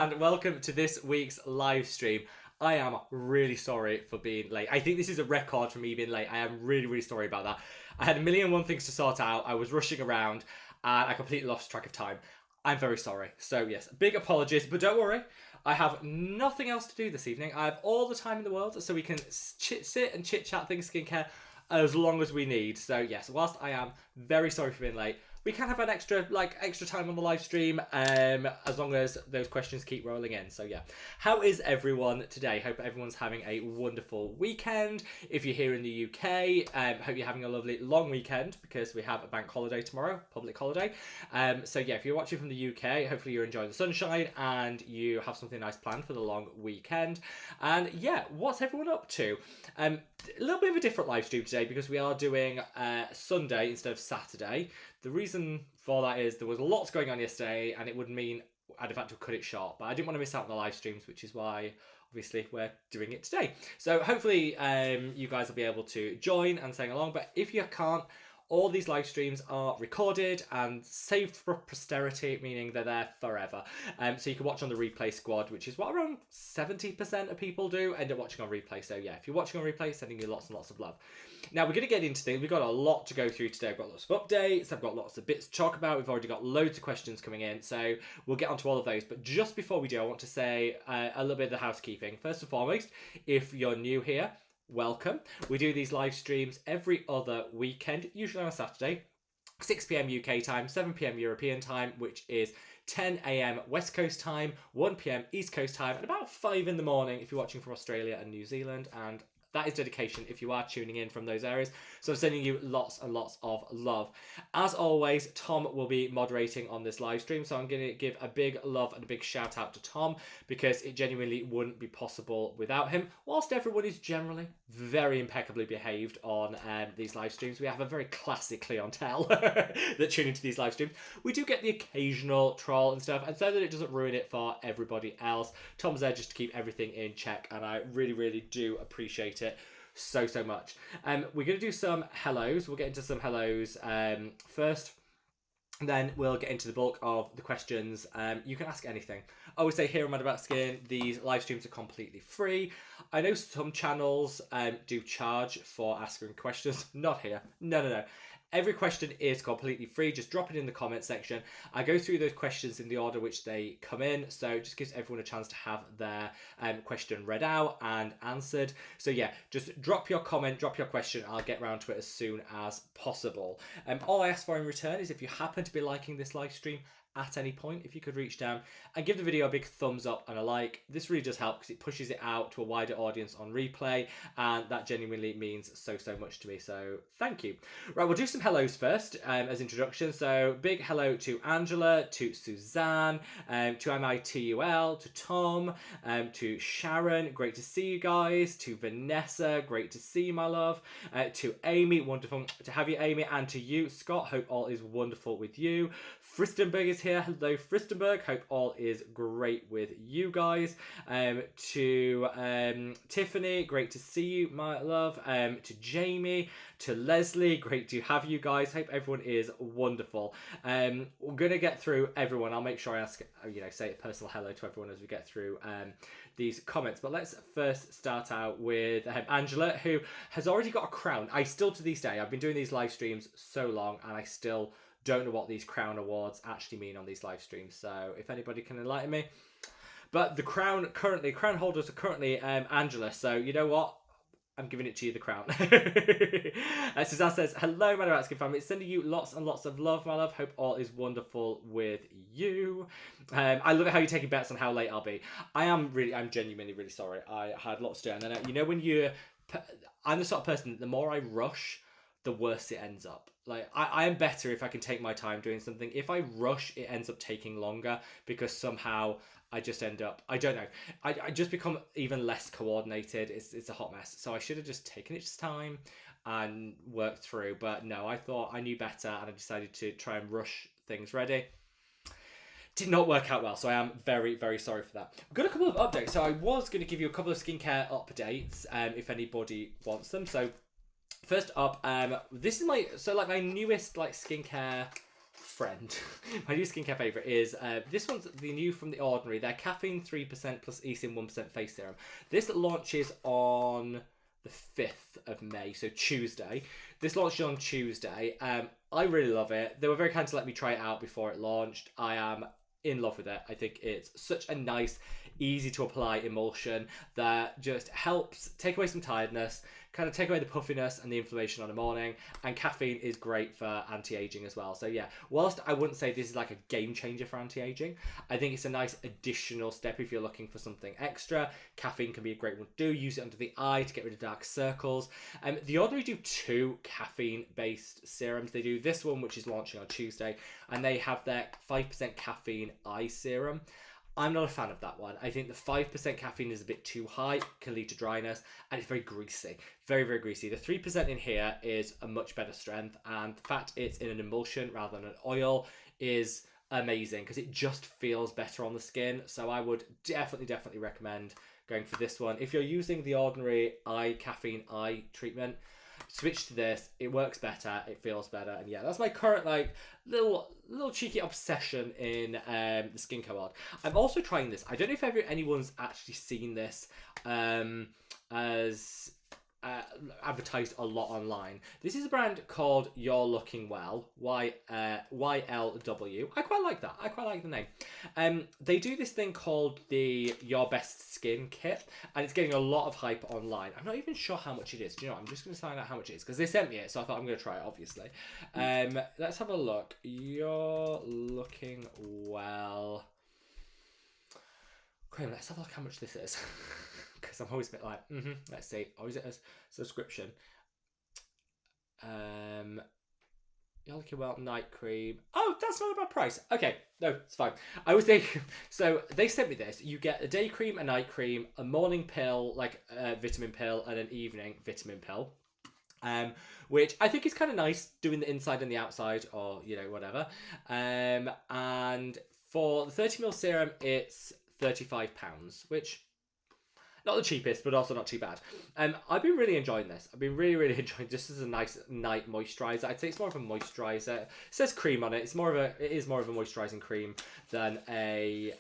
And welcome to this week's live stream. I am really sorry for being late. I think this is a record for me being late. I am really sorry about that. I had a million and one things to sort out. I was rushing around and I completely lost track of time. I'm very sorry. So yes, big apologies, but don't worry. I have nothing else to do this evening. I have all the time in the world, so we can sit and chit-chat things skincare as long as we need. So yes, whilst I am very sorry for being late, we can have an extra time on the live stream as long as those questions keep rolling in. So yeah, how is everyone today? Hope everyone's having a wonderful weekend. If you're here in the UK, hope you're having a lovely long weekend because we have a bank holiday tomorrow, public holiday. So yeah, if you're watching from the UK, hopefully you're enjoying the sunshine and you have something nice planned for the long weekend. And yeah, what's everyone up to? A little bit of a different live stream today because we are doing Sunday instead of Saturday. The reason for that is there was lots going on yesterday and it would mean I'd have had to cut it short, but I didn't want to miss out on the live streams, which is why obviously we're doing it today. So hopefully you guys will be able to join and sing along, but if you can't, all these live streams are recorded and saved for posterity, meaning they're there forever. So you can watch on the replay squad, which is what around 70% of people do end up watching on replay. So yeah, if you're watching on replay, sending you lots and lots of love. Now we're going to get into things. We've got a lot to go through today. I've got lots of updates. I've got lots of bits to talk about. We've already got loads of questions coming in. So we'll get onto all of those. But just before we do, I want to say a little bit of the housekeeping. First and foremost, if you're new here, welcome. We do these live streams every other weekend, usually on a Saturday, 6 p.m. UK time, 7 p.m. European time, which is 10 a.m. West Coast time, 1 p.m. East Coast time, and about 5 in the morning if you're watching from Australia and New Zealand. And that is dedication if you are tuning in from those areas. So I'm sending you lots and lots of love. As always, Tom will be moderating on this live stream. So I'm going to give a big love and a big shout out to Tom because it genuinely wouldn't be possible without him. Whilst everyone is generally very impeccably behaved on these live streams, we have a very classic clientele that tune into these live streams. We do get the occasional troll and stuff, and so that it doesn't ruin it for everybody else, Tom's there just to keep everything in check, and I really do appreciate it so much. We're going to do some hellos. We'll get into some hellos first. Then we'll get into the bulk of the questions. You can ask anything. I always say here on madaboutskin, these live streams are completely free. I know some channels do charge for asking questions. Not here. No. Every question is completely free. Just drop it in the comment section. I go through those questions in the order which they come in, so it just gives everyone a chance to have their question read out and answered. So yeah, just drop your comment, drop your question. I'll get round to it as soon as possible. All I ask for in return is if you happen to be liking this live stream at any point, if you could reach down and give the video a big thumbs up and a like. This really does help because it pushes it out to a wider audience on replay, and that genuinely means so much to me, so thank you. Right, we'll do some hellos first as introduction. So big hello to Angela, to Suzanne, to MITUL, to Tom, to Sharon, great to see you guys, to Vanessa, great to see you, my love, to Amy, wonderful to have you, Amy, and to you, Scott, hope all is wonderful with you. Fristenberg is here. Hello, Fristenberg. Hope all is great with you guys. To Tiffany, great to see you, my love. To Jamie, to Leslie, great to have you guys. Hope everyone is wonderful. We're gonna get through everyone. I'll make sure I ask, say a personal hello to everyone as we get through these comments. But let's first start out with Angela, who has already got a crown. I still, to this day, I've been doing these live streams so long, and I still don't know what these crown awards actually mean on these live streams, so if anybody can enlighten me. But the crown holders are currently Angela, so you know what, I'm giving it to you, the crown. Suzanne says, hello madaboutskin family, sending you lots and lots of love, my love, hope all is wonderful with you. I love it how you're taking bets on how late I'll be. I'm genuinely really sorry. I had lots to do, and then I'm the sort of person that the more I rush, the worse it ends up. Like, I am better if I can take my time doing something. If I rush, it ends up taking longer because somehow I just end up, I don't know, I just become even less coordinated. It's a hot mess. So I should have just taken its time and worked through. But no, I thought I knew better and I decided to try and rush things ready. Did not work out well, so I am very sorry for that. I've got a couple of updates. So I was going to give you a couple of skincare updates if anybody wants them. So first up, this is my newest skincare friend, my new skincare favourite is, this one's the new from The Ordinary. Their caffeine 3% plus eSIM 1% face serum. This launches on the 5th of May, so Tuesday. This launched on Tuesday. I really love it. They were very kind to let me try it out before it launched. I am in love with it. I think it's such a nice, easy to apply emulsion that just helps take away some tiredness, kind of take away the puffiness and the inflammation on the morning, and caffeine is great for anti-aging as well. So yeah, whilst I wouldn't say this is like a game changer for anti-aging, I think it's a nice additional step if you're looking for something extra. Caffeine can be a great one to do. Use it under the eye to get rid of dark circles. The Ordinary do 2 caffeine-based serums. They do this one, which is launching on Tuesday, and they have their 5% caffeine eye serum. I'm not a fan of that one. I think the 5% caffeine is a bit too high, can lead to dryness, and it's very greasy. Very, very greasy. The 3% in here is a much better strength, and the fact it's in an emulsion rather than an oil is amazing because it just feels better on the skin. So I would definitely recommend going for this one. If you're using the Ordinary caffeine eye treatment, switch to this. It works better, it feels better, and yeah, that's my current like little cheeky obsession in the skincare world. I'm also trying this. I don't know if anyone's actually seen this as advertised a lot online. This is a brand called You're Looking Well, YLW. I quite like that. I quite like the name. They do this thing called the Your Best Skin kit, and it's getting a lot of hype online. I'm not even sure how much it is. Do you know what? I'm just going to find out how much it is because they sent me it, so I thought I'm going to try it, obviously. Let's have a look. You're Looking Well. Okay, let's have a look how much this is. Because I'm always a bit like, let's see. Or is it a subscription? You're Looking Well night cream. Oh, that's not a bad price. Okay, no, it's fine. I was thinking, so they sent me this. You get a day cream, a night cream, a morning pill, like a vitamin pill, and an evening vitamin pill. Which I think is kind of nice, doing the inside and the outside, or, you know, whatever. And for the 30ml serum, it's £35, which... not the cheapest, but also not too bad. I've been really enjoying this. I've been really enjoying this. This is a nice night moisturizer. I'd say it's more of a moisturizer. It says cream on it. It is more of a moisturizing cream than a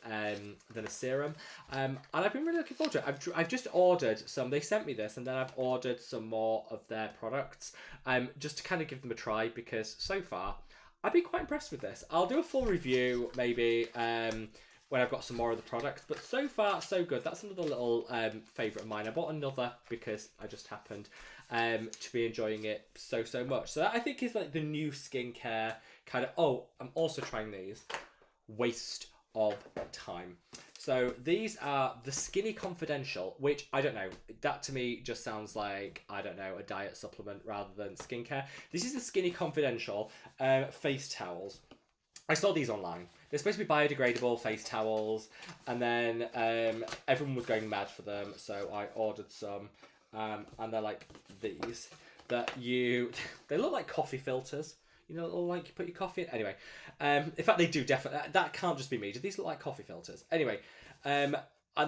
serum. And I've been really looking forward to it. I've just ordered some. They sent me this, and then I've ordered some more of their products. Just to kind of give them a try, because so far I've been quite impressed with this. I'll do a full review maybe. When I've got some more of the products, but so far so good. That's another little favourite of mine. I bought another because I just happened to be enjoying it so much. So that I think is like the new skincare kind of. Oh, I'm also trying these. Waste of time. So these are the Skinny Confidential, which I don't know. That to me just sounds like, I don't know, a diet supplement rather than skincare. This is the Skinny Confidential face towels. I saw these online. They're supposed to be biodegradable face towels, and then everyone was going mad for them, so I ordered some, and they're like these, they look like coffee filters, you know, like you put your coffee in, anyway, in fact they do definitely, that can't just be me, do these look like coffee filters? Anyway, and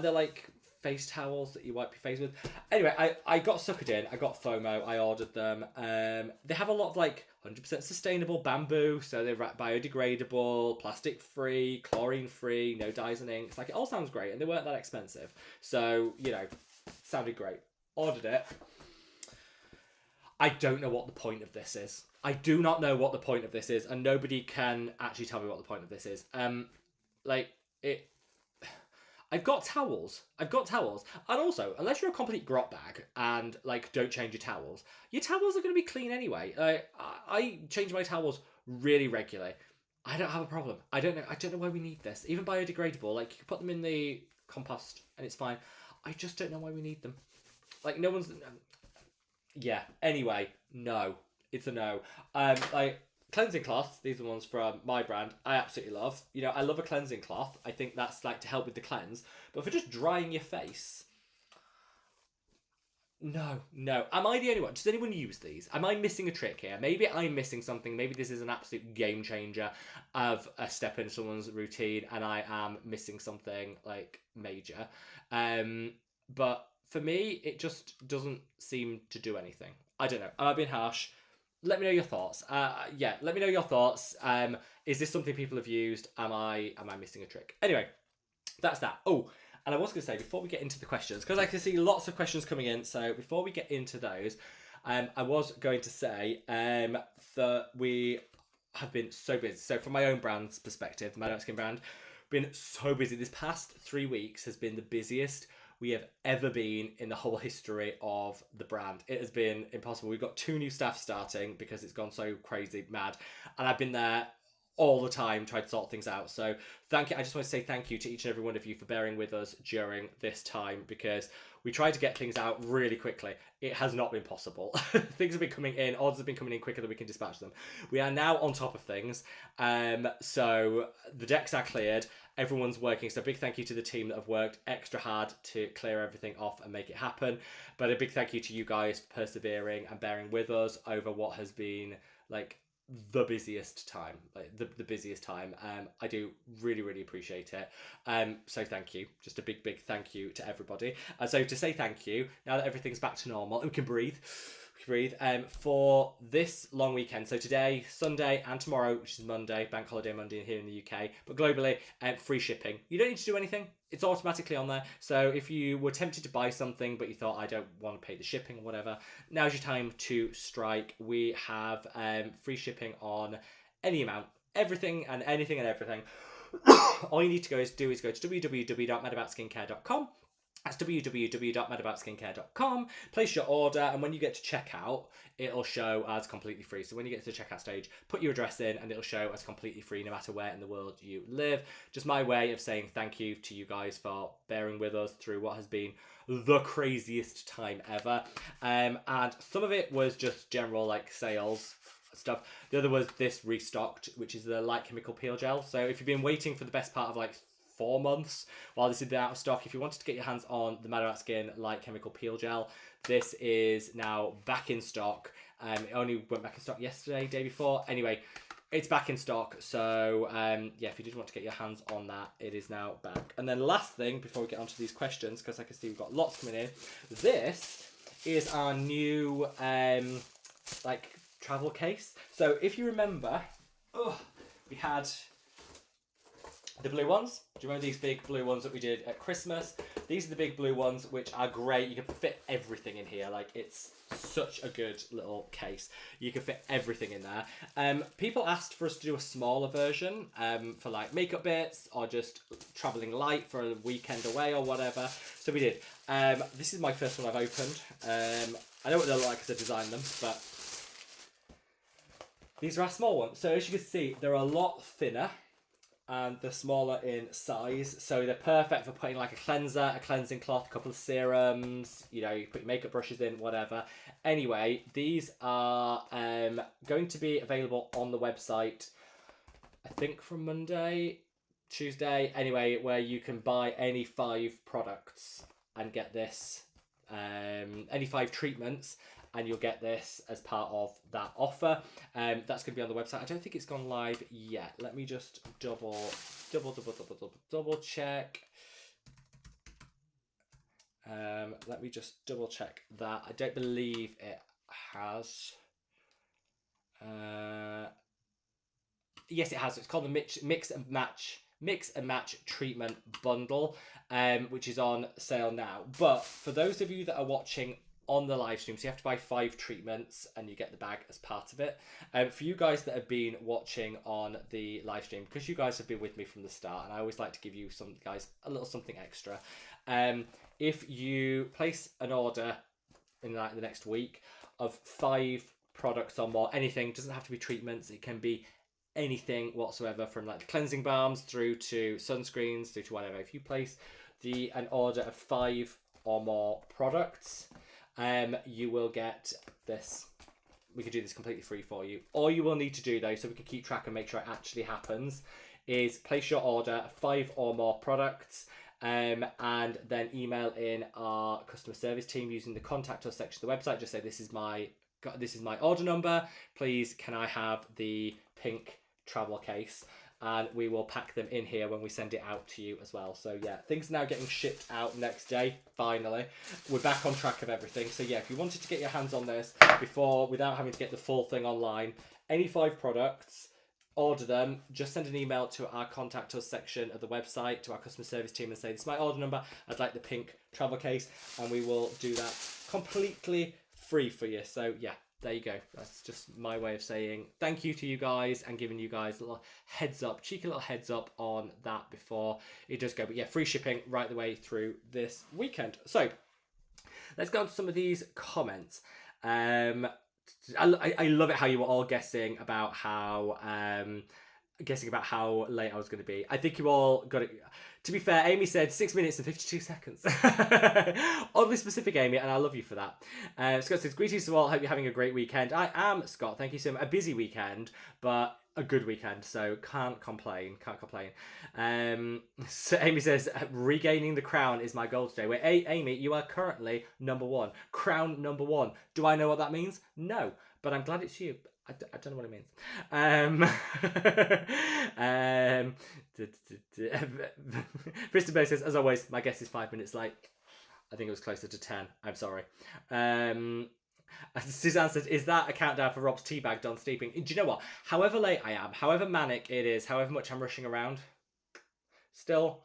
they're like face towels that you wipe your face with. Anyway, I got suckered in, I got FOMO, I ordered them. They have a lot of like 100% sustainable bamboo, so they're biodegradable, plastic free, chlorine free, no dyes and inks. Like, it all sounds great, and they weren't that expensive. So, you know, sounded great. Ordered it. I don't know what the point of this is. I do not know what the point of this is, and nobody can actually tell me what the point of this is. I've got towels. And also, unless you're a complete grot bag and, like, don't change your towels are going to be clean anyway. I change my towels really regularly. I don't have a problem. I don't know why we need this. Even biodegradable, like, you can put them in the compost and it's fine. I just don't know why we need them. Like, no one's... yeah. Anyway, no. It's a no. Cleansing cloths, these are the ones from my brand, I absolutely love. You know, I love a cleansing cloth. I think that's like to help with the cleanse. But for just drying your face, no. Am I the only one? Does anyone use these? Am I missing a trick here? Maybe I'm missing something. Maybe this is an absolute game changer of a step in someone's routine and I am missing something like major. But for me, it just doesn't seem to do anything. I don't know. Am I being harsh? let me know your thoughts. Yeah, let me know your thoughts. Is this something people have used? Am I missing a trick? Anyway, that's that. Oh, and I was going to say, before we get into the questions, because I can see lots of questions coming in, so before we get into those, I was going to say that we have been so busy. So from my own brand's perspective, the madaboutskin brand, been so busy. This past 3 weeks has been the busiest we have ever been in the whole history of the brand. It has been impossible. We've got 2 new staff starting because it's gone so crazy mad, and I've been there all the time trying to sort things out. So thank you. I just want to say thank you to each and every one of you for bearing with us during this time, because we tried to get things out really quickly. It has not been possible. Things have been coming in, orders have been coming in quicker than we can dispatch them. We are now on top of things. So the decks are cleared. Everyone's working. So a big thank you to the team that have worked extra hard to clear everything off and make it happen. But a big thank you to you guys for persevering and bearing with us over what has been like the busiest time, like the busiest time. I do really appreciate it. So thank you. Just a big thank you to everybody. So to say thank you, now that everything's back to normal, we can breathe. For this long weekend, so today, Sunday, and tomorrow, which is Monday, Bank Holiday Monday here in the UK, but globally, free shipping. You don't need to do anything. It's automatically on there. So if you were tempted to buy something, but you thought, I don't want to pay the shipping or whatever, now's your time to strike. We have free shipping on any amount, everything and anything and everything. All you need to do is go to www.madaboutsskincare.com. That's www.madaboutsskincare.com. Place your order, and when you get to checkout, it'll show as completely free. So when you get to the checkout stage, put your address in, and it'll show as completely free no matter where in the world you live. Just my way of saying thank you to you guys for bearing with us through what has been the craziest time ever. And some of it was just general like sales stuff. The other was this restocked, which is the light chemical peel gel. So if you've been waiting for the best part of like 4 months while this has been out of stock, if you wanted to get your hands on the madaboutskin light chemical peel gel, this is now back in stock. It only went back in stock yesterday, day before. Anyway, it's back in stock. So yeah, if you did want to get your hands on that, it is now back. And then last thing before we get onto these questions, because I can see we've got lots coming in, this is our new like travel case. So if you remember, we had the blue ones. Do you remember these big blue ones that we did at Christmas? These are the big blue ones, which are great. You can fit everything in here. Like, it's such a good little case. You can fit everything in there. People asked for us to do a smaller version for like makeup bits or just traveling light for a weekend away or whatever. So we did. This is my first one I've opened. I know what they look like because I designed them, but these are our small ones. So as you can see, they're a lot thinner and they're smaller in size, so they're perfect for putting like a cleanser, a cleansing cloth, a couple of serums, you know, you put your makeup brushes in, whatever. Anyway, these are going to be available on the website, I think from Monday, Tuesday, anyway, where you can buy any 5 products and get this, any 5 treatments, and you'll get this as part of that offer. That's going to be on the website. I don't think it's gone live yet. Let me just double check. Let me just double check that. I don't believe it has. Yes, it has. It's called the Mix and Match treatment bundle, which is on sale now. But for those of you that are watching on the live stream, so you have to buy 5 treatments and you get the bag as part of it. For you guys that have been watching on the live stream, because you guys have been with me from the start, and I always like to give you some guys a little something extra. If you place an order in like the next week of 5 products or more, anything, doesn't have to be treatments, it can be anything whatsoever, from like the cleansing balms through to sunscreens through to whatever. If you place an order of 5 or more products, you will get this. We can do this completely free for you. All you will need to do though, so we can keep track and make sure it actually happens, is place your order 5 or more products, and then email in our customer service team using the contact us section of the website. Just say, this is my order number, please can I have the pink travel case, and we will pack them in here when we send it out to you as well. So yeah, things are now getting shipped out next day. Finally, we're back on track of everything. So yeah, if you wanted to get your hands on this before, without having to get the full thing online, any 5 products, order them. Just send an email to our contact us section of the website, to our customer service team, and say, this is my order number, I'd like the pink travel case, and we will do that completely free for you. So yeah, there you go. That's just my way of saying thank you to you guys and giving you guys a little heads up, cheeky little heads up on that before it does go. But yeah, free shipping right the way through this weekend. So let's go on to some of these comments. I love it how you were all guessing about how late I was going to be. I think you all got it. To be fair, Amy said 6 minutes and 52 seconds. Oddly specific, Amy, and I love you for that. Scott says, greetings to all. Hope you're having a great weekend. I am, Scott. Thank you so much. A busy weekend, but a good weekend, so can't complain. So Amy says, regaining the crown is my goal today. Wait, Amy, you are currently number 1. Crown number 1. Do I know what that means? No, but I'm glad it's you. I don't know what it means. Christopher says, as always, my guess is 5 minutes late. I think it was closer to 10. I'm sorry. Suzanne says, is that a countdown for Rob's teabag done steeping? Do you know what? However late I am, however manic it is, however much I'm rushing around, still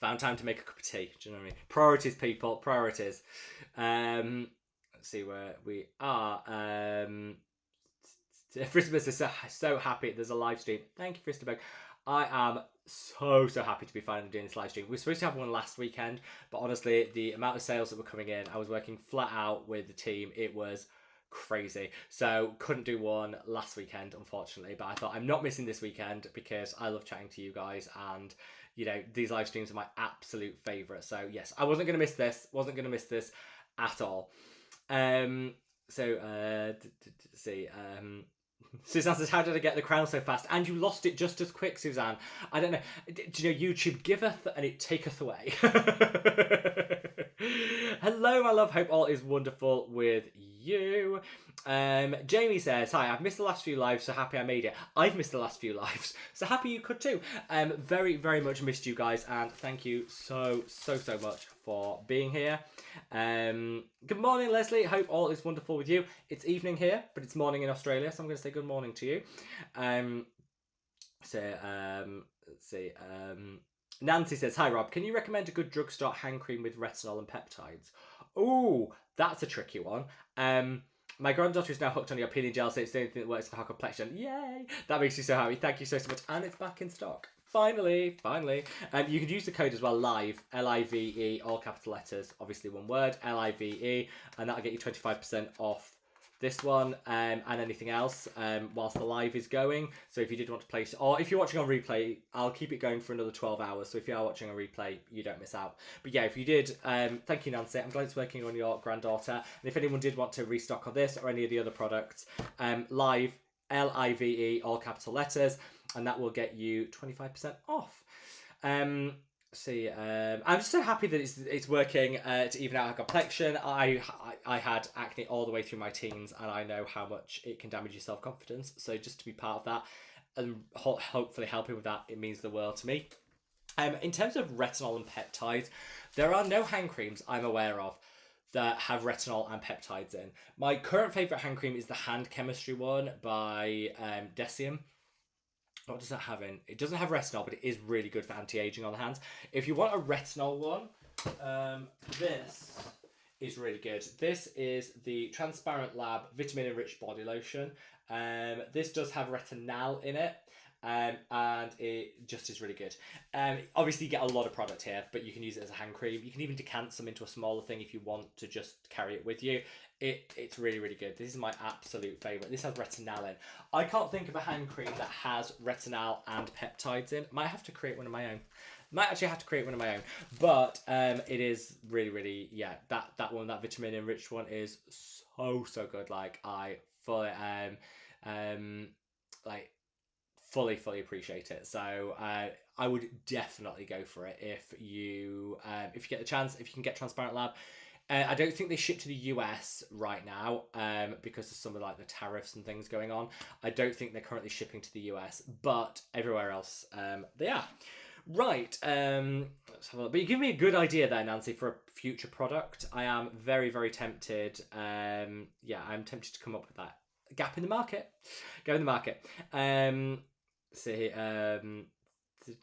found time to make a cup of tea. Do you know what I mean? Priorities, people. Priorities. Let's see where we are. Frisbee is so happy there's a live stream. Thank you, Frisbee. I am so happy to be finally doing this live stream. We were supposed to have one last weekend, but honestly, the amount of sales that were coming in, I was working flat out with the team. It was crazy. So couldn't do one last weekend, unfortunately, but I thought I'm not missing this weekend because I love chatting to you guys, and you know, these live streams are my absolute favorite. So yes, I wasn't going to miss this. Wasn't going to miss this at all. Suzanne says, how did I get the crown so fast? And you lost it just as quick, Suzanne. I don't know. Do you know YouTube giveth and it taketh away? Hello, my love. Hope all is wonderful with you. Jamie says, hi, I've missed the last few lives, so happy I made it. I've missed the last few lives, so happy you could too. Very much missed you guys, and thank you so much for being here. Good morning, Leslie. Hope all is wonderful with you. It's evening here, but it's morning in Australia, so I'm going to say good morning to you. Let's see. Nancy says, hi Rob, can you recommend a good drugstore hand cream with retinol and peptides? Oh, that's a tricky one. My granddaughter is now hooked on your peeling gel, so it's the only thing that works for her complexion. Yay! That makes me so happy. Thank you so much. And it's back in stock. Finally. You can use the code as well, LIVE, L-I-V-E, all capital letters, obviously one word, L-I-V-E, and that'll get you 25% off this one and anything else whilst the live is going. So if you did want to place, or if you're watching on replay, I'll keep it going for another 12 hours. So if you are watching on replay, you don't miss out. But yeah, if you did, thank you, Nancy. I'm glad it's working on your granddaughter. And if anyone did want to restock on this or any of the other products, LIVE, L-I-V-E, all capital letters, and that will get you 25% off. I'm just so happy that it's working to even out her complexion. I had acne all the way through my teens, and I know how much it can damage your self-confidence. So just to be part of that and hopefully helping with that, it means the world to me. In terms of retinol and peptides, there are no hand creams I'm aware of that have retinol and peptides in. My current favourite hand cream is the Hand Chemistry one by Decium. What does that have in? It doesn't have retinol, but it is really good for anti-aging on the hands. If you want a retinol one, this is really good. This is the Transparent Lab Vitamin Enriched Body Lotion. This does have retinol in it, and it just is really good. Obviously, you get a lot of product here, but you can use it as a hand cream. You can even decant some into a smaller thing if you want to just carry it with you. It's really good. This is my absolute favourite. This has retinol in. I can't think of a hand cream that has retinol and peptides in. Might have to create one of my own. Might actually have to create one of my own. But it is really, yeah, that one, that vitamin enriched one is so good. Like, I fully fully appreciate it. So I would definitely go for it if you get the chance. If you can get Transparent Lab, I don't think they ship to the US right now because of some of like the tariffs and things going on. I don't think they're currently shipping to the US, but everywhere else they are. Right, let's have a look. But you give me a good idea there, Nancy, for a future product. I am very, very tempted. Yeah, I'm tempted to come up with that gap in the market. Go in the market. See,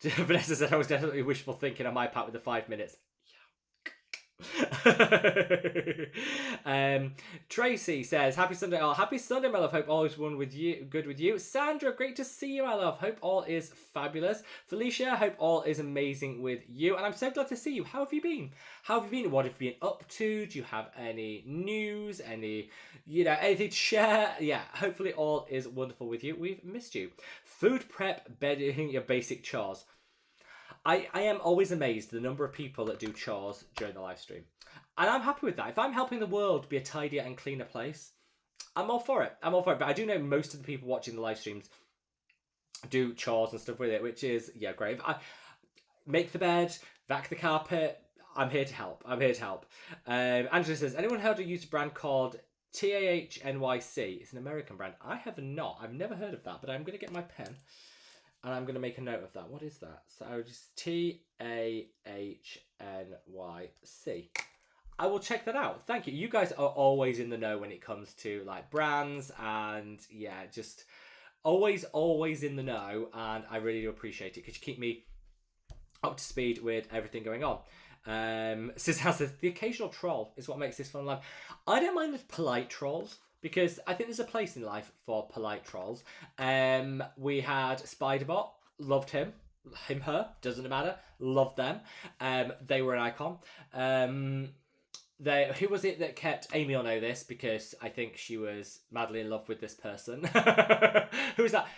Vanessa said I was definitely wishful thinking on my part with the 5 minutes. Tracy says, "Happy Sunday, all. Happy Sunday, my love. Hope all is one with you. Good with you. Sandra, great to see you, my love. Hope all is fabulous. Felicia, hope all is amazing with you. And I'm so glad to see you. How have you been? How have you been? What have you been up to? Do you have any news? Any, anything to share? Yeah, hopefully all is wonderful with you. We've missed you. Food prep, bedding, your basic chores." I am always amazed at the number of people that do chores during the live stream. And I'm happy with that. If I'm helping the world be a tidier and cleaner place, I'm all for it. But I do know most of the people watching the live streams do chores and stuff with it, which is, yeah, great. If I make the bed, vac the carpet, I'm here to help. Angela says, anyone heard or used a brand called TAHNYC? It's an American brand. I have not. I've never heard of that, but I'm going to get my pen. And I'm going to make a note of that. What is that? So just TAHNYC. I will check that out. Thank you. You guys are always in the know when it comes to like brands and yeah, just always in the know. And I really do appreciate it because you keep me up to speed with everything going on. Sis has the occasional troll is what makes this fun live. I don't mind the polite trolls, because I think there's a place in life for polite trolls. We had Spiderbot, loved him, her, doesn't matter, loved them. They were an icon. Who was it that kept, Amy will know this because I think she was madly in love with this person. Who is that?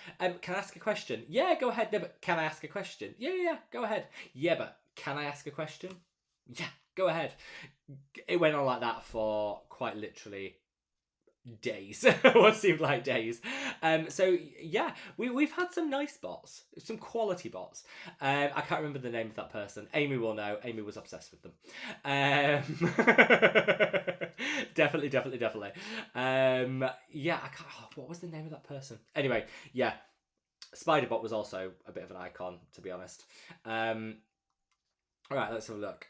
Can I ask a question? Yeah, go ahead. No, but can I ask a question? Yeah, go ahead. Yeah, but can I ask a question? Yeah, go ahead. It went on like that for quite literally days. What seemed like days. So yeah, we've had some nice bots, some quality bots. I can't remember the name of that person. Amy will know. Amy was obsessed with them. Definitely. Yeah, I can't. What was the name of that person? Anyway, yeah, Spiderbot was also a bit of an icon, to be honest. All right, let's have a look.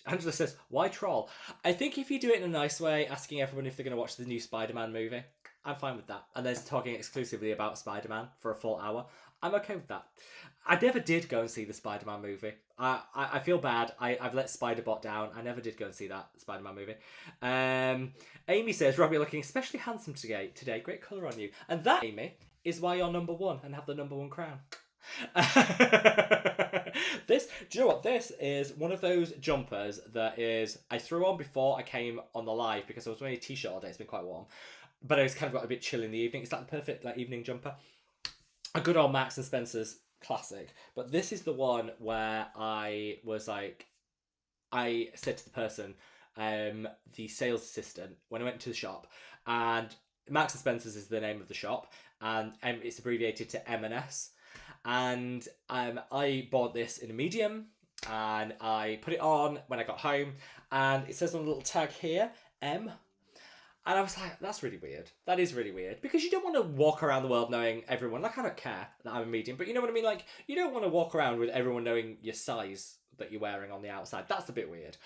Angela says, why troll? I think if you do it in a nice way, asking everyone if they're going to watch the new Spider-Man movie, I'm fine with that. And they're talking exclusively about Spider-Man for a full hour. I'm okay with that. I never did go and see the Spider-Man movie. I feel bad. I've let Spider-Bot down. I never did go and see that Spider-Man movie. Amy says, Rob, you're looking especially handsome today. Great colour on you. And that, Amy, is why you're number one and have the number one crown. Do you know what? This is one of those jumpers that is I threw on before I came on the live because I was wearing a t-shirt all day. It's been quite warm, but it's kind of got a bit chill in the evening. It's like the perfect like evening jumper, a good old Marks and Spencer's classic. But this is the one where I was like, I said to the person, the sales assistant, when I went to the shop, and Marks and Spencer's is the name of the shop, and it's abbreviated to M&S. And I bought this in a medium, and I put it on when I got home, and it says on a little tag here, M. And I was like, that's really weird. That is really weird. Because you don't want to walk around the world knowing everyone, like I don't care that I'm a medium, but you know what I mean? Like, you don't want to walk around with everyone knowing your size that you're wearing on the outside. That's a bit weird.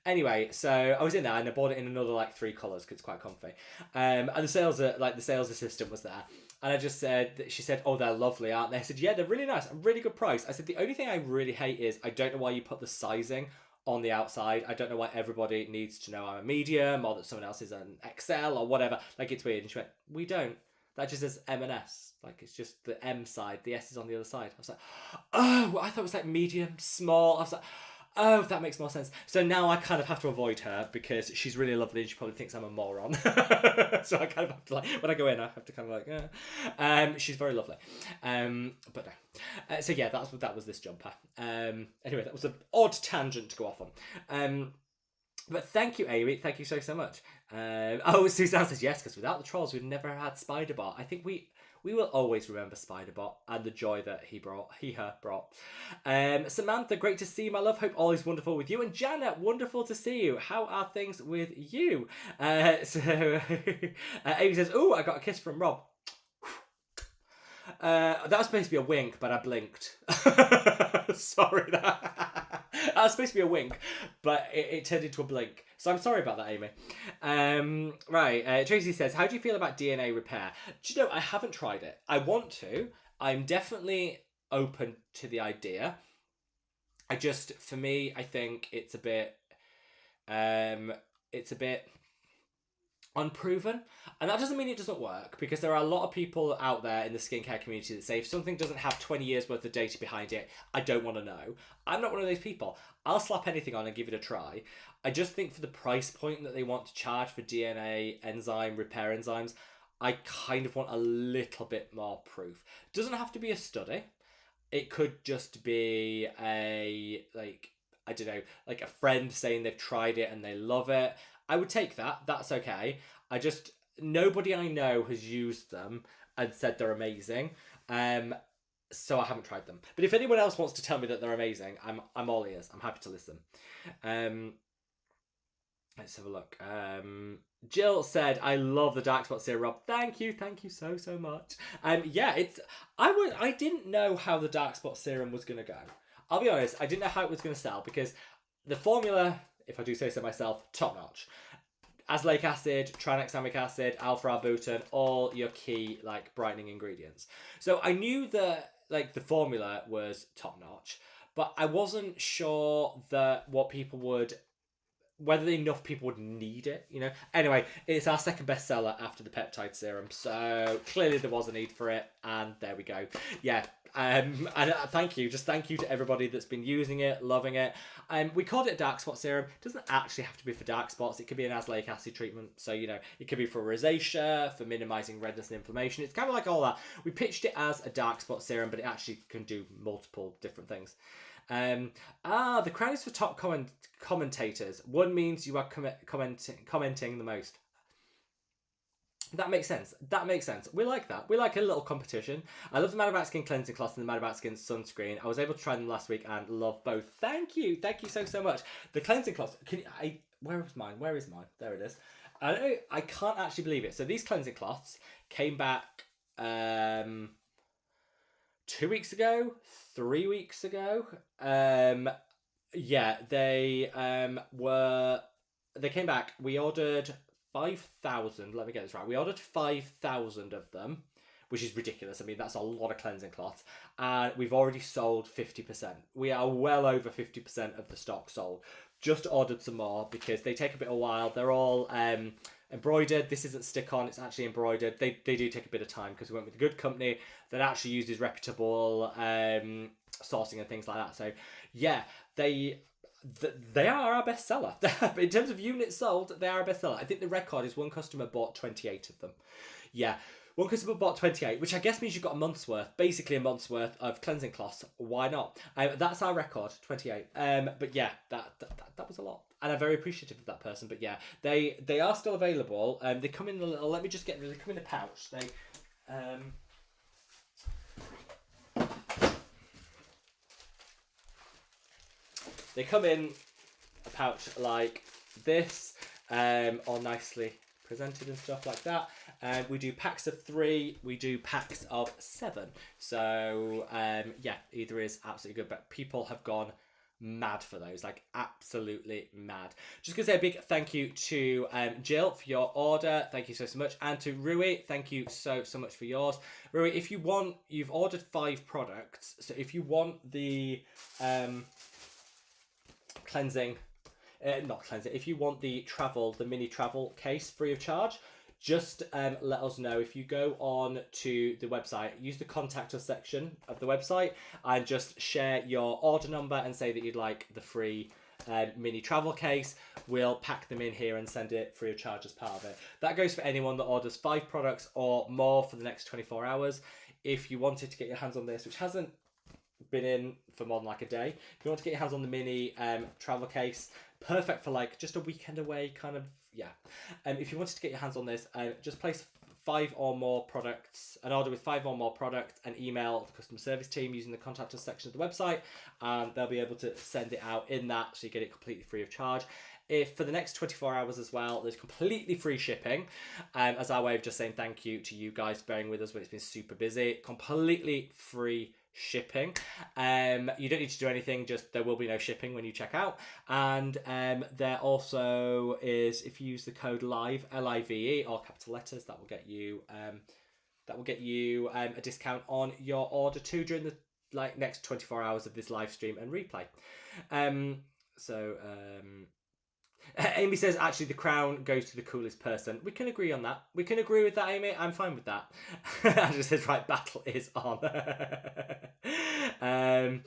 Anyway, so I was in there and I bought it in another like 3 colours because it's quite comfy. And the sales assistant was there. And I just said, she said, oh, they're lovely, aren't they? I said, yeah, they're really nice, a really good price. I said, the only thing I really hate is I don't know why you put the sizing on the outside. I don't know why everybody needs to know I'm a medium or that someone else is an XL or whatever. Like, it's weird. And she went, we don't. That just says M&S. Like, it's just the M side. The S is on the other side. I was like, oh, I thought it was like medium, small. I was like, oh, that makes more sense. So now I kind of have to avoid her because she's really lovely and she probably thinks I'm a moron. So I kind of have to, like, when I go in, I have to kind of like, yeah. She's very lovely. But no. So yeah, that was this jumper. Anyway, that was an odd tangent to go off on. But thank you, Amy. Thank you so much. Suzanne says yes, because without the trolls, we'd never had Spider-Bot. I think we we will always remember Spiderbot and the joy that her brought. Samantha, great to see you, my love. Hope all is wonderful with you. And Janet, wonderful to see you. How are things with you? Amy says, "Oh, I got a kiss from Rob." That was supposed to be a wink, but I blinked. Sorry, that was supposed to be a wink, but it turned into a blink. So I'm sorry about that, Amy. Right, Tracy says, how do you feel about DNA repair? Do you know, I haven't tried it. I want to. I'm definitely open to the idea. For me, I think it's a bit unproven, and that doesn't mean it doesn't work, because there are a lot of people out there in the skincare community that say if something doesn't have 20 years worth of data behind it, I don't want to know. I'm not one of those people. I'll slap anything on and give it a try. I just think for the price point that they want to charge for DNA enzyme repair enzymes, I kind of want a little bit more proof. It doesn't have to be a study. It could just be a friend saying they've tried it and they love it. I would take that. That's okay. Nobody I know has used them and said they're amazing. So I haven't tried them. But if anyone else wants to tell me that they're amazing, I'm all ears. I'm happy to listen. Let's have a look. Jill said, "I love the dark spot serum, Rob." Thank you so much. I didn't know how the dark spot serum was gonna go. I'll be honest, I didn't know how it was gonna sell, because the formula, if I do say so myself, top notch. Azelaic acid, tranexamic acid, alpha-arbutin, all your key brightening ingredients. So I knew that the formula was top notch, but I wasn't sure that whether enough people would need it, you know. Anyway, it's our second bestseller after the peptide serum, so clearly there was a need for it, and there we go. Yeah. And thank you to everybody that's been using it, loving it. We called it a dark spot serum. It doesn't actually have to be for dark spots. It could be an azelaic acid treatment. So, you know, it could be for rosacea, for minimizing redness and inflammation. It's kind of like all that. We pitched it as a dark spot serum, but it actually can do multiple different things. The crown is for top commentators. One means you are commenting the most. That makes sense. We like that. We like a little competition. I love the madaboutskin cleansing cloth and the madaboutskin sunscreen. I was able to try them last week and love both. Thank you so much. The cleansing cloth. Where is mine? There it is. I can't actually believe it. So these cleansing cloths came back 2 weeks ago, 3 weeks ago. Yeah, they came back. We ordered 5,000. Let me get this right. We ordered 5,000 of them, which is ridiculous. I mean, that's a lot of cleansing cloths. And we've already sold 50%. We are well over 50% of the stock sold. Just ordered some more because they take a bit of a while. They're all embroidered. This isn't stick-on. It's actually embroidered. They do take a bit of time because we went with a good company that actually uses reputable sourcing and things like that. So, yeah, they are our bestseller. In terms of units sold, they are our bestseller. I think the record is one customer bought 28 of them. Yeah, one customer bought 28, which I guess means you've got a month's worth, basically a month's worth of cleansing cloths. Why not? That's our record, 28. But yeah, that was a lot. And I'm very appreciative of that person. But yeah, they are still available. They come in a little, they come in a pouch. They come in a pouch like this, all nicely presented and stuff like that. We do packs of 3, we do packs of 7. So yeah, either is absolutely good, but people have gone mad for those, like absolutely mad. Just gonna say a big thank you to Jill for your order. Thank you so much. And to Rui, thank you so much for yours. Rui, if you want, you've ordered 5 products, so if you want the if you want the mini travel case free of charge, just let us know. If you go on to the website, use the contact us section of the website and just share your order number and say that you'd like the free mini travel case. We'll pack them in here and send it free of charge as part of it. That goes for anyone that orders 5 products or more for the next 24 hours. If you wanted to get your hands on this, which hasn't been in for more than like a day, if you want to get your hands on the mini travel case, perfect for like just a weekend away kind of, yeah. If you wanted to get your hands on this, just place 5 or more products, an order with 5 or more products, and email the customer service team using the contact us section of the website, and they'll be able to send it out in that, so you get it completely free of charge. If for the next 24 hours as well, there's completely free shipping, as our way of just saying thank you to you guys for bearing with us when it's been super busy. Completely free shipping. You don't need to do anything, just there will be no shipping when you check out. And there also is, if you use the code LIVE, LIVE, all capital letters, that will get you a discount on your order too during the next 24 hours of this live stream and replay. Amy says, actually, the crown goes to the coolest person. We can agree on that. We can agree with that, Amy. I'm fine with that. Andrew says, right, battle is on. I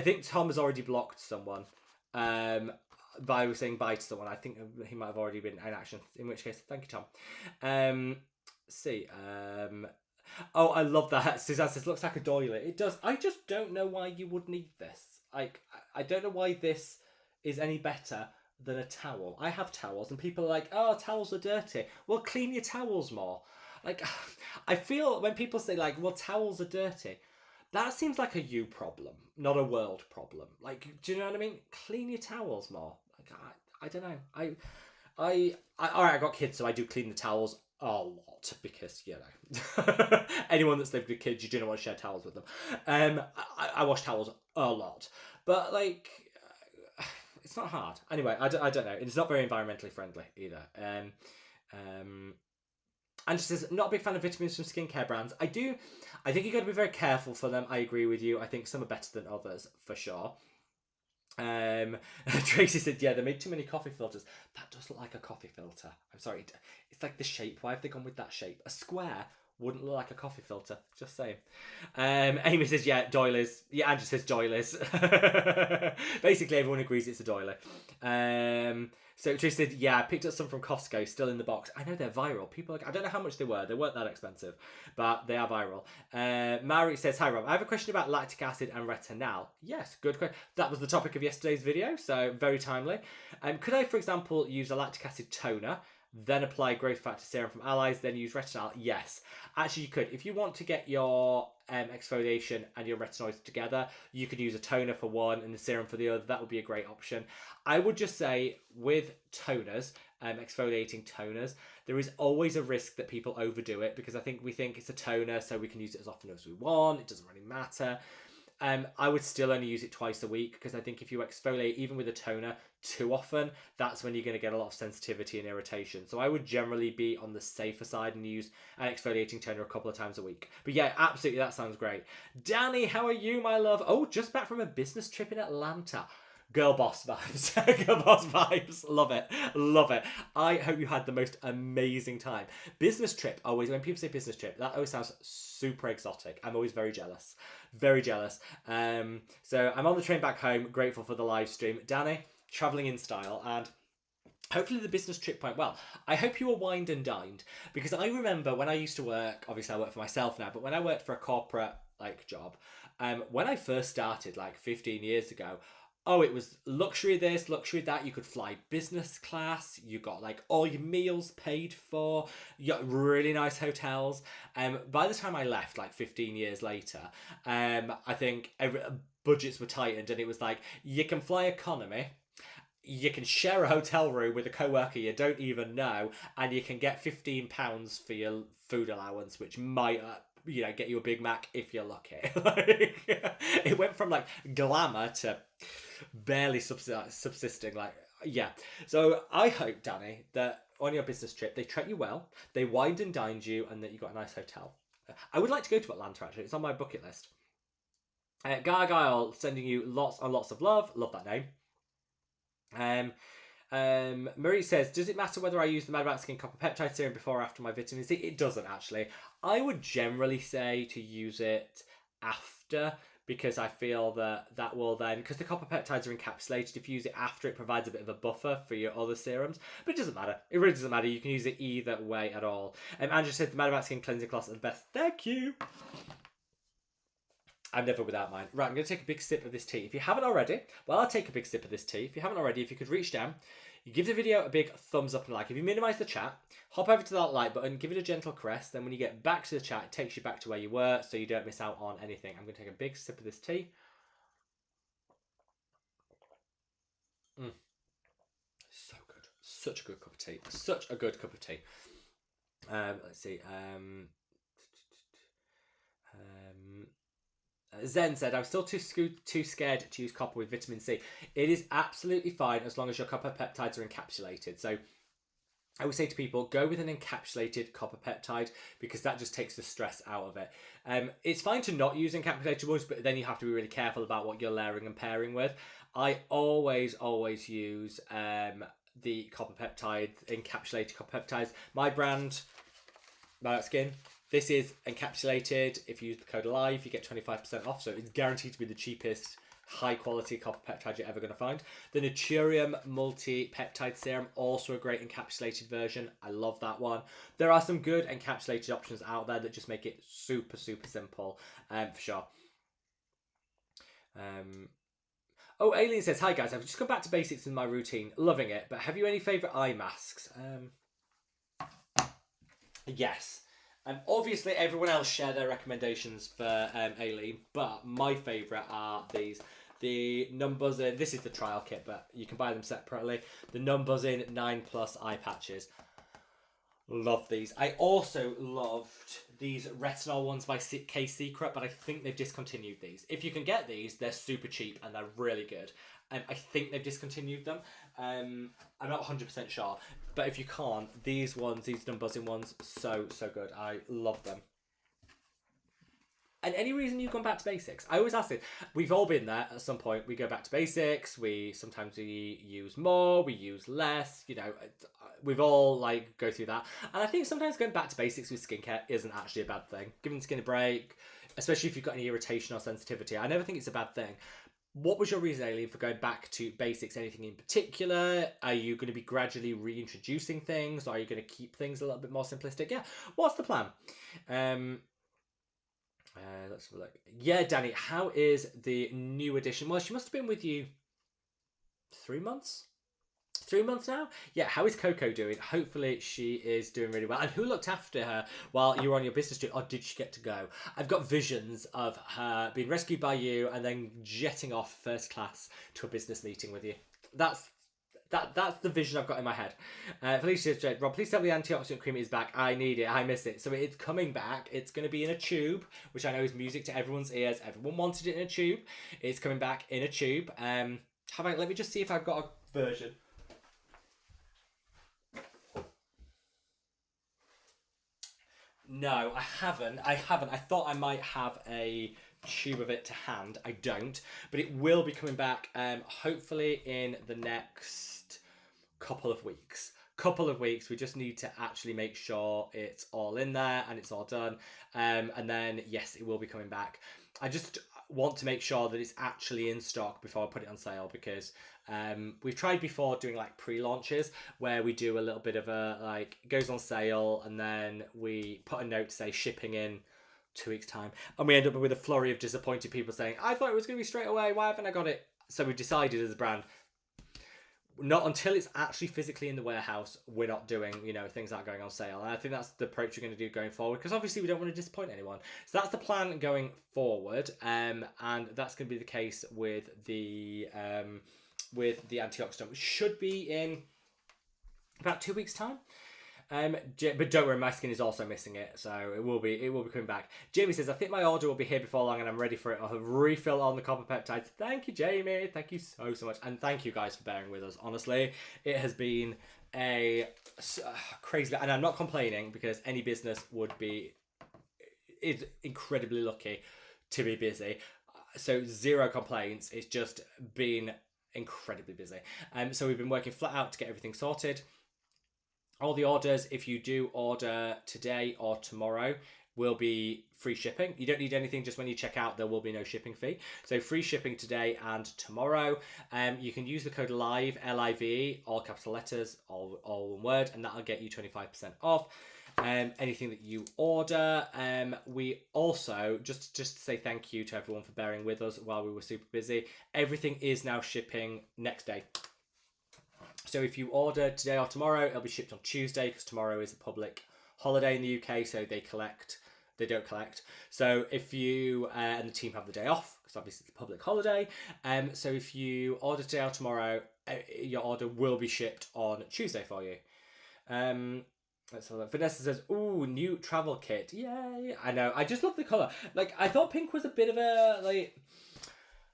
think Tom has already blocked someone by saying bye to someone. I think he might have already been in action, in which case, thank you, Tom. Oh, I love that. Suzanne says, looks like a doily. It does. I just don't know why you would need this. I don't know why this is any better than a towel. I have towels and people are like, oh, towels are dirty. Well, clean your towels more. I feel when people say well, towels are dirty, that seems like a you problem, not a world problem. Do you know what I mean? Clean your towels more. I don't know. All right, I got kids, so I do clean the towels a lot because, anyone that's lived with kids, you do not want to share towels with them. I wash towels a lot, but it's not hard. Anyway, I don't know. It's not very environmentally friendly either. And she says, not a big fan of vitamins from skincare brands. I think you've got to be very careful for them. I agree with you. I think some are better than others, for sure. Tracy said, yeah, they made too many coffee filters. That does look like a coffee filter. I'm sorry. It's like the shape. Why have they gone with that shape? A square wouldn't look like a coffee filter. Just saying. Amy says, yeah, doilies. Yeah, Andrew says doilies. Basically, everyone agrees it's a doily. So Tracy said, yeah, I picked up some from Costco, still in the box. I know they're viral. People I don't know how much they were. They weren't that expensive, but they are viral. Mary says, hi, Rob. I have a question about lactic acid and retinol. Yes, good question. That was the topic of yesterday's video, so very timely. Could I, for example, use a lactic acid toner, then apply growth factor serum from Allies, then use retinol? Yes, actually you could. If you want to get your exfoliation and your retinoids together, you could use a toner for one and the serum for the other. That would be a great option. I would just say with toners, exfoliating toners, there is always a risk that people overdo it because we think it's a toner, so we can use it as often as we want. It doesn't really matter. I would still only use it twice a week because I think if you exfoliate even with a toner too often, that's when you're going to get a lot of sensitivity and irritation. So I would generally be on the safer side and use an exfoliating toner a couple of times a week. But yeah, absolutely, that sounds great. Danny, how are you, my love? Oh, just back from a business trip in Atlanta. Girl boss vibes. Girl boss vibes. Love it. Love it. I hope you had the most amazing time. Business trip, always, when people say business trip, that always sounds super exotic. I'm always very jealous. Very jealous. So I'm on the train back home, grateful for the live stream. Danny, travelling in style, and hopefully the business trip went well. I hope you were wined and dined, because I remember when I used to work, obviously I work for myself now, but when I worked for a corporate job, when I first started 15 years ago, oh, it was luxury this, luxury that. You could fly business class. You got all your meals paid for. You got really nice hotels. By the time I left, 15 years later, I think budgets were tightened, and it was you can fly economy, you can share a hotel room with a co-worker you don't even know, and you can get £15 for your food allowance, which might get you a Big Mac if you're lucky. It went from glamour to barely subsisting. Yeah. So I hope, Danny, that on your business trip they treat you well, they wined and dined you, and that you got a nice hotel. I would like to go to Atlanta, actually. It's on my bucket list. Gargoyle sending you lots and lots of love. Love that name. Marie says, does it matter whether I use the madaboutskin copper peptide serum before or after my vitamin C? It doesn't, actually. I would generally say to use it after, because I feel that will then, because the copper peptides are encapsulated, if you use it after, it provides a bit of a buffer for your other serums. But it doesn't matter. It really doesn't matter. You can use it either way at all. Andrew said the madaboutskin cleansing cloths are the best. Thank you. I'm never without mine. Right, I'm going to take a big sip of this tea. If you haven't already, well, I'll take a big sip of this tea. If you haven't already, if you could reach down, You give the video a big thumbs up and like. If you minimize the chat, hop over to that like button, give it a gentle caress. Then when you get back to the chat, it takes you back to where you were so you don't miss out on anything. I'm going to take a big sip of this tea. So good. Such a good cup of tea. Such a good cup of tea. Let's see. Zen said, I'm still too scared to use copper with vitamin C. It is absolutely fine as long as your copper peptides are encapsulated. So I would say to people, go with an encapsulated copper peptide because that just takes the stress out of it. It's fine to not use encapsulated ones, but then you have to be really careful about what you're layering and pairing with. I always use the copper peptide, encapsulated copper peptides. My brand, madaboutskin, this is encapsulated. If you use the code LIVE, you get 25% off. So it's guaranteed to be the cheapest, high quality copper peptide you're ever going to find. The Naturium multi-peptide serum, also a great encapsulated version. I love that one. There are some good encapsulated options out there that just make it super simple, for sure. Oh, Alien says, hi guys, I've just come back to basics in my routine. Loving it, but have you any favourite eye masks? Yes. Obviously, everyone else share their recommendations for Aileen, but my favourite are these. The Numbuzzin, this is the trial kit, but you can buy them separately. The Numbuzzin 9+ eye patches. Love these. I also loved these retinol ones by K Secret, but I think they've discontinued these. If you can get these, they're super cheap and they're really good. I think they've discontinued them. I'm not 100% sure. But if you can't, these ones, these Numbuzzin ones, so good. I love them. And any reason you've gone back to basics? I always ask it. We've all been there at some point. We go back to basics. Sometimes we use more, we use less. You know, we've all like go through that. And I think sometimes going back to basics with skincare isn't actually a bad thing. Giving the skin a break, especially if you've got any irritation or sensitivity. I never think it's a bad thing. What was your reason, Aileen, for going back to basics? Anything in particular? Are you going to be gradually reintroducing things? Or are you going to keep things a little bit more simplistic? Yeah. What's the plan? Let's have a look. Yeah, Danny, how is the new edition? Well, she must have been with you 3 months? 3 months now? Yeah, how is Coco doing? Hopefully she is doing really well. And who looked after her while you were on your business trip? Or did she get to go? I've got visions of her being rescued by you and then jetting off first class to a business meeting with you. That's the vision I've got in my head. Felicia says, Rob, please tell me the antioxidant cream is back. I need it. I miss it. So it's coming back. It's going to be in a tube, which I know is music to everyone's ears. Everyone wanted it in a tube. It's coming back in a tube. Let me just see if I've got a version. No, I haven't. I thought I might have a tube of it to hand. I don't. But it will be coming back hopefully in the next couple of weeks. We just need to actually make sure it's all in there and it's all done. And then, yes, it will be coming back. I just want to make sure that it's actually in stock before I put it on sale because we've tried before doing like pre-launches where we do a little bit of a like it goes on sale and then we put a note to say shipping in 2 weeks time and we end up with a flurry of disappointed people saying I thought it was going to be straight away, why haven't I got it? So we decided as a brand not until it's actually physically in the warehouse, we're not doing, things that are going on sale. And I think that's the approach we're going to do going forward because obviously we don't want to disappoint anyone. So that's the plan going forward. And that's going to be the case with the antioxidant, which should be in about 2 weeks time. But don't worry, my skin is also missing it, so it will be coming back. Jamie says, I think my order will be here before long and I'm ready for it. I'll have refill on the copper peptides. Thank you, Jamie. Thank you so much. And thank you guys for bearing with us. Honestly, it has been a crazy, and I'm not complaining because any business is incredibly lucky to be busy. So 0 complaints. It's just been incredibly busy. So we've been working flat out to get everything sorted. All the orders, if you do order today or tomorrow, will be free shipping. You don't need anything, just when you check out, there will be no shipping fee. So free shipping today and tomorrow. You can use the code LIVE, L-I-V-E, all capital letters, all one word, and that'll get you 25% off. Anything that you order. We also, just to say thank you to everyone for bearing with us while we were super busy, everything is now shipping next day. So if you order today or tomorrow, it'll be shipped on Tuesday because tomorrow is a public holiday in the UK, so they don't collect. So if you and the team have the day off because obviously it's a public holiday. So if you order today or tomorrow, your order will be shipped on Tuesday for you. Let's have a look. Vanessa says, "Ooh, new travel kit! Yay!" I know. I just love the color. Like, I thought pink was a bit of a like.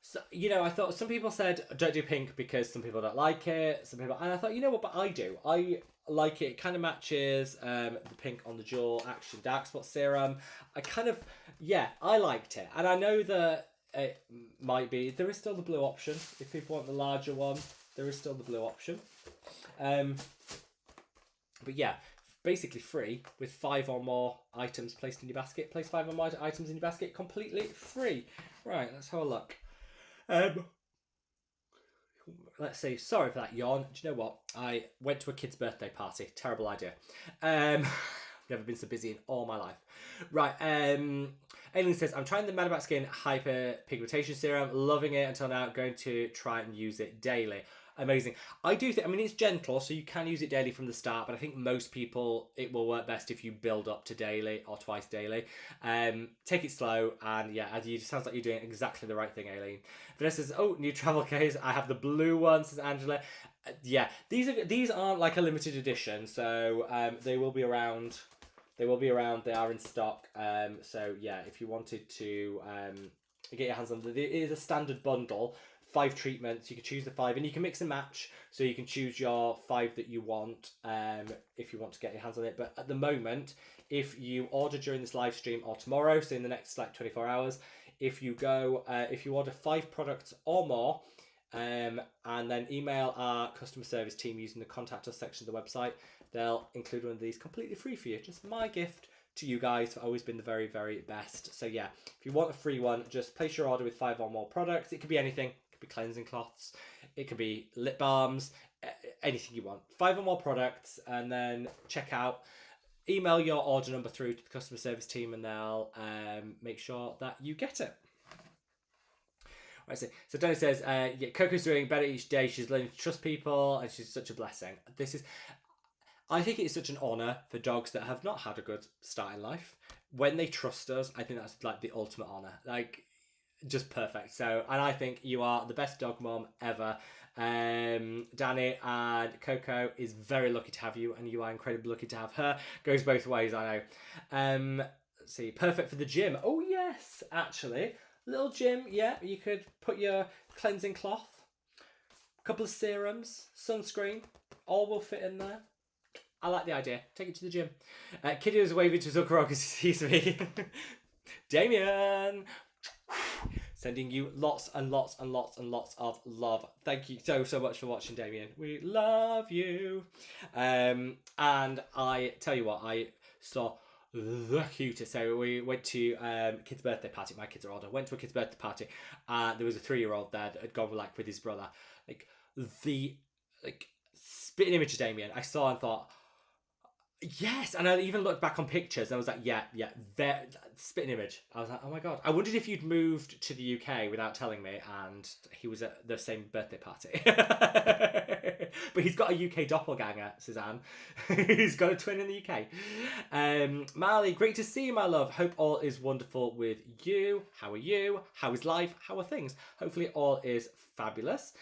So, I thought some people said don't do pink because some people don't like it. Some people, and I thought, you know what? But I do. I like it. It kind of matches the pink on the Dual Action Dark Spot Serum. I liked it, and I know that it might be. There is still the blue option if people want the larger one. There is still the blue option. But yeah, basically free with 5 or more items placed in your basket. Place 5 or more items in your basket completely free. Right, let's have a look. Let's see. Sorry for that yawn. Do you know what? I went to a kid's birthday party. Terrible idea. Never been so busy in all my life. Right. Aileen says, I'm trying the madaboutskin hyper pigmentation serum. Loving it until now. Going to try and use it daily. Amazing. I do think, it's gentle, so you can use it daily from the start, but I think most people, it will work best if you build up to daily or twice daily. Take it slow, and yeah, it sounds like you're doing exactly the right thing, Aileen. Vanessa says, oh, new travel case. I have the blue one, says Angela. Yeah, these aren't like a limited edition, so they will be around. They are in stock. So yeah, if you wanted to get your hands on it is a standard bundle. 5 treatments, you can choose the 5 and you can mix and match, so you can choose your 5 that you want if you want to get your hands on it. But at the moment, if you order during this live stream or tomorrow, so in the next 24 hours, if you order 5 products or more and then email our customer service team using the contact us section of the website, they'll include one of these completely free for you. Just my gift to you guys for always been the very, very best. So yeah, if you want a free one, just place your order with 5 or more products. It could be anything. Be cleansing cloths, it could be lip balms, anything you want. 5 or more products, and then check out. Email your order number through to the customer service team, and they'll make sure that you get it. Right, so Danny says, yeah, Coco's doing better each day. She's learning to trust people, and she's such a blessing. I think it's such an honour for dogs that have not had a good start in life. When they trust us, I think that's like the ultimate honour. Like, just perfect. So, and I think you are the best dog mom ever. Danny, and Coco is very lucky to have you, and you are incredibly lucky to have her. Goes both ways, I know. Let's see, perfect for the gym. Oh yes, actually, little gym. Yeah, you could put your cleansing cloth, a couple of serums, sunscreen, all will fit in there. I like the idea. Take it to the gym. Kitty was waving to Zuckerrock because he sees me. Damien. Sending you lots and lots and lots and lots of love. Thank you so much for watching, Damien. We love you. And I tell you what, I saw the cutest. So we went to kid's birthday party. My kids are older. Went to a kid's birthday party. There was a 3-year-old there that had gone with his brother. The spitting image of Damien, I saw and thought, yes, and I even looked back on pictures and I was like, yeah, spitting image. I was like, oh my god. I wondered if you'd moved to the UK without telling me and he was at the same birthday party. But he's got a UK doppelganger, Suzanne. He's got a twin in the UK. Marley, great to see you, my love. Hope all is wonderful with you. How are you? How is life? How are things? Hopefully all is fabulous.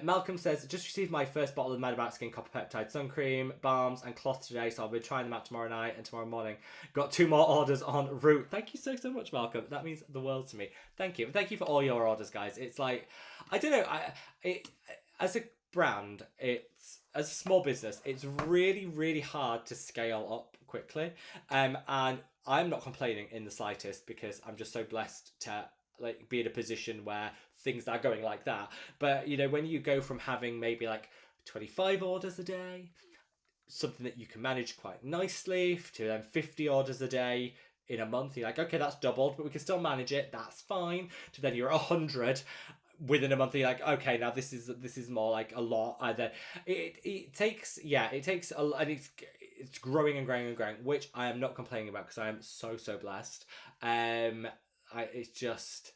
Malcolm says, just received my first bottle of madaboutskin copper peptide sun cream, balms and cloth today, so I'll be trying them out tomorrow night and tomorrow morning. Got 2 more orders en route. Thank you so much, Malcolm. That means the world to me. Thank you. Thank you for all your orders, guys. It's like, I don't know, as a brand, it's as a small business, it's really, really hard to scale up quickly. And I'm not complaining in the slightest because I'm just so blessed to be in a position where things are going like that. But when you go from having maybe 25 orders a day, something that you can manage quite nicely, to then 50 orders a day in a month, you're like, okay, that's doubled, but we can still manage it, that's fine. To then you're 100 within a month, you're like, okay, now this is more like a lot. Either it takes a lot, and it's growing and growing and growing, which I am not complaining about because I am so blessed. It just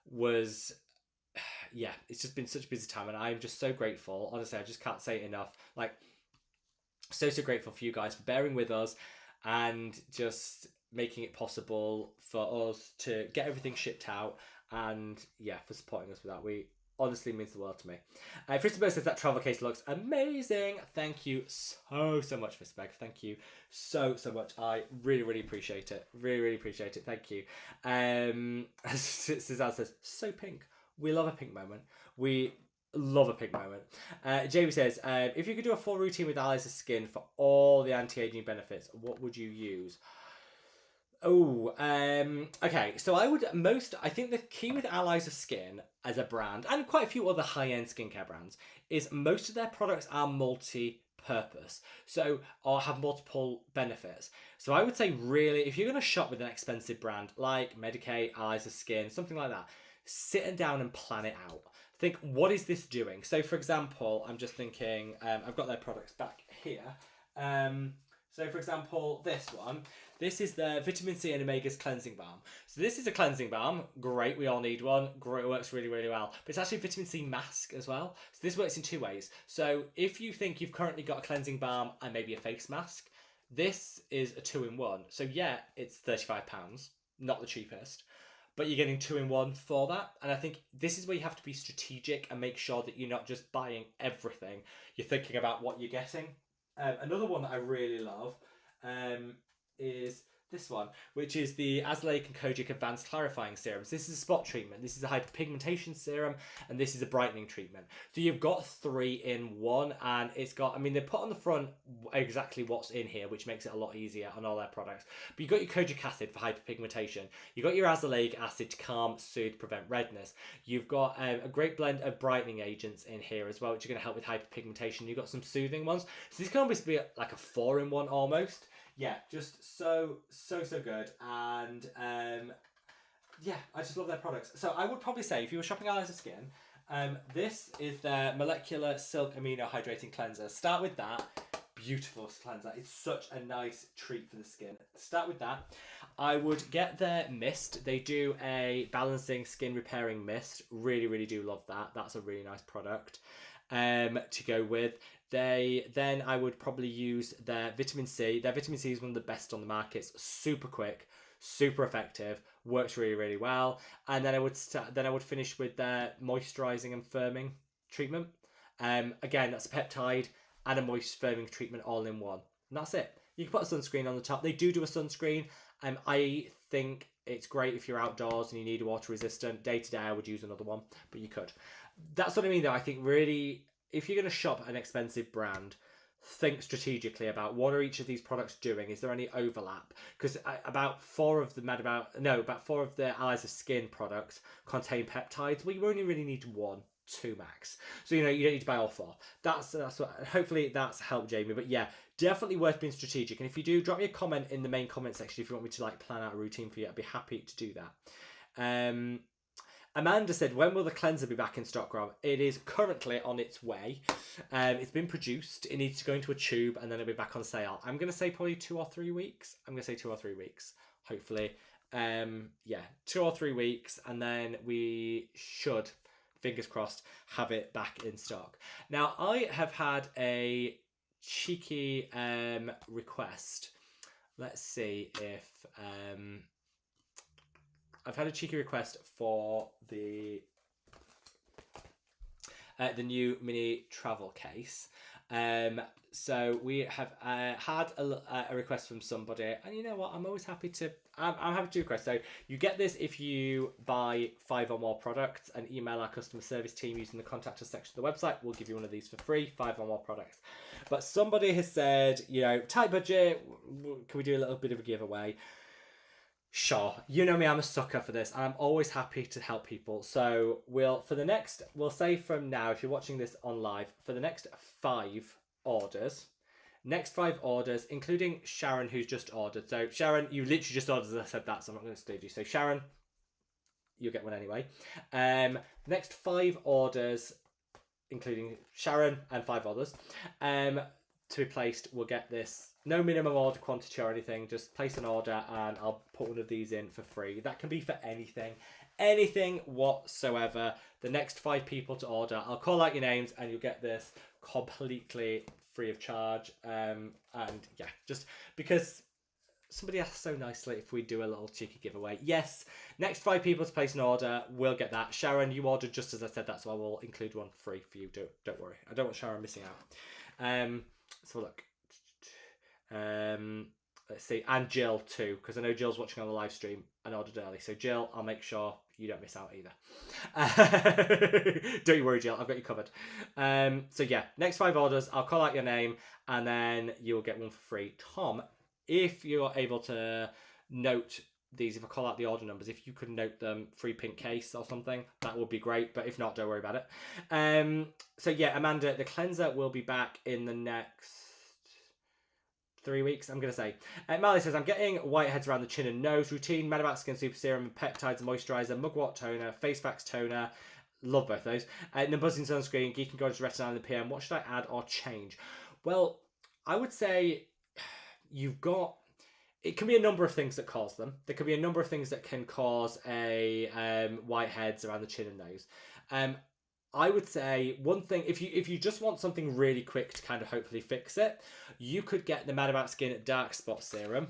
was, yeah, it's just been such a busy time, and I'm just so grateful. Honestly, I just can't say it enough. Like, so grateful for you guys for bearing with us and just making it possible for us to get everything shipped out, and yeah, for supporting us with that. We honestly means the world to me. Christopher says that travel case looks amazing. Thank you so much, Miss Meg. Thank you so much. I really appreciate it. Really appreciate it. Thank you. Suzanne says, so pink. We love a pink moment. We love a pink moment. Jamie says, if you could do a full routine with Alice's skin for all the anti-aging benefits, what would you use? Oh, okay. So I think the key with Allies of Skin as a brand, and quite a few other high-end skincare brands, is most of their products are multi-purpose. So, or have multiple benefits. So I would say really, if you're going to shop with an expensive brand like Medik8, Allies of Skin, something like that, sit down and plan it out. Think, what is this doing? So for example, I'm just thinking, I've got their products back here. So for example, this is the Vitamin C and Omega's Cleansing Balm. So this is a cleansing balm. Great, we all need one. Great, it works really well. But it's actually a vitamin C mask as well. So this works in two ways. So if you think you've currently got a cleansing balm and maybe a face mask, this is a 2-in-1. So yeah, it's £35, not the cheapest, but you're getting 2-in-1 for that. And I think this is where you have to be strategic and make sure that you're not just buying everything. You're thinking about what you're getting. Another one that I really love is this one, which is the Azelaic and Kojic Advanced Clarifying Serums. This is a spot treatment, this is a hyperpigmentation serum, and this is a brightening treatment. So you've got 3 in 1, and it's got, I mean, they put on the front exactly what's in here, which makes it a lot easier on all their products. But you've got your kojic acid for hyperpigmentation. You've got your azelaic acid to calm, soothe, prevent redness. You've got a great blend of brightening agents in here as well, which are going to help with hyperpigmentation. You've got some soothing ones. So this can almost be like a 4-in-1 almost. Yeah, just so good, and yeah, I just love their products. So I would probably say, if you were shopping Allies of Skin, this is their Molecular Silk Amino Hydrating Cleanser. Start with that. Beautiful cleanser. It's such a nice treat for the skin. Start with that. I would get their mist. They do a balancing skin repairing mist. Really do love that. That's a really nice product to go with. Then I would probably use their vitamin C. Their vitamin C is one of the best on the market. It's super quick, super effective, works really well. And then I would finish with their moisturizing and firming treatment. Again, that's a peptide and a moist firming treatment all in one. And that's it. You can put a sunscreen on the top. They do a sunscreen. I think it's great if you're outdoors and you need a water resistant. Day to day, I would use another one, but you could. That's what I mean, though. I think really, if you're going to shop an expensive brand, think strategically about what are each of these products doing. Is there any overlap? Because about 4 of the Allies of Skin products contain peptides. Well, you only really need 1, 2 max. So you don't need to buy all 4. That's what. Hopefully that's helped Jamie. But yeah, definitely worth being strategic. And if you do, drop me a comment in the main comment section if you want me to like plan out a routine for you. I'd be happy to do that. Amanda said, when will the cleanser be back in stock, Rob? It is currently on its way. It's been produced. It needs to go into a tube and then it'll be back on sale. I'm going to say probably 2 or 3 weeks. Hopefully. Yeah, 2 or 3 weeks. And then we should, fingers crossed, have it back in stock. Now, I have had a cheeky request. Let's see if... I've had a cheeky request for the new mini travel case. So we have had a request from somebody, and you know what? I'm always happy to. I'm happy to request. So you get this if you buy 5 or more products and email our customer service team using the contact us section of the website. We'll give you one of these for free, 5 or more products. But somebody has said, you know, tight budget. Can we do a little bit of a giveaway? Sure, you know me, I'm a sucker for this, and I'm always happy to help people. So we'll say from now, if you're watching this on live, for the next 5 orders, including Sharon, who's just ordered. So Sharon, you literally just ordered as I said that, so I'm not going to exclude you. So Sharon, you'll get one anyway. Next 5 orders, including Sharon and 5 others, to be placed, we'll get this. No minimum order quantity or anything, just place an order and I'll put one of these in for free. That can be for anything, anything whatsoever. The next 5 people to order, I'll call out your names and you'll get this completely free of charge. And yeah, just because somebody asked so nicely if we do a little cheeky giveaway. Yes, next 5 people to place an order will get that. Sharon, you ordered just as I said that, so I will include one free for you. Don't worry. I don't want Sharon missing out. So look. Let's see, and Jill too, because I know Jill's watching on the live stream and ordered early. So Jill, I'll make sure you don't miss out either. Don't you worry, Jill, I've got you covered. So yeah, next 5 orders, I'll call out your name and then you'll get one for free. Tom, if you're able to note these, if I call out the order numbers, if you could note them, free pink case or something, that would be great. But if not, don't worry about it. So yeah, Amanda, the cleanser will be back in the next 3 weeks, I'm going to say. Mally says, I'm getting whiteheads around the chin and nose. Routine, madaboutskin super serum, and peptides, moisturiser, mugwort toner, face wax toner. Love both those. Buzzing sunscreen, Geek and Gorgeous retinol in the PM. What should I add or change? Well, I would say you've got... It can be a number of things that cause them. There can be a number of things that can cause a whiteheads around the chin and nose. I would say one thing, if you just want something really quick to kind of hopefully fix it, you could get the madaboutskin dark spot serum,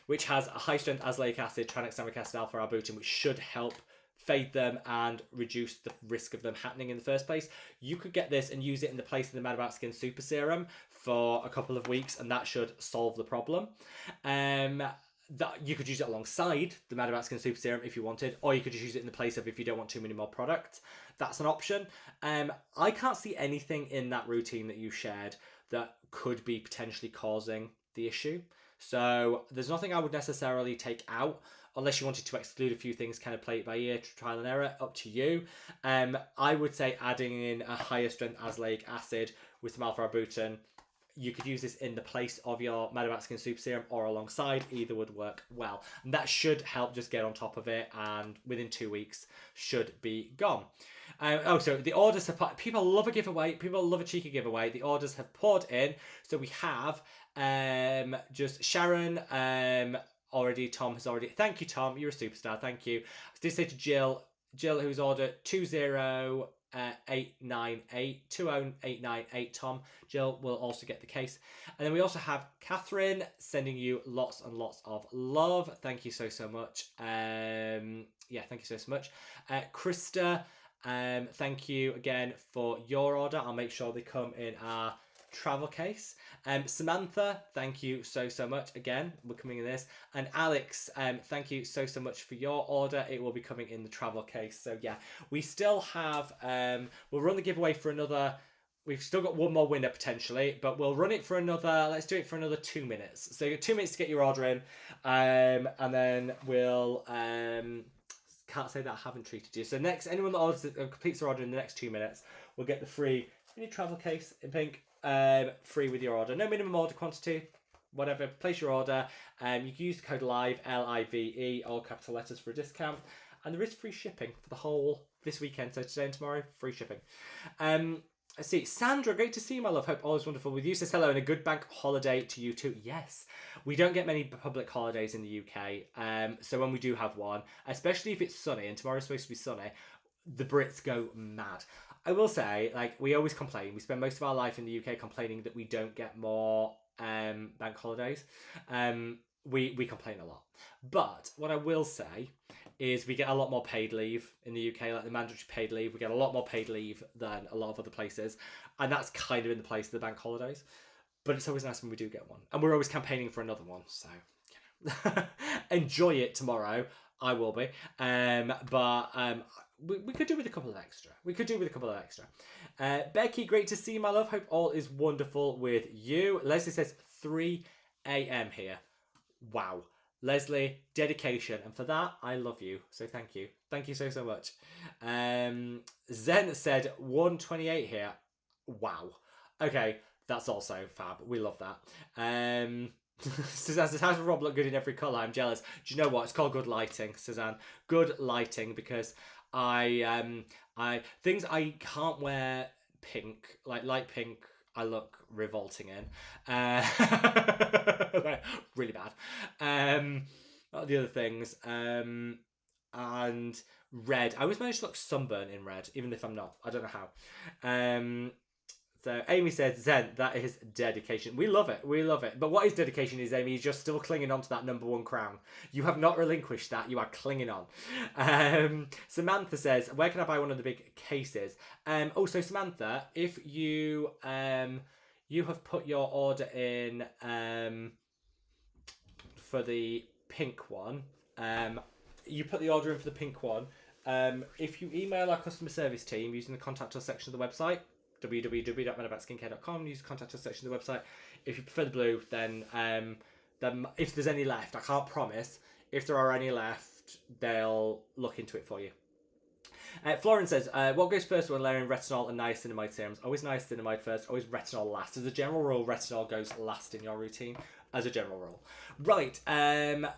which has a high strength azelaic acid, tranexamic acid, alpha arbutin, which should help fade them and reduce the risk of them happening in the first place. You could get this and use it in the place of the madaboutskin super serum for a couple of weeks, and that should solve the problem. That you could use it alongside the madaboutskin super serum if you wanted, or you could just use it in the place of if you don't want too many more products. That's an option. I can't see anything in that routine that you shared that could be potentially causing the issue. So there's nothing I would necessarily take out, unless you wanted to exclude a few things, kind of play it by ear, trial and error, up to you. I would say adding in a higher strength azelaic acid with some alpha arbutin. You could use this in the place of your madaboutskin super serum or alongside. Either would work well. And that should help just get on top of it, and within 2 weeks should be gone. So the orders have... People love a giveaway. People love a cheeky giveaway. The orders have poured in. So we have just Sharon already. Tom has already... Thank you, Tom. You're a superstar. Thank you. I did say to Jill, who's ordered 20898, Tom. Jill will also get the case. And then we also have Catherine sending you lots and lots of love. Thank you so much. Yeah, thank you so much. Krista, thank you again for your order. I'll make sure they come in our travel case. Samantha, thank you so much. Again, we're coming in this. And Alex, thank you so much for your order. It will be coming in the travel case. So yeah, we still have we'll run the giveaway for another... We've still got one more winner potentially, but we'll run it for another... Let's do it for another 2 minutes. So you got 2 minutes to get your order in, and then we'll can't say that I haven't treated you. So next, anyone that orders completes their order in the next 2 minutes will get the free mini travel case in pink, free with your order. No minimum order quantity, whatever. Place your order. You can use the code LIVE, LIVE, all capital letters, for a discount, and there is free shipping for the whole this weekend. So today and tomorrow, free shipping. Let's see, Sandra, great to see you, my love. Hope all is wonderful with you. Says hello and a good bank holiday to you too. Yes, we don't get many public holidays in the UK. So when we do have one, especially if it's sunny, and tomorrow's supposed to be sunny, the Brits go mad. I will say, like, we always complain. We spend most of our life in the UK complaining that we don't get more bank holidays. We complain a lot. But what I will say is we get a lot more paid leave in the UK, like the mandatory paid leave. We get a lot more paid leave than a lot of other places. And that's kind of in the place of the bank holidays. But it's always nice when we do get one. And we're always campaigning for another one. So, you know. Enjoy it tomorrow. I will be. We could do with a couple of extra. Becky, great to see you, my love. Hope all is wonderful with you. Leslie says 3 a.m. here. Wow. Leslie, dedication. And for that, I love you. So thank you. Thank you so much. Zen said 1:28 here. Wow. Okay, that's also fab. We love that. Suzanne says, how does Rob look good in every colour? I'm jealous. Do you know what? It's called good lighting, Suzanne. Good lighting, because things I can't wear pink, like light pink, I look revolting in. Really bad. What are the other things? and red. I always manage to look sunburn in red, even if I'm not. I don't know how. So Amy says, Zen, that is dedication. We love it. We love it. But what is dedication is, Amy, is just still clinging on to that number one crown. You have not relinquished that. You are clinging on. Samantha says, where can I buy one of the big cases? Also, Samantha, if you you have put your order in for the pink one, you put the order in for the pink one. If you email our customer service team using the contact us section of the website, www.madaboutskin.com, use the contact us section of the website. If you prefer the blue, then if there's any left, I can't promise. If there are any left, they'll look into it for you. Florence says, what goes first when layering retinol and niacinamide serums? Always niacinamide first, always retinol last. As a general rule, retinol goes last in your routine, as a general rule. Right,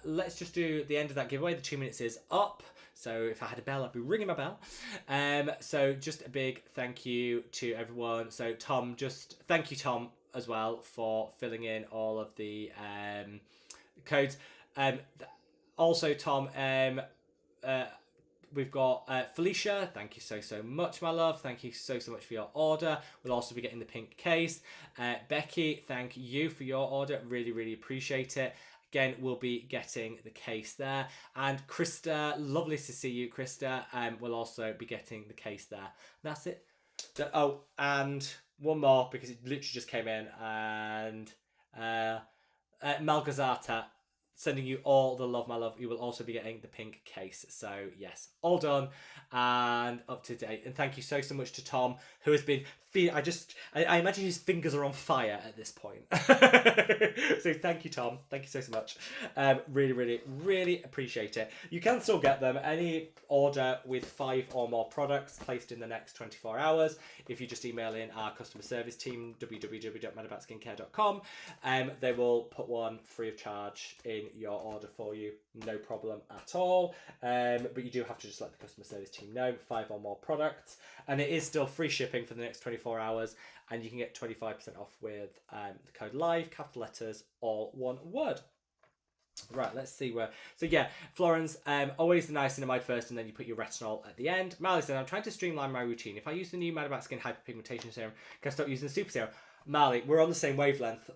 let's just do the end of that giveaway. The 2 minutes is up. So if I had a bell, I'd be ringing my bell. So just a big thank you to everyone. So Tom, just thank you, Tom, as well, for filling in all of the codes. Also, Tom, we've got Felicia. Thank you so much, my love. Thank you so much for your order. We'll also be getting the pink case. Becky, thank you for your order. Really appreciate it. Again, we'll be getting the case there. And Krista, lovely to see you, Krista. We'll also be getting the case there. That's it. Oh, and one more, because it literally just came in. And Malgazata, sending you all the love, my love. You will also be getting the pink case. So, yes, all done and up to date. And thank you so much to Tom, who has been... I imagine his fingers are on fire at this point. So thank you, Tom. Thank you so much. Really appreciate it. You can still get them. Any order with 5 or more products placed in the next 24 hours. If you just email in our customer service team, www.madaboutskin.com, they will put one free of charge in your order for you. No problem at all. But you do have to just let the customer service team know 5 or more products. And it is still free shipping for the next 24 hours. And you can get 25% off with the code LIVE, capital letters, all one word. Right, let's see where... So yeah, Florence, always the niacinamide first and then you put your retinol at the end. Marley said, I'm trying to streamline my routine. If I use the new Madaboutskin Hyperpigmentation Serum, can I stop using the Super Serum? Marley, we're on the same wavelength.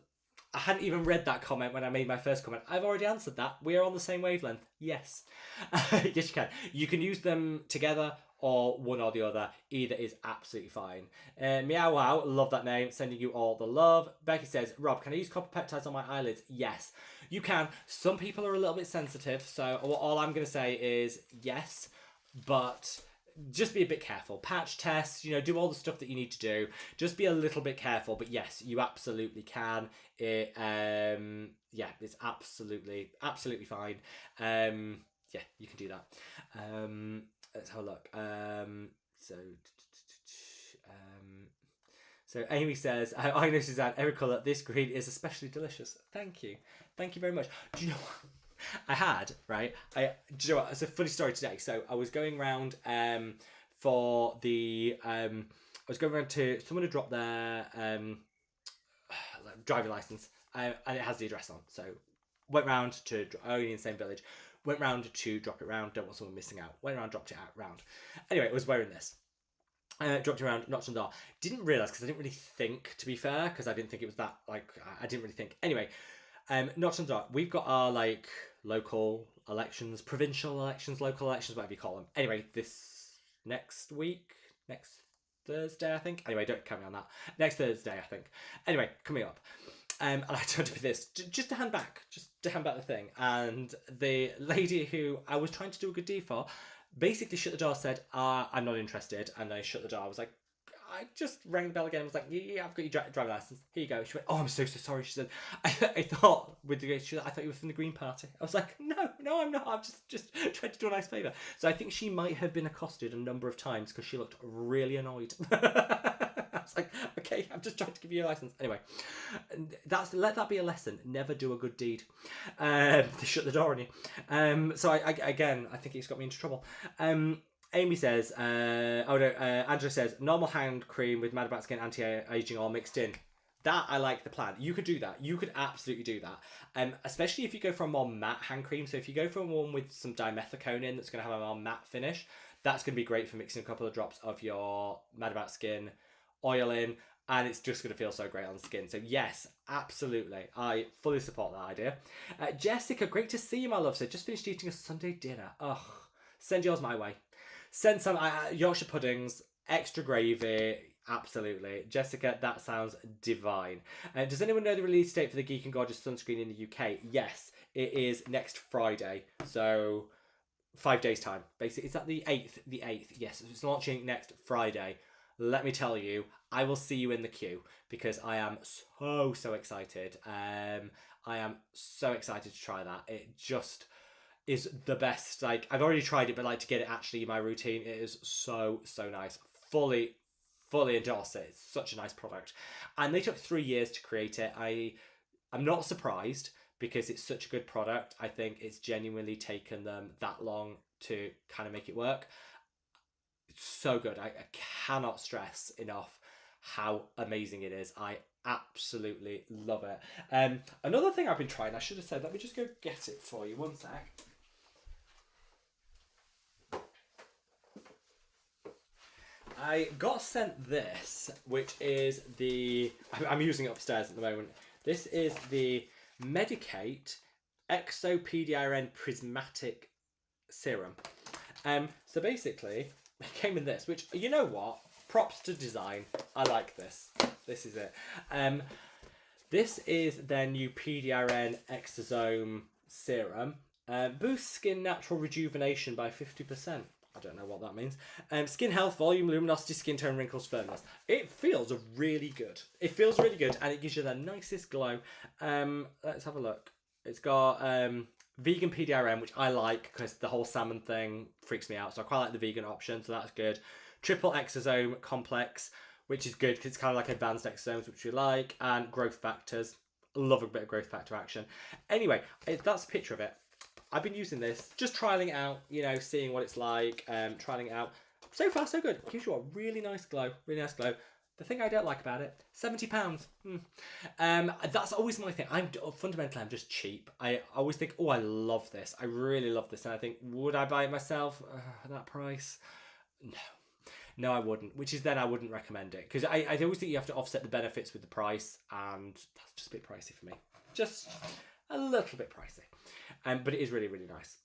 I hadn't even read that comment when I made my first comment. I've already answered that. We are on the same wavelength. Yes. Yes, you can. You can use them together or one or the other. Either is absolutely fine. Meow Wow, love that name. Sending you all the love. Becky says, Rob, can I use copper peptides on my eyelids? Yes, you can. Some people are a little bit sensitive. So all I'm going to say is yes, but... just be a bit careful. Patch tests, do all the stuff that you need to do. Just be a little bit careful. But yes, you absolutely can. Yeah, it's absolutely fine. Yeah, you can do that. Let's have a look. So Amy says, I know, Suzanne, every colour, this green is especially delicious. Thank you very much. Do you know what? I had, right? Do you know what? It's a funny story today. So I was going around for the I was going around to someone who dropped their driving license and it has the address on. So went round to only in the same village. Went round to drop it round. Don't want someone missing out. Went around, dropped it out round. Anyway, I was wearing this. Dropped it around, knocked on the door. Didn't realise because I didn't really think, to be fair, because I didn't think it was that I didn't really think. Anyway. Knocked on the door. We've got our local elections, provincial elections, local elections, whatever you call them. Anyway, this next Thursday, I think. Anyway, don't count me on that. Next Thursday, I think. Anyway, coming up. And I turned up with this, just to hand back the thing. And the lady who I was trying to do a good deed for, basically shut the door, said, I'm not interested. And then I shut the door. I was like, I just rang the bell again and was like, yeah, I've got your driving license. Here you go. She went, oh, I'm so sorry. She said, I thought you were from the Green Party. I was like, no, I'm not. I'm just trying to do a nice favour. So I think she might have been accosted a number of times because she looked really annoyed. I was like, okay, I'm just trying to give you a license. Anyway, let that be a lesson. Never do a good deed. They shut the door on you. So I think it's got me into trouble. Amy says, Angela says, normal hand cream with Madaboutskin anti-aging all mixed in. That I like the plan. You could do that. You could absolutely do that. Especially if you go for a more matte hand cream. So if you go for one with some dimethicone in that's going to have a more matte finish, that's going to be great for mixing a couple of drops of your madaboutskin oil in, and it's just going to feel so great on the skin. So yes, absolutely, I fully support that idea. Jessica, great to see you, my love. So just finished eating a Sunday dinner. Oh, send yours my way. Send some Yorkshire puddings, extra gravy. Absolutely. Jessica, that sounds divine. Does anyone know the release date for the Geek and Gorgeous sunscreen in the UK? Yes, it is next Friday. So 5 days time. Basically, is that the 8th? The 8th, yes. It's launching next Friday. Let me tell you, I will see you in the queue because I am so excited. I am so excited to try that. It just is the best. Like, I've already tried it, but like to get it actually in my routine, it is so nice. Fully endorse it. It's such a nice product, and they took 3 years to create it. I'm not surprised because it's such a good product. I think it's genuinely taken them that long to kind of make it work. It's so good. I cannot stress enough how amazing it is. I absolutely love it. Another thing I've been trying, I should have said, let me just go get it for you. One sec. I got sent this, which is I'm using it upstairs at the moment. This is the Medicate Exo-PDRN Prismatic Serum. So basically, it came in this, which, you know what? Props to design. I like this. This is it. This is their new PDRN Exosome Serum. Boosts skin natural rejuvenation by 50%. I don't know what that means. Skin health, volume, luminosity, skin tone, wrinkles, firmness. It feels really good. It feels really good, and it gives you the nicest glow. Let's have a look. It's got vegan PDRM, which I like because the whole salmon thing freaks me out. So I quite like the vegan option, so that's good. Triple exosome complex, which is good because it's kind of like advanced exosomes, which we like, and growth factors. Love a bit of growth factor action. Anyway, that's a picture of it. I've been using this, just trialing it out, you know, seeing what it's like, trialing it out. So far, so good. It gives you a really nice glow, really nice glow. The thing I don't like about it, £70. That's always my thing. Fundamentally, I'm just cheap. I always think, oh, I love this. I really love this. And I think, would I buy it myself at that price? No, I wouldn't. Which is then I wouldn't recommend it. Because I always think you have to offset the benefits with the price. And that's just a bit pricey for me. Just a little bit pricey. But it is really, really nice.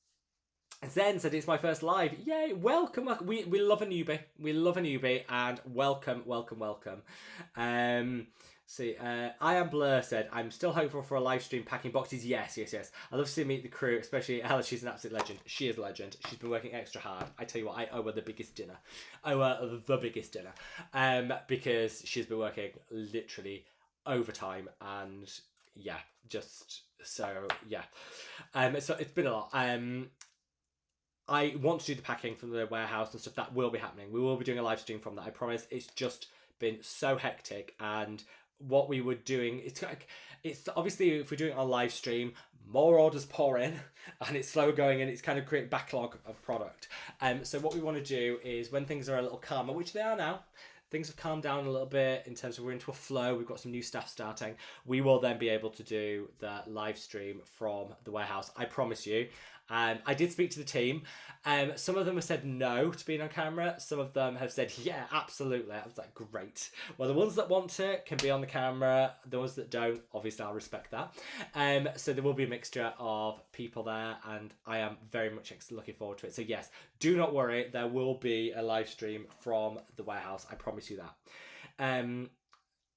Zen said it's my first live. Yay, welcome. We love a newbie. We love a newbie, and welcome. I Am Blur said, I'm still hopeful for a live stream packing boxes. Yes. I love to meet the crew, especially Ella. She's an absolute legend. She is a legend. She's been working extra hard. I tell you what, I owe her the biggest dinner. Because she's been working literally overtime, and yeah, just so yeah. So it's been a lot. I want to do the packing from the warehouse and stuff. That will be happening. We will be doing a live stream from that, I promise. It's just been so hectic, and what we were doing, it's obviously, if we're doing it on live stream, more orders pour in and it's slow going, and it's kind of create backlog of product. So what we want to do is, when things are a little calmer, which they are now, things have calmed down a little bit in terms of we're into a flow, we've got some new staff starting, we will then be able to do the live stream from the warehouse, I promise you. I did speak to the team. Some of them have said no to being on camera. Some of them have said, yeah, absolutely. I was like, great. Well, the ones that want to can be on the camera. The ones that don't, obviously, I'll respect that. So there will be a mixture of people there, and I am very much looking forward to it. So yes, do not worry. There will be a live stream from the warehouse. I promise you that.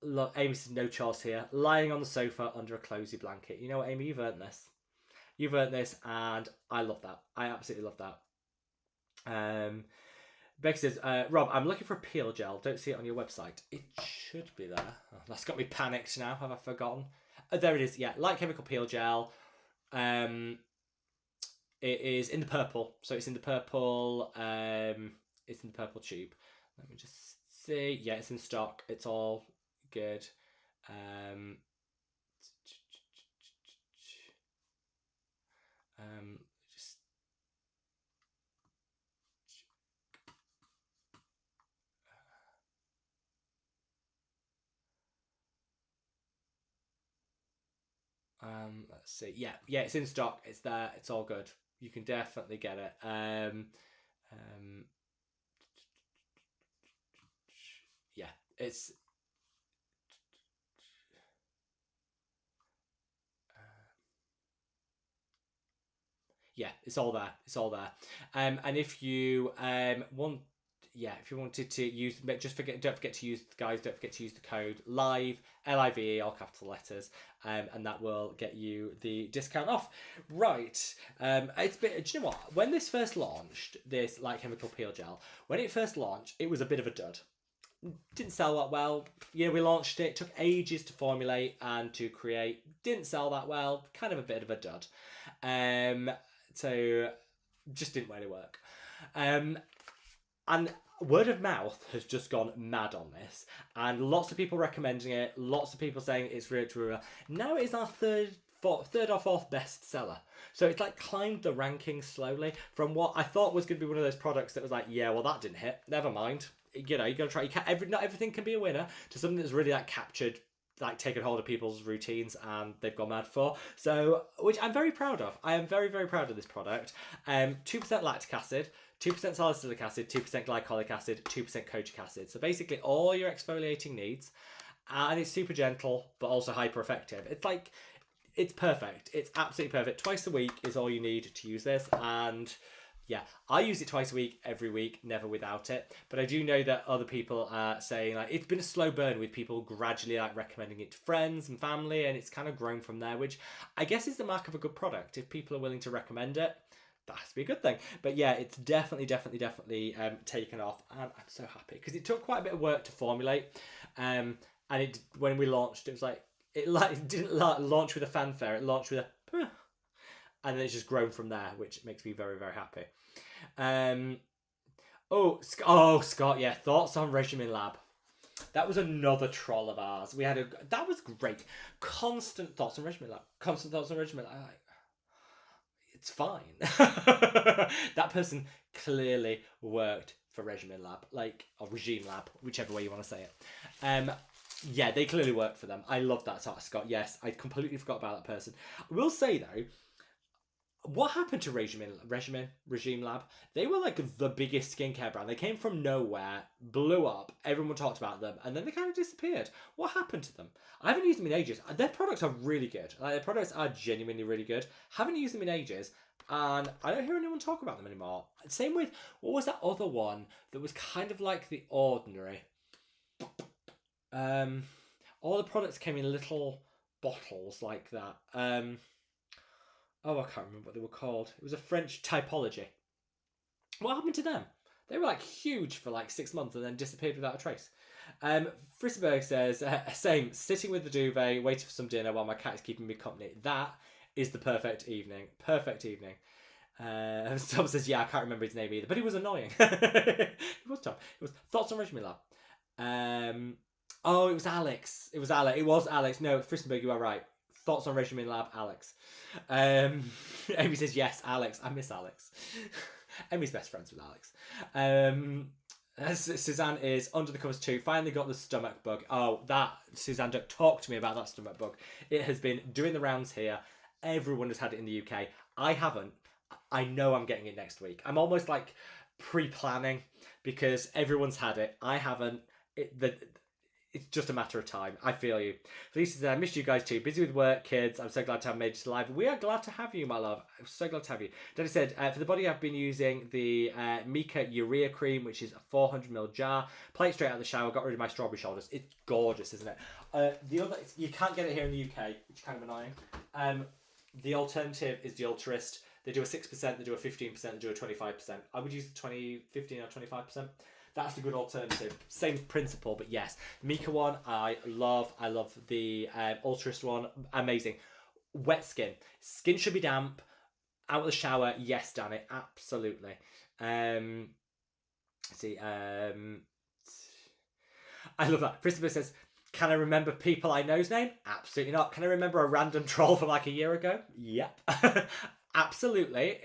Look, Amy says no choice here. Lying on the sofa under a cozy blanket. You know what, Amy? You've earned this. You've earned this, and I love that. I absolutely love that. Becky says, Rob, I'm looking for a peel gel. Don't see it on your website. It should be there. Oh, that's got me panicked now. Have I forgotten? There it is. Yeah, light chemical peel gel. It is in the purple. So it's in the purple. It's in the purple tube. Let me just see. Yeah, it's in stock. It's all good. Just Let's see. Yeah, it's in stock. It's there. It's all good. You can definitely get it. Yeah, it's yeah, it's all there. It's all there. And if you want, yeah, if you wanted to use, just don't forget to use, guys, don't forget to use the code LIVE, LIVE, all capital letters, and that will get you the discount off. Right. It's been, do you know what? When this first launched, this light chemical peel gel, when it first launched, it was a bit of a dud. Didn't sell that well. Yeah, we launched it. Took ages to formulate and to create. Didn't sell that well. Kind of a bit of a dud. So just didn't really work. And word of mouth has just gone mad on this, and lots of people recommending it. Lots of people saying it's really. Now it is our third or fourth bestseller. So it's like climbed the rankings slowly from what I thought was going to be one of those products that was like, yeah, well that didn't hit. Never mind. You know, you got to try. Not everything can be a winner. To something that's really like captured, like taken hold of people's routines and they've gone mad for. So, which I'm very proud of. I am very, very proud of this product. 2% lactic acid, 2% salicylic acid, 2% glycolic acid, 2% kojic acid. So basically all your exfoliating needs, and it's super gentle but also hyper effective. It's like, it's perfect. It's absolutely perfect. Twice a week is all you need to use this, and yeah, I use it twice a week, every week, never without it. But I do know that other people are saying like it's been a slow burn with people gradually like recommending it to friends and family, and it's kind of grown from there, which I guess is the mark of a good product. If people are willing to recommend it, that has to be a good thing. But yeah, it's definitely taken off, and I'm so happy because it took quite a bit of work to formulate. And it when we launched, it was like it didn't launch with a fanfare. It launched with a and then it's just grown from there, which makes me very, very happy. Scott, yeah, thoughts on Regimen Lab. That was another troll of ours. That was great. Constant thoughts on Regimen Lab. Constant thoughts on Regimen Lab. Like, it's fine. That person clearly worked for Regimen Lab, or Regime Lab, whichever way you want to say it. Yeah, they clearly worked for them. I love that, Scott. Yes, I completely forgot about that person. I will say though, what happened to Regime Lab? They were like the biggest skincare brand. They came from nowhere, blew up, everyone talked about them, and then they kind of disappeared. What happened to them? I haven't used them in ages. Their products are really good. Like, their products are genuinely really good. Haven't used them in ages, and I don't hear anyone talk about them anymore. Same with, what was that other one that was kind of like The Ordinary? All the products came in little bottles like that. Oh, I can't remember what they were called. It was a French typology. What happened to them? They were like huge for like 6 months and then disappeared without a trace. Frisberg says, same, sitting with the duvet, waiting for some dinner while my cat is keeping me company. That is the perfect evening. Perfect evening. Tom says, yeah, I can't remember his name either, but he was annoying. It was Tom. It was Thoughts on Regimen Lab. Oh, it was Alex. It was Alex. No, Frisberg, you are right. Thoughts on Regimen Lab, Alex. Amy says, yes, Alex. I miss Alex. Amy's best friends with Alex. Suzanne is under the covers too. Finally got the stomach bug. Oh, Suzanne, don't talk to me about that stomach bug. It has been doing the rounds here. Everyone has had it in the UK. I haven't. I know I'm getting it next week. I'm almost like pre-planning because everyone's had it. I haven't. It's just a matter of time. I feel you. Felicia says, I missed you guys too. Busy with work, kids. I'm so glad to have made it live. We are glad to have you, my love. I'm so glad to have you. Danny said, for the body, I've been using the Mika Urea Cream, which is a 400ml jar. Play it straight out of the shower. Got rid of my strawberry shoulders. It's gorgeous, isn't it? You can't get it here in the UK, which is kind of annoying. The alternative is the Ultrist. They do a 6%, they do a 15%, they do a 25%. I would use the 15 or 25%. That's a good alternative. Same principle, but yes. Mika one, I love. I love the Ultrist one. Amazing. Wet skin. Skin should be damp. Out of the shower, yes, Danny. Absolutely. I love that. Christopher says, can I remember people I know's name? Absolutely not. Can I remember a random troll from like a year ago? Yep. Absolutely.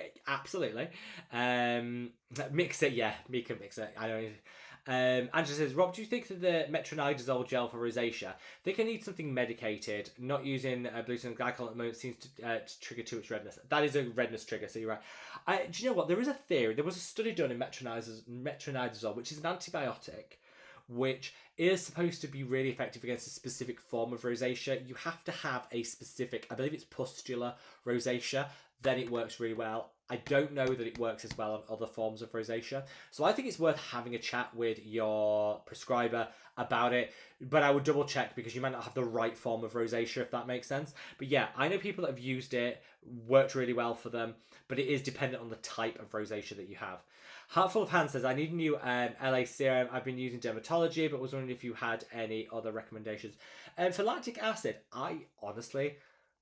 Mix it, yeah. Mika mix it. I don't. Angela says, Rob, do you think that the metronidazole gel for rosacea? I think I need something medicated. Not using glutathione glycol at the moment seems to trigger too much redness. That is a redness trigger, so you're right. Do you know what? There is a theory. There was a study done in metronidazole, which is an antibiotic, which is supposed to be really effective against a specific form of rosacea. You have to have a specific, I believe it's pustular rosacea, then it works really well. I don't know that it works as well on other forms of rosacea. So I think it's worth having a chat with your prescriber about it. But I would double check because you might not have the right form of rosacea, if that makes sense. But yeah, I know people that have used it, worked really well for them. But it is dependent on the type of rosacea that you have. Heartful of Hands says, I need a new LA serum. I've been using dermatology, but was wondering if you had any other recommendations. For lactic acid, I honestly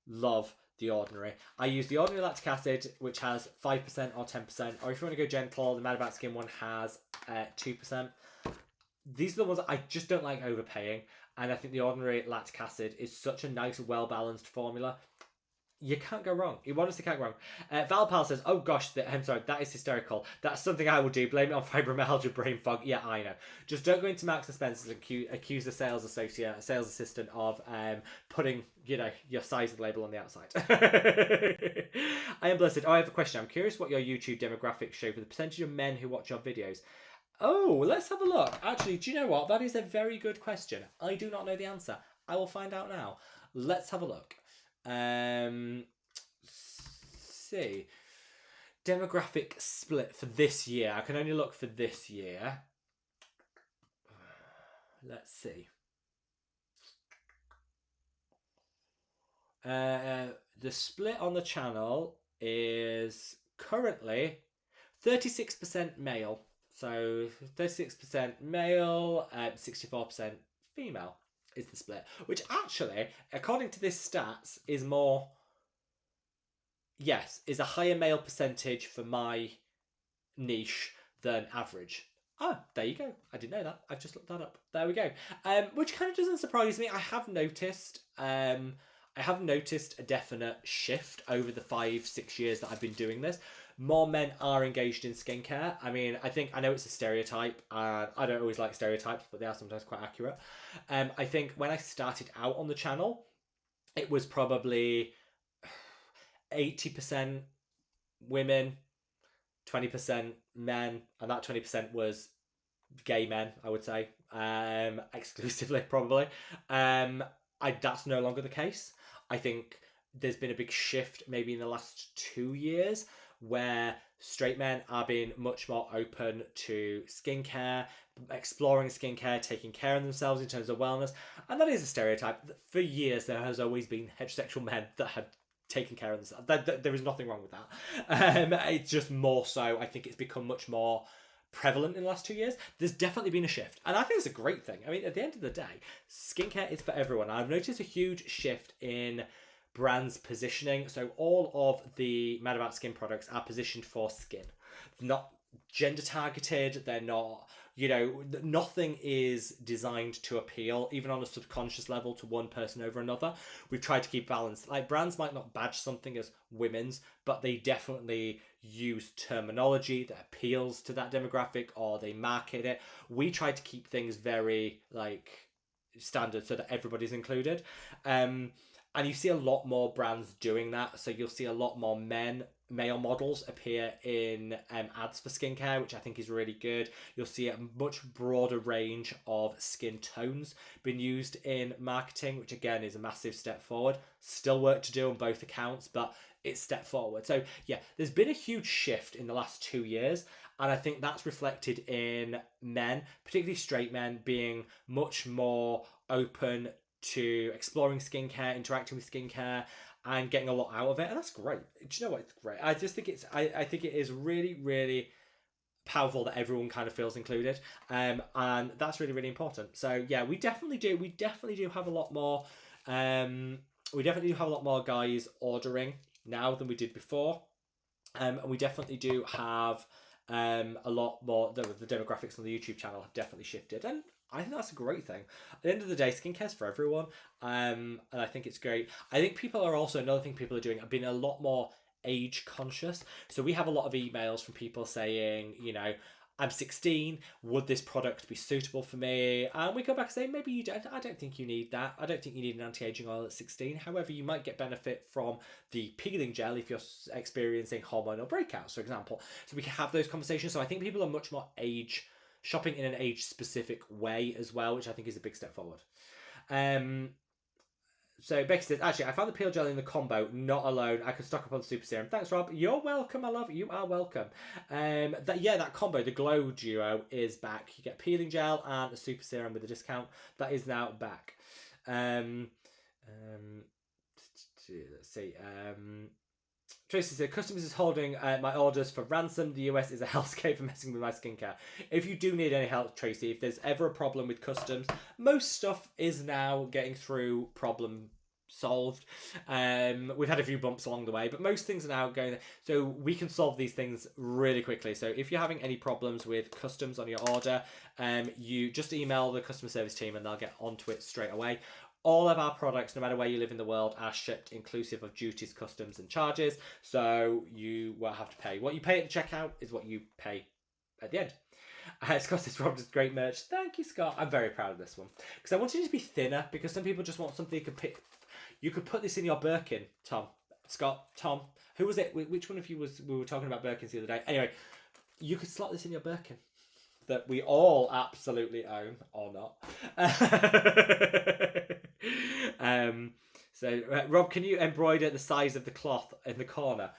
love The Ordinary. I use The Ordinary lactic acid, which has 5% or 10%, or if you want to go gentle, the madaboutskin one has 2%. These are the ones I just don't like overpaying, and I think The Ordinary lactic acid is such a nice, well-balanced formula. You can't go wrong. You honestly can't go wrong. Valpal says, oh gosh, I'm sorry, that is hysterical. That's something I will do. Blame it on fibromyalgia, brain fog. Yeah, I know. Just don't go into Marks and Spencer's and accuse the sales assistant of putting, your size label on the outside. I am blessed. Oh, I have a question. I'm curious what your YouTube demographics show for the percentage of men who watch your videos. Oh, let's have a look. Actually, do you know what? That is a very good question. I do not know the answer. I will find out now. Let's have a look. See, demographic split for this year. I can only look for this year. Let's see. The split on the channel is currently 36% male. So 36% male, 64% female is the split, which actually, according to this stats, is a higher male percentage for my niche than average. Oh, there you go. I didn't know that. I've just looked that up. There we go. Which kind of doesn't surprise me. I have noticed a definite shift over the 5-6 years that I've been doing this. More men are engaged in skincare. I mean, I know it's a stereotype, and I don't always like stereotypes, but they are sometimes quite accurate. I think when I started out on the channel, it was probably 80% women, 20% men, and that 20% was gay men, I would say, exclusively, probably. That's no longer the case. I think there's been a big shift maybe in the last 2 years where straight men are being much more open to skincare, exploring skincare, taking care of themselves in terms of wellness. And that is a stereotype. For years, there has always been heterosexual men that have taken care of themselves. There is nothing wrong with that. It's just more so, I think it's become much more prevalent in the last 2 years. There's definitely been a shift, and I think it's a great thing. I mean, at the end of the day, skincare is for everyone. I've noticed a huge shift in brands positioning. So all of the madaboutskin products are positioned for skin, not gender targeted. They're not, nothing is designed to appeal, even on a subconscious level, to one person over another. We've tried to keep balance. Like, brands might not badge something as women's, but they definitely use terminology that appeals to that demographic, or they market it. We try to keep things very standard so that everybody's included. And you see a lot more brands doing that. So you'll see a lot more male models appear in ads for skincare, which I think is really good. You'll see a much broader range of skin tones being used in marketing, which again is a massive step forward. Still work to do on both accounts, but it's step forward. So yeah, there's been a huge shift in the last 2 years. And I think that's reflected in men, particularly straight men, being much more open to exploring skincare, interacting with skincare, and getting a lot out of it. And that's great. Do you know what? It's great. I just think I think it is really, really powerful that everyone kind of feels included. And that's really, really important. So yeah, we definitely do have a lot more, we definitely do have a lot more guys ordering now than we did before. And we definitely do have a lot more, the demographics on the YouTube channel have definitely shifted. And I think that's a great thing. At the end of the day, skincare's for everyone, and I think it's great. I think people are also, another thing people are doing, are being a lot more age conscious. So we have a lot of emails from people saying, I'm 16. Would this product be suitable for me? And we go back and say, maybe you don't. I don't think you need that. I don't think you need an anti-aging oil at 16. However, you might get benefit from the peeling gel if you're experiencing hormonal breakouts, for example. So we can have those conversations. So I think people are much more shopping in an age-specific way as well, which I think is a big step forward. So Becky says, actually, I found the peel gel in the combo, not alone. I can stock up on the super serum. Thanks, Rob. You're welcome, my love. You are welcome. That combo, the Glow Duo, is back. You get peeling gel and a super serum with a discount. That is now back. Let's see. Tracy said, customers is holding my orders for ransom. The US is a hellscape for messing with my skincare. If you do need any help, Tracy, if there's ever a problem with customs, most stuff is now getting through problem solved. We've had a few bumps along the way, but most things are now going there. So we can solve these things really quickly. So if you're having any problems with customs on your order, you just email the customer service team and they'll get onto it straight away. All of our products, no matter where you live in the world, are shipped inclusive of duties, customs, and charges. So you won't have to pay. What you pay at the checkout is what you pay at the end. Scott says, Rob does great merch. Thank you, Scott. I'm very proud of this one. Because I wanted it to be thinner, because some people just want something you could pick. You could put this in your Birkin, Tom. Scott, Tom. Who was it? Which one of you was... We were talking about Birkins the other day. Anyway, you could slot this in your Birkin. That we all absolutely own, or not. Rob, can you embroider the size of the cloth in the corner?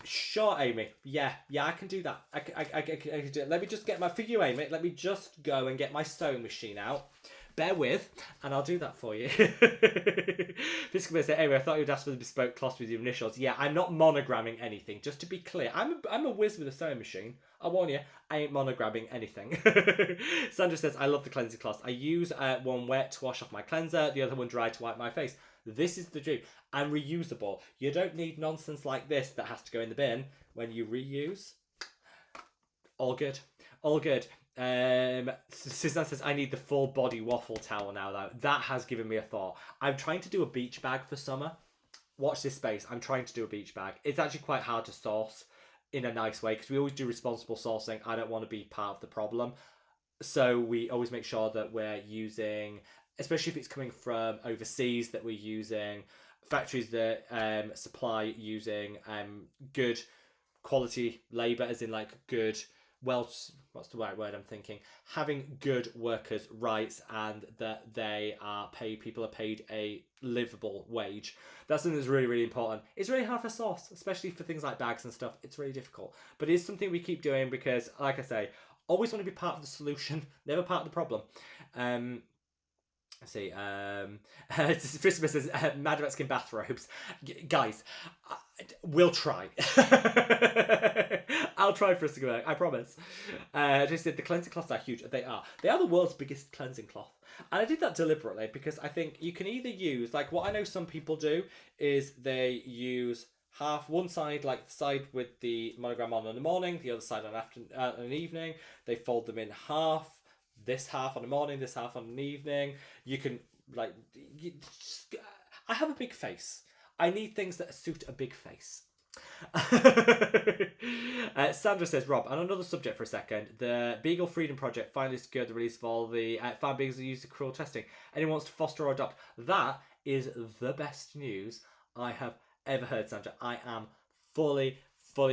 Sure, Amy. Yeah, I can do that. I can do it. Let me just get for you, Amy. Let me just go and get my sewing machine out. Bear with, and I'll do that for you. Fiscal say, anyway, I thought you'd ask for the bespoke cloth with your initials. Yeah, I'm not monogramming anything. Just to be clear, I'm a whiz with a sewing machine. I warn you, I ain't monogramming anything. Sandra says, I love the cleansing cloths. I use one wet to wash off my cleanser, the other one dry to wipe my face. This is the dream. And reusable. You don't need nonsense like this that has to go in the bin. When you reuse, all good. All good. Suzanne says, I need the full body waffle towel now, though. That has given me a thought. I'm trying to do a beach bag for summer. Watch this space. I'm trying to do a beach bag. It's actually quite hard to source in a nice way because we always do responsible sourcing. I don't want to be part of the problem. So we always make sure that we're using, especially if it's coming from overseas, that we're using factories that supply using good quality labour, as in like good, well, what's the right word I'm thinking? Having good workers' rights and that they are paid, people are paid a livable wage. That's something that's really, really important. It's really hard for source, especially for things like bags and stuff. It's really difficult. But it's something we keep doing because, like I say, always want to be part of the solution, never part of the problem. Let's see. Christmas says, madaboutskin bathrobes. Guys, we'll try. I'll try for us to go back, I promise. Just said the cleansing cloths are huge. They are. They are the world's biggest cleansing cloth. And I did that deliberately because I think you can either use, like what I know some people do is they use one side, like the side with the monogram on in the morning, the other side on an evening. They fold them in half. This half on the morning, this half on the evening. You can, like, I have a big face. I need things that suit a big face. Sandra says, Rob, on another subject for a second, the Beagle Freedom Project finally secured the release of all the farm beagles that use the cruel testing. Anyone wants to foster or adopt? That is the best news I have ever heard, Sandra. I am fully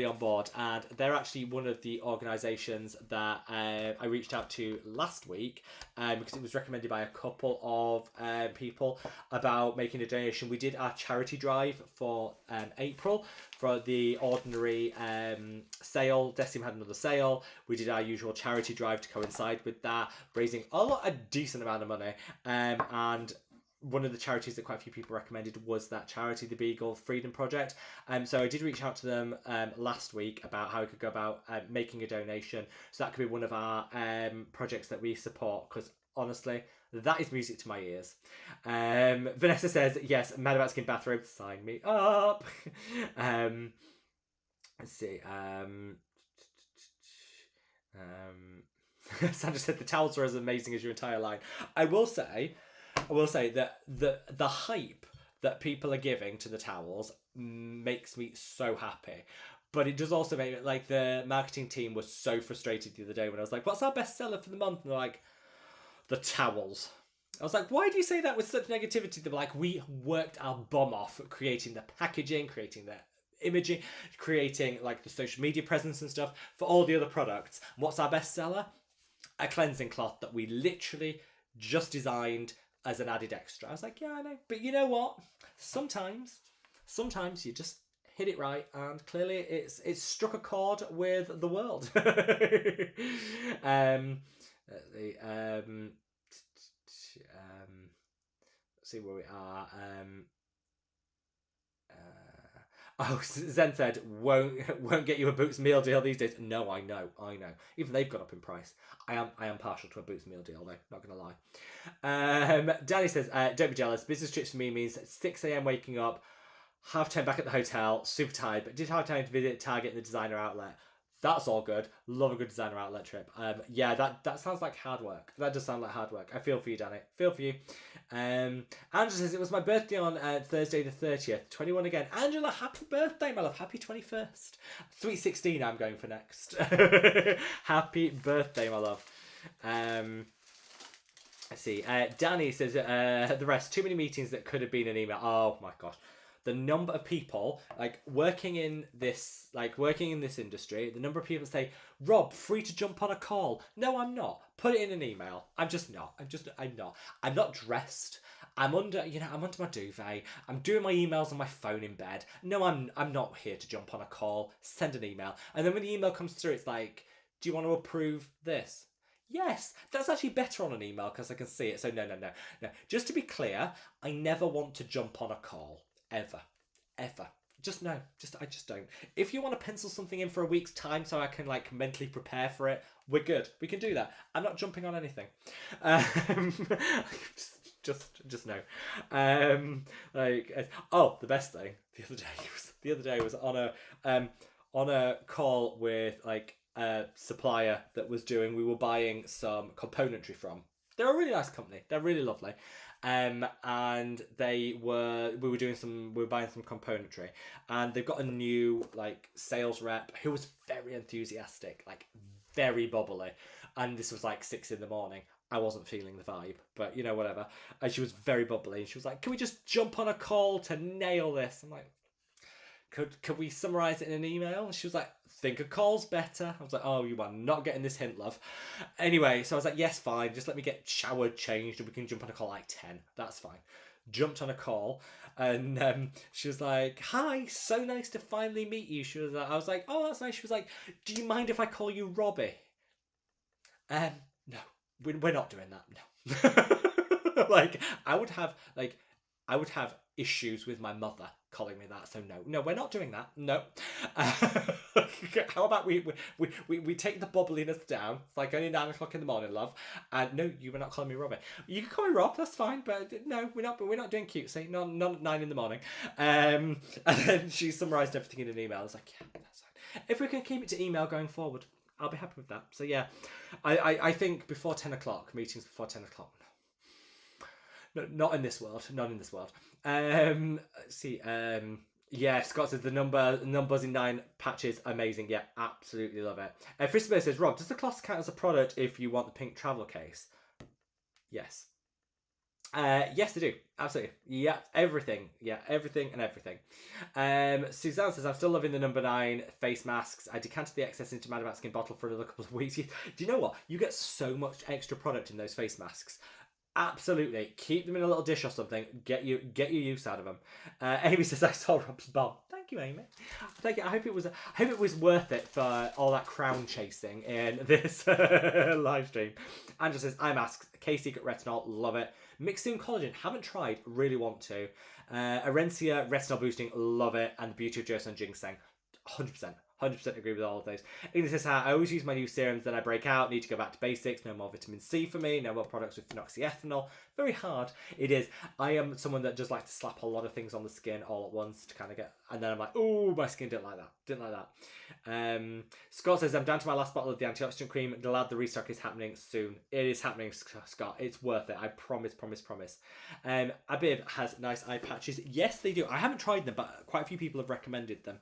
on board, and they're actually one of the organisations that I reached out to last week because it was recommended by a couple of people about making a donation. We did our charity drive for April for the ordinary sale. Decim had another sale. We did our usual charity drive to coincide with that, raising a decent amount of money, and one of the charities that quite a few people recommended was that charity, the Beagle Freedom Project. So I did reach out to them last week about how we could go about making a donation. So that could be one of our projects that we support, because honestly, that is music to my ears. Vanessa says, yes, madaboutskin bathrobe, sign me up. Let's see. Sandra said the towels are as amazing as your entire line. I will say that the hype that people are giving to the towels makes me so happy, But it does also make it like the marketing team was so frustrated the other day when I was like, what's our best seller for the month? And they're like, the towels. I was like, why do you say that with such negativity? They're like, we worked our bum off creating the packaging, creating the imaging, creating like the social media presence and stuff for all the other products. What's our best seller? A cleansing cloth that we literally just designed as an added extra. I was like, yeah, I know. But you know what? Sometimes you just hit it right, and clearly it's struck a chord with the world. Let's see where we are. Oh, Zen said, won't get you a Boots meal deal these days. No, I know. Even they've gone up in price. I am partial to a Boots meal deal though, not gonna lie. Danny says, don't be jealous. Business trips for me means 6 a.m. waking up, half 10 back at the hotel, super tired, but did have time to visit Target and the designer outlet. That's all good. Love a good designer outlet trip. Yeah, that sounds like hard work. That does sound like hard work. I feel for you, Danny. Feel for you. Angela says, it was my birthday on Thursday the 30th. 21 again. Angela, happy birthday, my love. Happy 21st. Sweet 16 I'm going for next. Happy birthday, my love. Let's see. Danny says, the rest, too many meetings that could have been an email. Oh my gosh. The number of people working in this industry, the number of people say, Rob, free to jump on a call. No, I'm not. Put it in an email. I'm not. I'm not dressed. I'm under my duvet. I'm doing my emails on my phone in bed. No, I'm not here to jump on a call. Send an email. And then when the email comes through, it's like, do you want to approve this? Yes, that's actually better on an email because I can see it. So no. Just to be clear, I never want to jump on a call. Ever. I just don't. If you want to pencil something in for a week's time so I can mentally prepare for it, we're good. We can do that. I'm not jumping on anything. Just no. The best thing the other day was on a call with a supplier that we were buying some componentry from. They're a really nice company. They're really lovely. And we were buying some componentry, and they've got a new sales rep who was very enthusiastic, very bubbly, and this was 6 a.m. I wasn't feeling the vibe, but whatever. And she was very bubbly, and she was like, "Can we just jump on a call to nail this?" I'm like, Could we summarize it in an email? And she was like, think a call's better. I was like, oh, you are not getting this hint, love. Anyway, so I was like, yes, fine. Just let me get showered, changed, and we can jump on a call 10. That's fine. Jumped on a call, and she was like, hi, so nice to finally meet you. I was like, oh, that's nice. She was like, do you mind if I call you Robbie? No, we're not doing that. No. I would have issues with my mother calling me that, so no, we're not doing that. No. How about we take the bubbliness down? It's only 9 o'clock in the morning, love. And no, you were not calling me Robbie. You can call me Rob, that's fine, but no, we're not doing cutesy. Not at 9 in the morning. And then she summarised everything in an email. I was like, yeah, that's fine. If we can keep it to email going forward, I'll be happy with that. So yeah, I think before 10 o'clock, meetings before 10 o'clock. No, not in this world. Not in this world. Let's see. Yeah, Scott says the numbers in 9 patches, amazing. Yeah, absolutely love it. Frisbee says, Rob, does the cloth count as a product if you want the pink travel case? Yes. Yes, they do. Absolutely. Yeah, everything. Yeah, everything and everything. Suzanne says, I'm still loving the number 9 face masks. I decanted the excess into madaboutskin bottle for another couple of weeks. Do you know what? You get so much extra product in those face masks. Absolutely. Keep them in a little dish or something. Get your use out of them. Amy says, I saw Rob's bomb. Thank you, Amy. Thank you. I hope it was worth it for all that crown chasing in this live stream. Angela says, eye masks, K-Secret retinol, love it. Mixing collagen, haven't tried, really want to. Arencia retinol boosting, love it. And the Beauty of Joseon ginseng, 100%. 100% agree with all of those. Ignis says, I always use my new serums, then I break out, need to go back to basics, no more vitamin C for me, no more products with phenoxyethanol. Very hard. It is. I am someone that just likes to slap a lot of things on the skin all at once to kind of get, and then I'm like, oh, my skin didn't like that. Scott says, I'm down to my last bottle of the antioxidant cream. Glad the restock is happening soon. It is happening, Scott. It's worth it. I promise. Abib has nice eye patches. Yes, they do. I haven't tried them, but quite a few people have recommended them.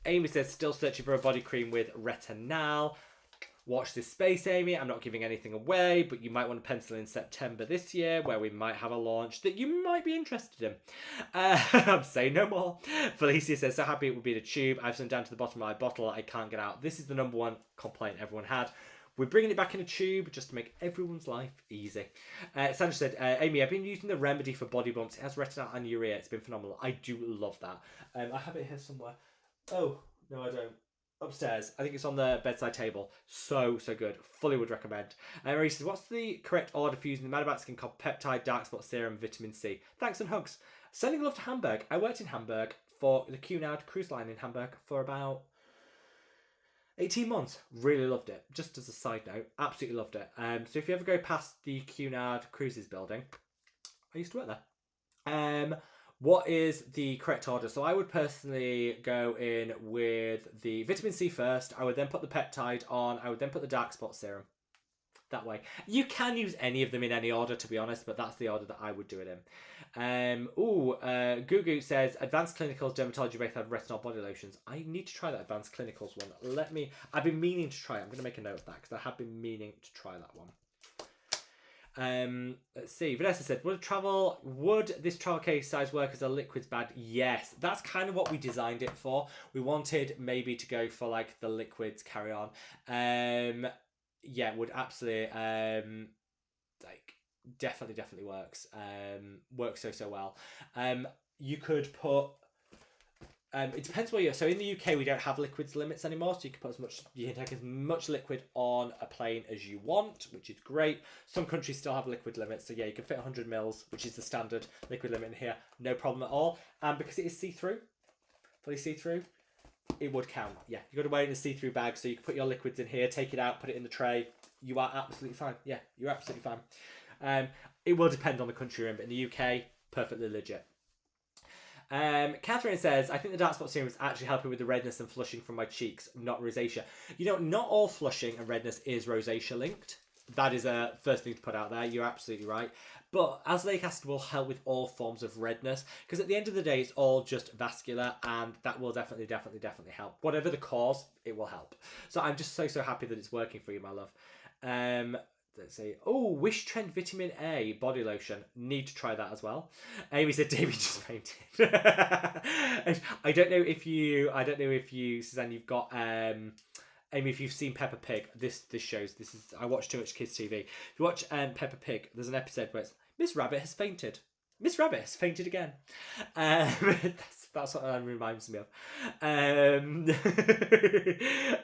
Amy says, still searching for a body cream with retinol. Watch this space, Amy. I'm not giving anything away, but you might want to pencil in September this year, where we might have a launch that you might be interested in. I'm saying no more. Felicia says, so happy it would be the tube. I've some down to the bottom of my bottle. I can't get out. This is the number one complaint everyone had. We're bringing it back in a tube just to make everyone's life easy. Sandra said, Amy, I've been using the remedy for body bumps. It has retinol and urea. It's been phenomenal. I do love that. I have it here somewhere. Oh, no, I don't. Upstairs. I think it's on the bedside table. So good. Fully would recommend. Marie says, what's the correct order for using the madaboutskin peptide, dark spot serum, vitamin C? Thanks and hugs. Sending love to Hamburg. I worked in Hamburg for the Cunard cruise line in Hamburg for about 18 months. Really loved it. Just as a side note, absolutely loved it. So if you ever go past the Cunard Cruises building, I used to work there. What is the correct order? So I would personally go in with the vitamin C first. I would then put the peptide on. I would then put the dark spot serum. That way. You can use any of them in any order, to be honest, but that's the order that I would do it in. Gugu says, Advanced Clinicals Dermatology both have retinol body lotions. I need to try that Advanced Clinicals one. I've been meaning to try it. I'm going to make a note of that because I have been meaning to try that one. Let's see. Vanessa said, would this travel case size work as a liquids bag? Yes, that's kind of what we designed it for. We wanted maybe to go for like the liquids carry on. Yeah, would absolutely like definitely works. Works so well. You could put it depends where you're. So in the UK, we don't have liquids limits anymore, so you can take as much liquid on a plane as you want, which is great. Some countries still have liquid limits, so yeah, you can fit 100 mils, which is the standard liquid limit in here, no problem at all. And because it is see-through, fully see-through, it would count. Yeah, you got to wear it in a see-through bag, so you can put your liquids in here, take it out, put it in the tray. You are absolutely fine. Yeah, you're absolutely fine. It will depend on the country you're in, but in the UK, perfectly legit. Catherine says, I think the dark spot serum is actually helping with the redness and flushing from my cheeks, not rosacea. You know, not all flushing and redness is rosacea linked. That is a first thing to put out there. You're absolutely right. But azelaic acid will help with all forms of redness, because at the end of the day, it's all just vascular, and that will definitely help. Whatever the cause, it will help. So I'm just so happy that it's working for you, my love. Let's see. Oh, Wish Trend Vitamin A body lotion. Need to try that as well. Amy said David just fainted. I don't know if you, Suzanne, you've got Amy, if you've seen Peppa Pig, this shows. I watch too much kids TV. If you watch Peppa Pig, there's an episode where it's Miss Rabbit has fainted. Miss Rabbit has fainted again. That's what that reminds me of.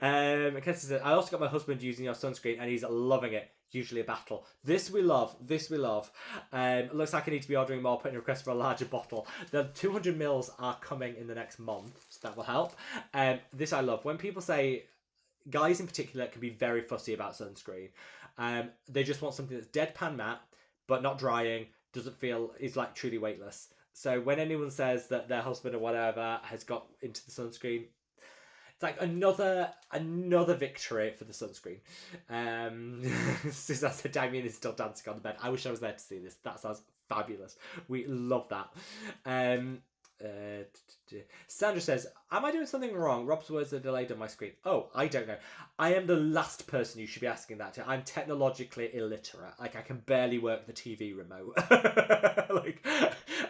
Kessie said, I also got my husband using your sunscreen and he's loving it. Usually a battle. This we love. Looks like I need to be ordering more, putting a request for a larger bottle. The 200 mils are coming in the next month, so that will help. This I love. When people say, guys in particular can be very fussy about sunscreen. They just want something that's deadpan matte, but not drying, doesn't feel, is like truly weightless. So when anyone says that their husband or whatever has got into the sunscreen, it's like another victory for the sunscreen. Suzanne said Damien is still dancing on the bed. I wish I was there to see this. That sounds fabulous. We love that. Sandra says, am I doing something wrong? Rob's words are delayed on my screen. Oh, I don't know. I am the last person you should be asking that to. I'm technologically illiterate. Like, I can barely work the TV remote. Like,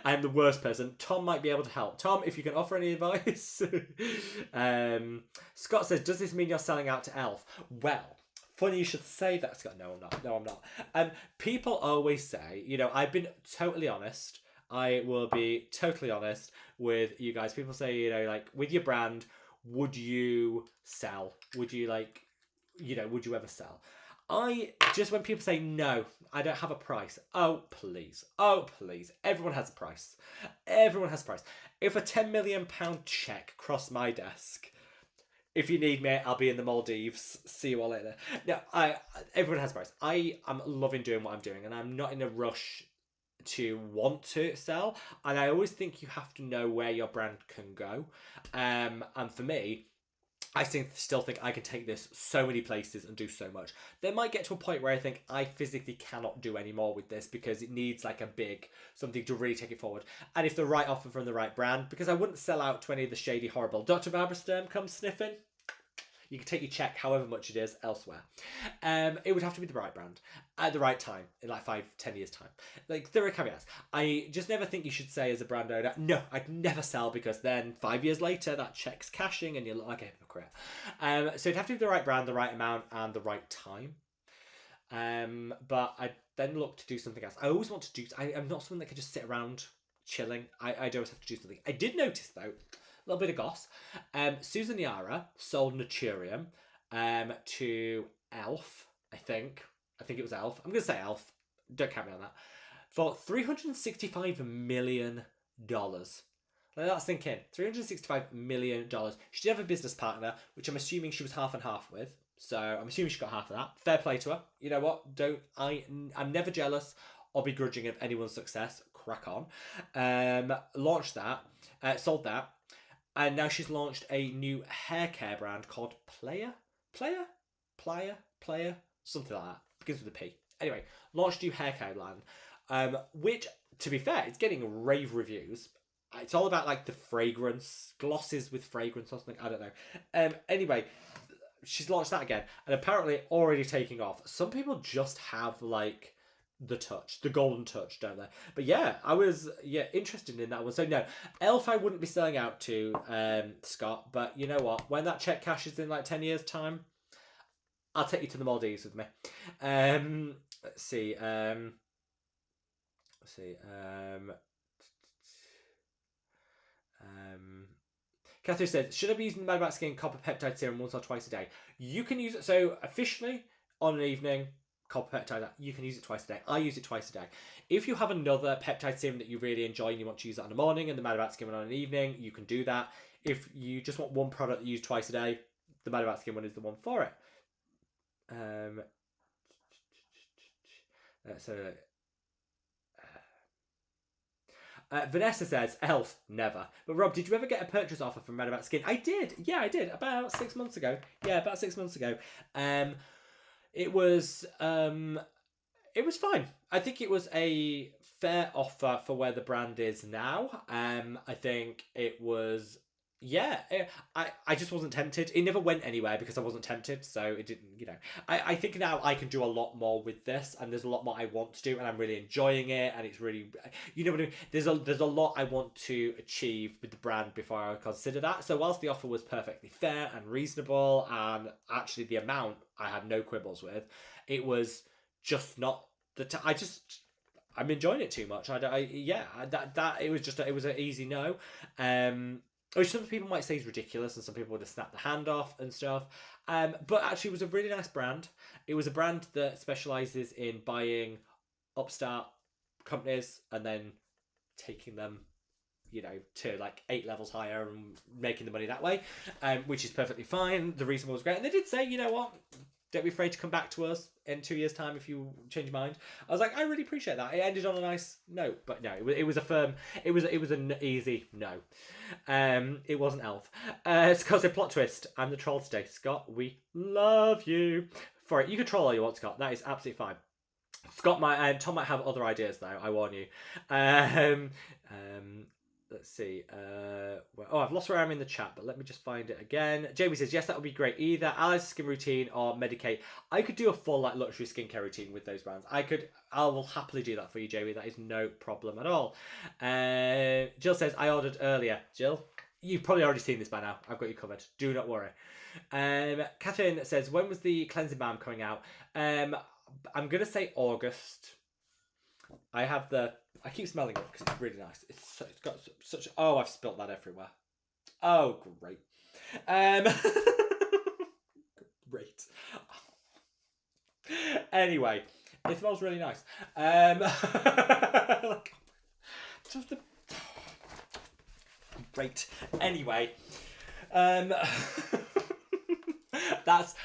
I am the worst person. Tom might be able to help. Tom, if you can offer any advice. Scott says, does this mean you're selling out to Elf? Well, funny you should say that, Scott. No, I'm not. People always say, you know, I've been totally honest. I will be totally honest with you guys. People say, you know, like, with your brand, would you sell? Would you, like, you know, would you ever sell? When people say, no, I don't have a price. Oh, please. Everyone has a price. If a £10 million check crossed my desk, if you need me, I'll be in the Maldives. See you all later. No, everyone has a price. I am loving doing what I'm doing, and I'm not in a rush to want to sell, and I always think you have to know where your brand can go, and for me, I still think I can take this so many places and do so much. There might get to a point where I think I physically cannot do any more with this because it needs like a big something to really take it forward. And if the right offer from the right brand, because I wouldn't sell out to any of the shady, horrible Dr. LIVESTREAM comes sniffing. You can take your check, however much it is, elsewhere. It would have to be the right brand at the right time, in like 5-10 years time. Like, there are caveats. I just never think you should say as a brand owner, no, I'd never sell, because then 5 years later that check's cashing and you look like a hypocrite. So it'd have to be the right brand, the right amount, and the right time. But I then look to do something else. I always want to do. I'm not someone that can just sit around chilling. I always have to do something. I did notice though, a little bit of goss. Susan Yara sold Naturium to Elf, I think. I think it was Elf. I'm going to say Elf. Don't count me on that. For $365 million. Let that sink in. $365 million. She did have a business partner, which I'm assuming she was half and half with. So I'm assuming she got half of that. Fair play to her. You know what? I'm never jealous or begrudging of anyone's success. Crack on. Launched that. Sold that. And now she's launched a new hair care brand called Player, something like that. Begins with a P. Anyway, launched a new hair care brand, which, to be fair, it's getting rave reviews. It's all about like the fragrance, glosses with fragrance or something. I don't know. Anyway, she's launched that again, and apparently already taking off. Some people just have like the golden touch, don't they? But yeah, I was interested in that one. So no, Elf I wouldn't be selling out to, Scott. But you know what? When that check cashes in like 10 years time, I'll take you to the Maldives with me. Let's see. Catherine says, should I be using the madaboutskin copper peptide serum once or twice a day? You can use it. So officially on an evening, copper peptide, you can use it twice a day. I use it twice a day. If you have another peptide serum that you really enjoy and you want to use it in the morning and the madaboutskin one on an evening, you can do that. If you just want one product that you use twice a day, the madaboutskin one is the one for it. Vanessa says, Elf, never. But Rob, did you ever get a purchase offer from madaboutskin? I did. Yeah, I did. About 6 months ago. It was fine. I think it was a fair offer for where the brand is now. I think it was, I just wasn't tempted. It never went anywhere because I wasn't tempted, so it didn't, I think now I can do a lot more with this, and there's a lot more I want to do, and I'm really enjoying it, and it's really, you know what I mean? There's a lot I want to achieve with the brand before I consider that. So whilst the offer was perfectly fair and reasonable, and actually the amount I had no quibbles with, it was just not I'm enjoying it too much. It was an easy no. Which some people might say is ridiculous, and some people would have snapped the hand off and stuff. But actually, it was a really nice brand. It was a brand that specialises in buying upstart companies and then taking them, to like 8 levels higher and making the money that way, which is perfectly fine. The reason was great, and they did say, you know what, don't be afraid to come back to us in 2 years' time if you change your mind. I was like, I really appreciate that. It ended on a nice note, but no, it was a firm. It was an easy no. It wasn't Elf. Scott said, plot twist. I'm the troll today, Scott. We love you for it. You can troll all you want, Scott. That is absolutely fine. Tom might have other ideas though. I warn you. Let's see. I've lost where I'm in the chat, but let me just find it again. Jamie says, yes, that would be great. Either Alice's skin routine or Medicate. I could do a full like luxury skincare routine with those brands. I will happily do that for you, Jamie. That is no problem at all. Jill says, I ordered earlier. Jill, you've probably already seen this by now. I've got you covered. Do not worry. Catherine says, when was the cleansing balm coming out? I'm going to say August. I keep smelling it because it's really nice. It's got such. Oh, I've spilt that everywhere. Oh, great. Great. Anyway, it smells really nice. Great. Anyway, that's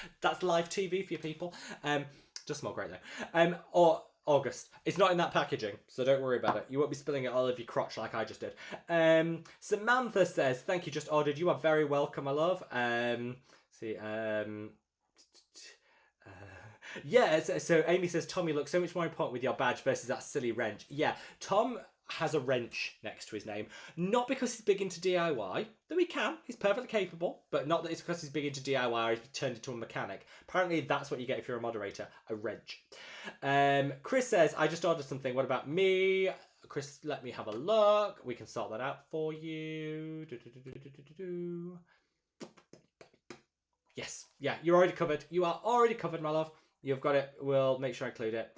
live TV for you people. Just smell great though. August. It's not in that packaging, so don't worry about it. You won't be spilling it all over your crotch like I just did. Samantha says, thank you, just ordered. You are very welcome, my love. Yeah, so Amy says, Tom, you look so much more important with your badge versus that silly wrench. Yeah, Tom has a wrench next to his name. Not because he's big into DIY, though he can. He's perfectly capable, but not that it's because he's big into DIY or he's turned into a mechanic. Apparently, that's what you get if you're a moderator, a wrench. Chris says, I just ordered something. What about me? Chris, let me have a look. We can sort that out for you. Yes. Yeah, you're already covered. You are already covered, my love. You've got it. We'll make sure I include it.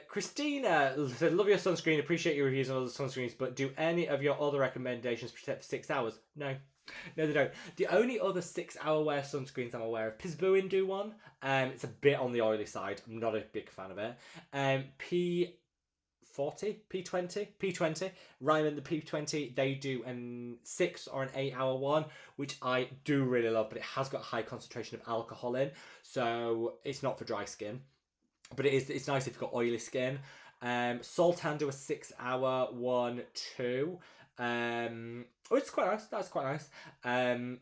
Christina said, love your sunscreen. Appreciate your reviews on all the sunscreens, but do any of your other recommendations protect for 6 hours? No. No, they don't. The only other 6 hour wear sunscreens I'm aware of, Pisbuin do one. It's a bit on the oily side. I'm not a big fan of it. P20, Ryman, the P20, they do a 6 or an 8 hour one, which I do really love, but it has got a high concentration of alcohol in, so it's not for dry skin, but it's nice if you've got oily skin. Sultan do a 6 hour one too. It's quite nice. That's quite nice.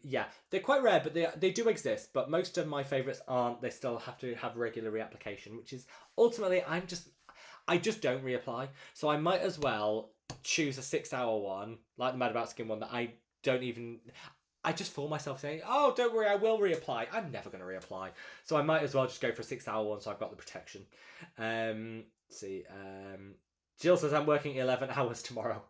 Yeah, they're quite rare, but they do exist. But most of my favourites aren't. They still have to have regular reapplication, which is ultimately I just don't reapply. So I might as well choose a 6 hour one, like the madaboutskin one, that I just fool myself saying, oh, don't worry, I will reapply. I'm never going to reapply. So I might as well just go for a 6 hour one so I've got the protection. Jill says, I'm working 11 hours tomorrow.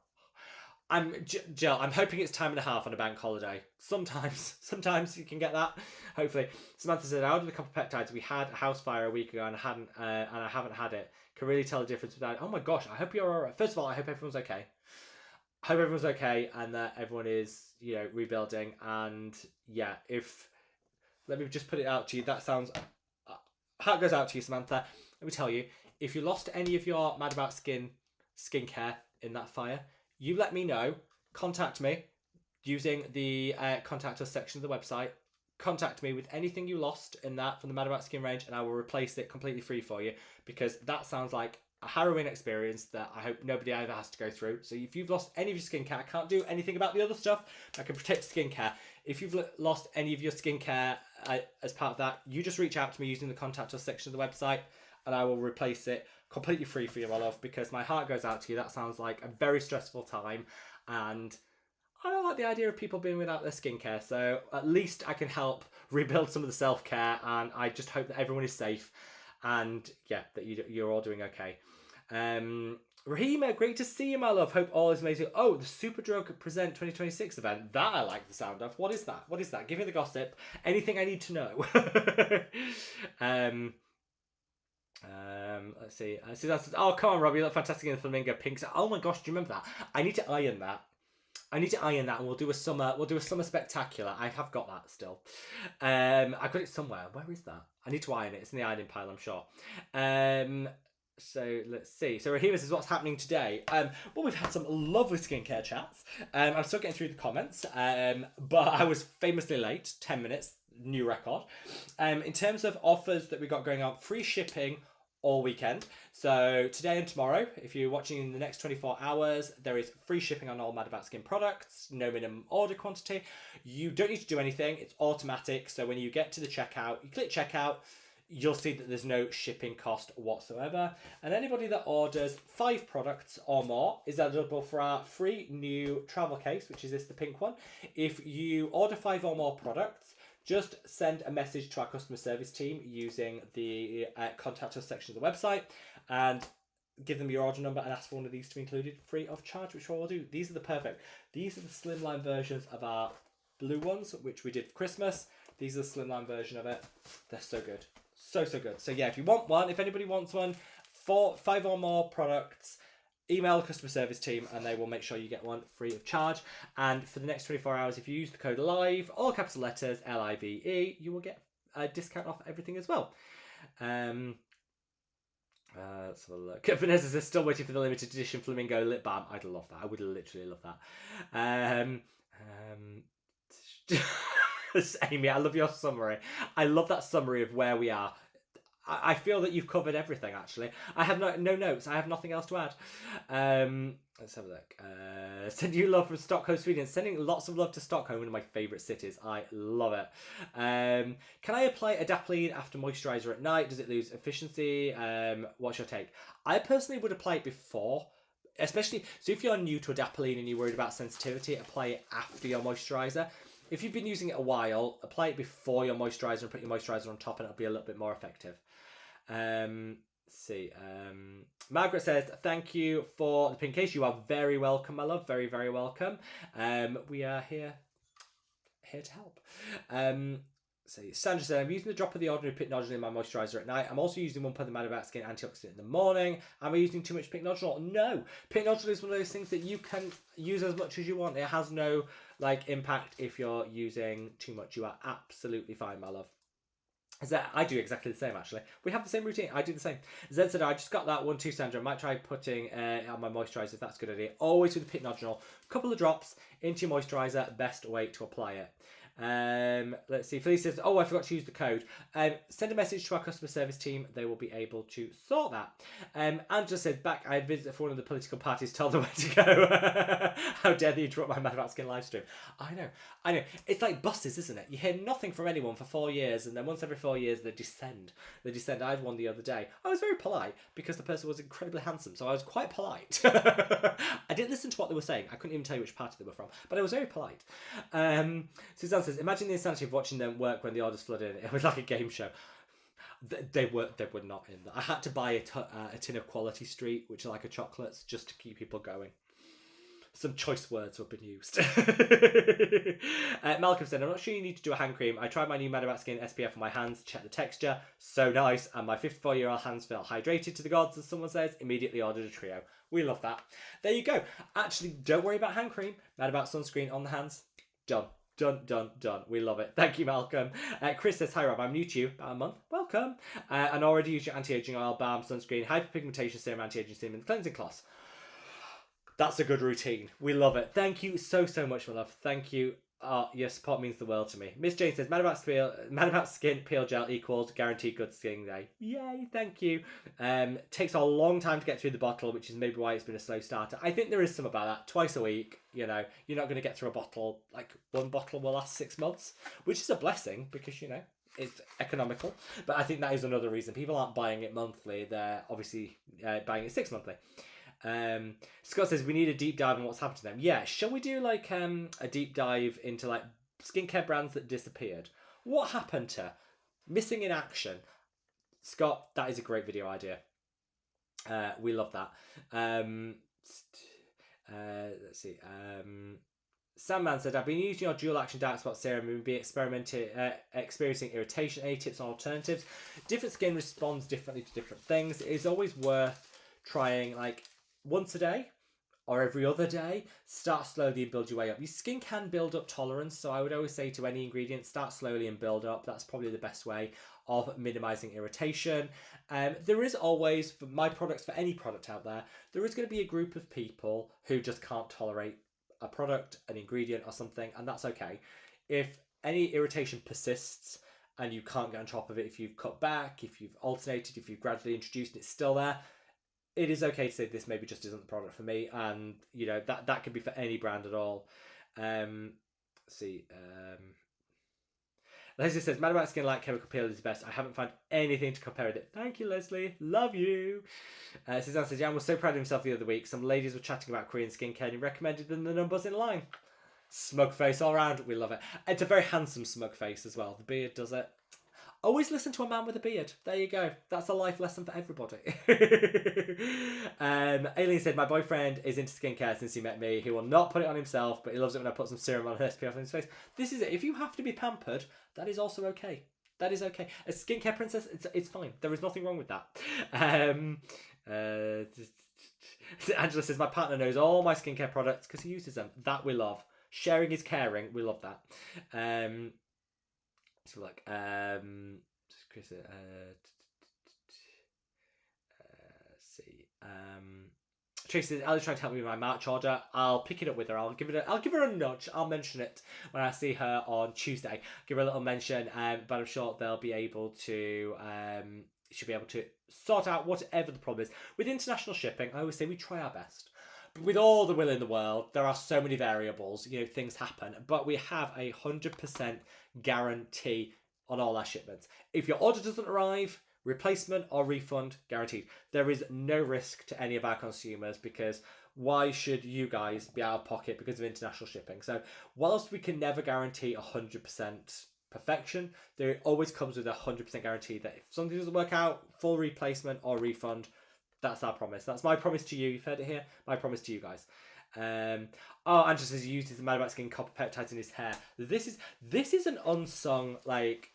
Jill, I'm hoping it's time and a half on a bank holiday. Sometimes you can get that. Hopefully. Samantha said, I ordered a couple of peptides. We had a house fire a week ago and I haven't had it. Can really tell the difference without. Oh my gosh, I hope you're alright. First of all, I hope everyone's okay. I hope everyone's okay and that everyone is, rebuilding. And yeah, let me just put it out to you. That sounds, heart goes out to you, Samantha. Let me tell you, if you lost any of your Mad About skincare in that fire, you let me know. Contact me using the contact us section of the website. Contact me with anything you lost in that from the Mad About Skin range, and I will replace it completely free for you, because that sounds like a harrowing experience that I hope nobody ever has to go through. So if you've lost any of your skincare, I can't do anything about the other stuff. I can protect skincare. If you've lost any of your skincare as part of that, you just reach out to me using the contact us section of the website, and I will replace it completely free for you, my love, because my heart goes out to you. That sounds like a very stressful time, and I don't like the idea of people being without their skincare, so at least I can help rebuild some of the self-care, and I just hope that everyone is safe, and yeah, that you're all doing okay. Rahima, great to see you, my love. Hope all is amazing. Oh, the Superdrug Present 2026 event. That I like the sound of. What is that? What is that? Give me the gossip. Anything I need to know. Let's see. Oh, come on, Robbie, you look fantastic in the flamingo pinks. Oh my gosh, do you remember that? I need to iron that. And we'll do a summer spectacular. I have got that still. I've got it somewhere. Where is that? I need to iron it. It's in the ironing pile, I'm sure. So let's see. So Rahima says, what's happening today? Well, we've had some lovely skincare chats. I'm still getting through the comments, but I was famously late, 10 minutes, new record. In terms of offers that we got going on, free shipping all weekend. So today and tomorrow, if you're watching in the next 24 hours, there is free shipping on all Mad About Skin products, no minimum order quantity. You don't need to do anything. It's automatic. So when you get to the checkout, you click checkout, you'll see that there's no shipping cost whatsoever. And anybody that orders 5 products or more is eligible for our free new travel case, which is this, the pink one. If you order 5 or more products, just send a message to our customer service team using the contact us section of the website and give them your order number and ask for one of these to be included free of charge, which we'll do. These are the slimline versions of our blue ones, which we did for Christmas. These are the slimline version of it. They're so good. So good. So yeah, if you want one, if anybody wants one, 5 or more products, email the customer service team and they will make sure you get one free of charge. And for the next 24 hours, if you use the code LIVE, all capital letters, LIVE, you will get a discount off everything as well. Let's have a look. Vanessa says, still waiting for the limited edition Flamingo lip balm. I'd love that. I would literally love that. Amy, I love your summary. I love that summary of where we are. I feel that you've covered everything, actually. I have no notes. I have nothing else to add. Let's have a look. Send you love from Stockholm, Sweden. Sending lots of love to Stockholm, one of my favourite cities. I love it. Can I apply adapalene after moisturiser at night? Does it lose efficiency? What's your take? I personally would apply it before. Especially, so if you're new to adapalene and you're worried about sensitivity, apply it after your moisturiser. If you've been using it a while, apply it before your moisturiser and put your moisturiser on top, and it'll be a little bit more effective. Let's see. Margaret says, thank you for the pin case. You are very welcome, my love. Very, very welcome. We are here to help. See, Sandra said, I'm using the drop of the ordinary pink nodule in my moisturiser at night. I'm also using one per the madaboutskin antioxidant in the morning. Am I using too much pink nodule? No. Pink nodule is one of those things that you can use as much as you want. It has no impact if you're using too much. You are absolutely fine, my love. I do exactly the same, actually. We have the same routine. I do the same. Zed said, I just got that one too, Sandra. I might try putting it on my moisturiser if that's a good idea. Always with the pink nodule. Couple of drops into your moisturiser. Best way to apply it. Let's see. Felicia says, oh, I forgot to use the code. Send a message to our customer service team. They will be able to sort that. Angela says, back, I had visited for one of the political parties, told them where to go. How dare they interrupt my madaboutskin live stream. I know. It's like buses, isn't it? You hear nothing from anyone for 4 years, and then once every 4 years, they descend. I had one the other day. I was very polite because the person was incredibly handsome, so I was quite polite. I didn't listen to what they were saying. I couldn't even tell you which party they were from, but I was very polite. Suzanne says, imagine the insanity of watching them work when the orders flood in. It was like a game show. They were not in that. I had to buy a tin of Quality Street, which are like a chocolates, just to keep people going. Some choice words have been used. Malcolm said, I'm not sure you need to do a hand cream. I tried my new madaboutskin SPF on my hands, check the texture, so nice, and my 54-year-old hands felt hydrated to the gods, as someone says. Immediately ordered a trio. We love that. There you go. Actually, don't worry about hand cream. Madabout sunscreen on the hands. Done. Done. We love it. Thank you, Malcolm. Chris says, hi Rob, I'm new to you, about a month. Welcome. And already use your anti-aging oil, balm, sunscreen, hyperpigmentation serum, anti-aging serum, and cleansing cloths. That's a good routine. We love it. Thank you so much, my love. Thank you. Your support means the world to me. Miss Jane says, Madabout Skin Peel Gel equals guaranteed good skin day. Yay, thank you. Takes a long time to get through the bottle, which is maybe why it's been a slow starter. I think there is some about that. Twice a week, you're not going to get through a bottle. Like, one bottle will last 6 months, which is a blessing because, it's economical. But I think that is another reason. People aren't buying it monthly. They're obviously buying it 6 monthly. Scott says we need a deep dive on what's happened to them. Yeah, shall we do a deep dive into skincare brands that disappeared? What happened to missing in action? Scott, that is a great video idea. We love that. Let's see. Sandman said, I've been using your dual action dark spot serum and be experiencing irritation. Any tips on alternatives? Different skin responds differently to different things. It is always worth trying once a day or every other day. Start slowly and build your way up. Your skin can build up tolerance, so I would always say to any ingredient, start slowly and build up. That's probably the best way of minimizing irritation. There is always, for my products, for any product out there, there is going to be a group of people who just can't tolerate a product, an ingredient or something, and that's okay. If any irritation persists and you can't get on top of it, if you've cut back, if you've alternated, if you've gradually introduced it, it's still there, it is okay to say this maybe just isn't the product for me, and that could be for any brand at all. Leslie says, Madaboutskin Light Chemical Peel is the best. I haven't found anything to compare with it. Thank you, Leslie. Love you. Suzanne says, Jan was so proud of himself the other week. Some ladies were chatting about Korean skincare and he recommended them the numbers in line. Smug face all round. We love it. It's a very handsome smug face as well. The beard does it. Always listen to a man with a beard. There you go. That's a life lesson for everybody. Aileen said, my boyfriend is into skincare since he met me. He will not put it on himself, but he loves it when I put some serum on SPF on his face. This is it. If you have to be pampered, that is also okay. That is okay. A skincare princess, it's fine. There is nothing wrong with that. Angela says, my partner knows all my skincare products because he uses them. That we love. Sharing is caring. We love that. So look, let's see. Tracy says, Ellie's trying to help me with my March order. I'll pick it up with her. I'll give her a nudge. I'll mention it when I see her on Tuesday. Give her a little mention, but I'm sure they'll be able to You should be able to sort out whatever the problem is. With international shipping, I always say we try our best. But with all the will in the world, there are so many variables, things happen. But we have 100% guarantee on all our shipments. If your order doesn't arrive, replacement or refund guaranteed. There is no risk to any of our consumers, because why should you guys be out of pocket because of international shipping? So whilst we can never guarantee 100% perfection, there always comes with a 100% guarantee that if something doesn't work out, full replacement or refund. That's our promise. That's my promise to you. You've heard it here. My promise to you guys. Andrew says he uses the madaboutskin copper peptides in his hair. This is an unsung like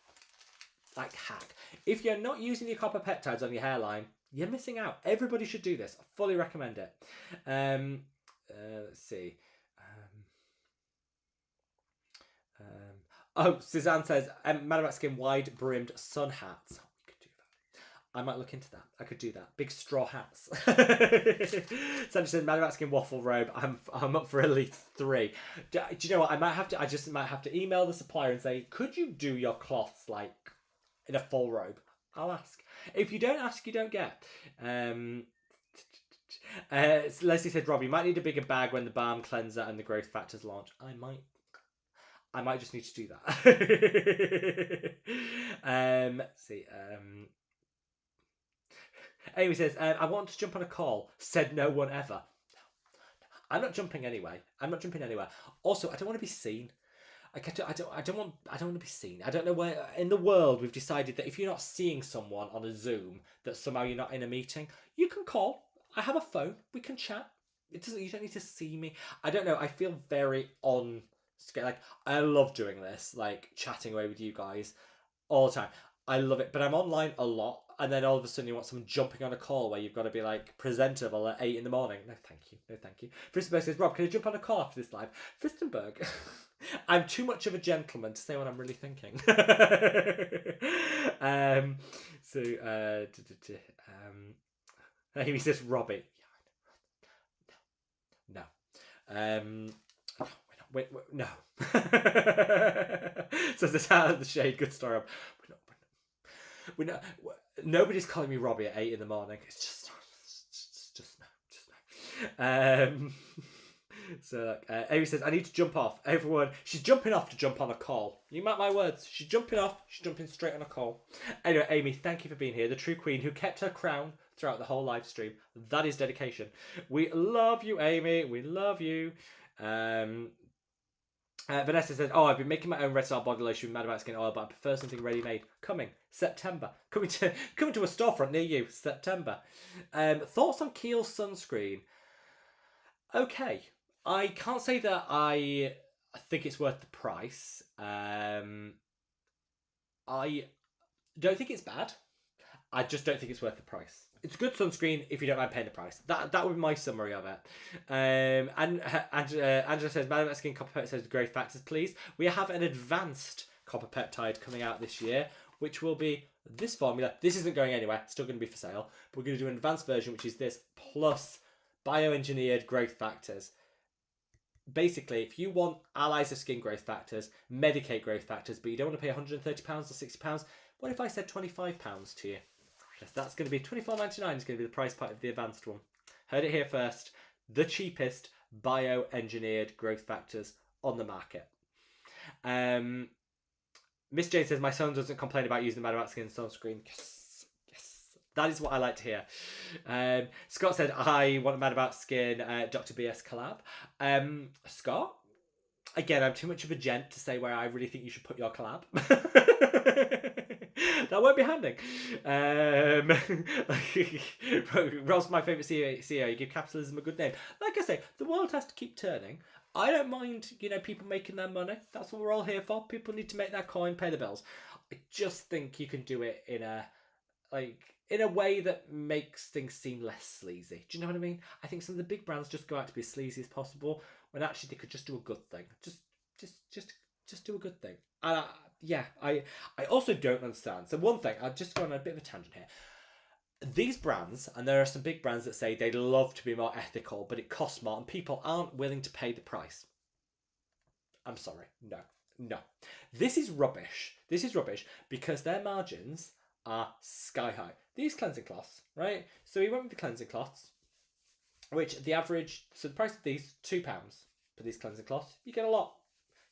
hack. If you're not using your copper peptides on your hairline, you're missing out. Everybody should do this. I fully recommend it. Let's see. Suzanne says madaboutskin wide brimmed sun hats. We could do that. I might look into that. I could do that. Big straw hats. Sandra says madaboutskin waffle robe. I'm up for at least 3. Do you know what? I just might have to email the supplier and say, could you do your cloths like in a full robe? I'll ask. If you don't ask, you don't get. Leslie said, Rob, you might need a bigger bag when the balm cleanser and the growth factors launch. I might just need to do that. Let's see. Amy says, I want to jump on a call. Said no one ever. I'm not jumping anyway. I'm not jumping anywhere. Also, I don't want to be seen. I don't want to be seen. I don't know where in the world we've decided that if you're not seeing someone on a Zoom, that somehow you're not in a meeting. You can call. I have a phone. We can chat. You don't need to see me. I don't know. I feel very on. Like, I love doing this, like chatting away with you guys all the time. I love it, but I'm online a lot, and then all of a sudden you want someone jumping on a call where you've got to be like presentable at 8 in the morning. No, thank you. No, thank you. Fristenberg says, Rob, can I jump on a call after this live? Fristenberg, I'm too much of a gentleman to say what I'm really thinking. Amy says, Robbie. No. Wait, no. So this out of the shade, good story. We're not. Nobody's calling me Robbie at 8 in the morning. It's just no. So Amy says, I need to jump off. Everyone, she's jumping off to jump on a call. You mark my words. She's jumping off. She's jumping straight on a call. Anyway, Amy, thank you for being here. The true queen who kept her crown throughout the whole live stream. That is dedication. We love you, Amy. We love you. Vanessa says, I've been making my own retinol body lotion with madaboutskin oil, but I prefer something ready-made. Coming September. Coming to a storefront near you. September. Thoughts on Kiehl's sunscreen? Okay. I can't say that I think it's worth the price. I don't think it's bad. I just don't think it's worth the price. It's a good sunscreen if you don't mind paying the price. That would be my summary of it. And Angela says, madaboutskin copper peptide says growth factors, please. We have an advanced copper peptide coming out this year, which will be this formula. This isn't going anywhere. It's still going to be for sale. But we're going to do an advanced version, which is this plus bioengineered growth factors. Basically, if you want allies of skin growth factors, medicate growth factors, but you don't want to pay £130 or £60, what if I said £25 to you? Yes, that's going to be $24.99 is going to be the price point of the advanced one. Heard it here first. The cheapest bioengineered growth factors on the market. Miss Jane says, my son doesn't complain about using the madaboutskin sunscreen. Yes. That is what I like to hear. Scott said, I want a madaboutskin Dr. BS collab. Scott? Again, I'm too much of a gent to say where I really think you should put your collab. That won't be happening. Rob's my favourite CEO. You give capitalism a good name. Like I say, the world has to keep turning. I don't mind, people making their money. That's what we're all here for. People need to make their coin, pay the bills. I just think you can do it in a way that makes things seem less sleazy. Do you know what I mean? I think some of the big brands just go out to be as sleazy as possible, when actually they could just do a good thing. Just do a good thing. I also don't understand. So one thing, I'll just go on a bit of a tangent here. These brands, and there are some big brands that say they'd love to be more ethical, but it costs more, and people aren't willing to pay the price. I'm sorry. No. This is rubbish. Because their margins are sky high. These cleansing cloths, right? So we went with the cleansing cloths, which the average, so the price of these, £2 for these cleansing cloths. You get a lot.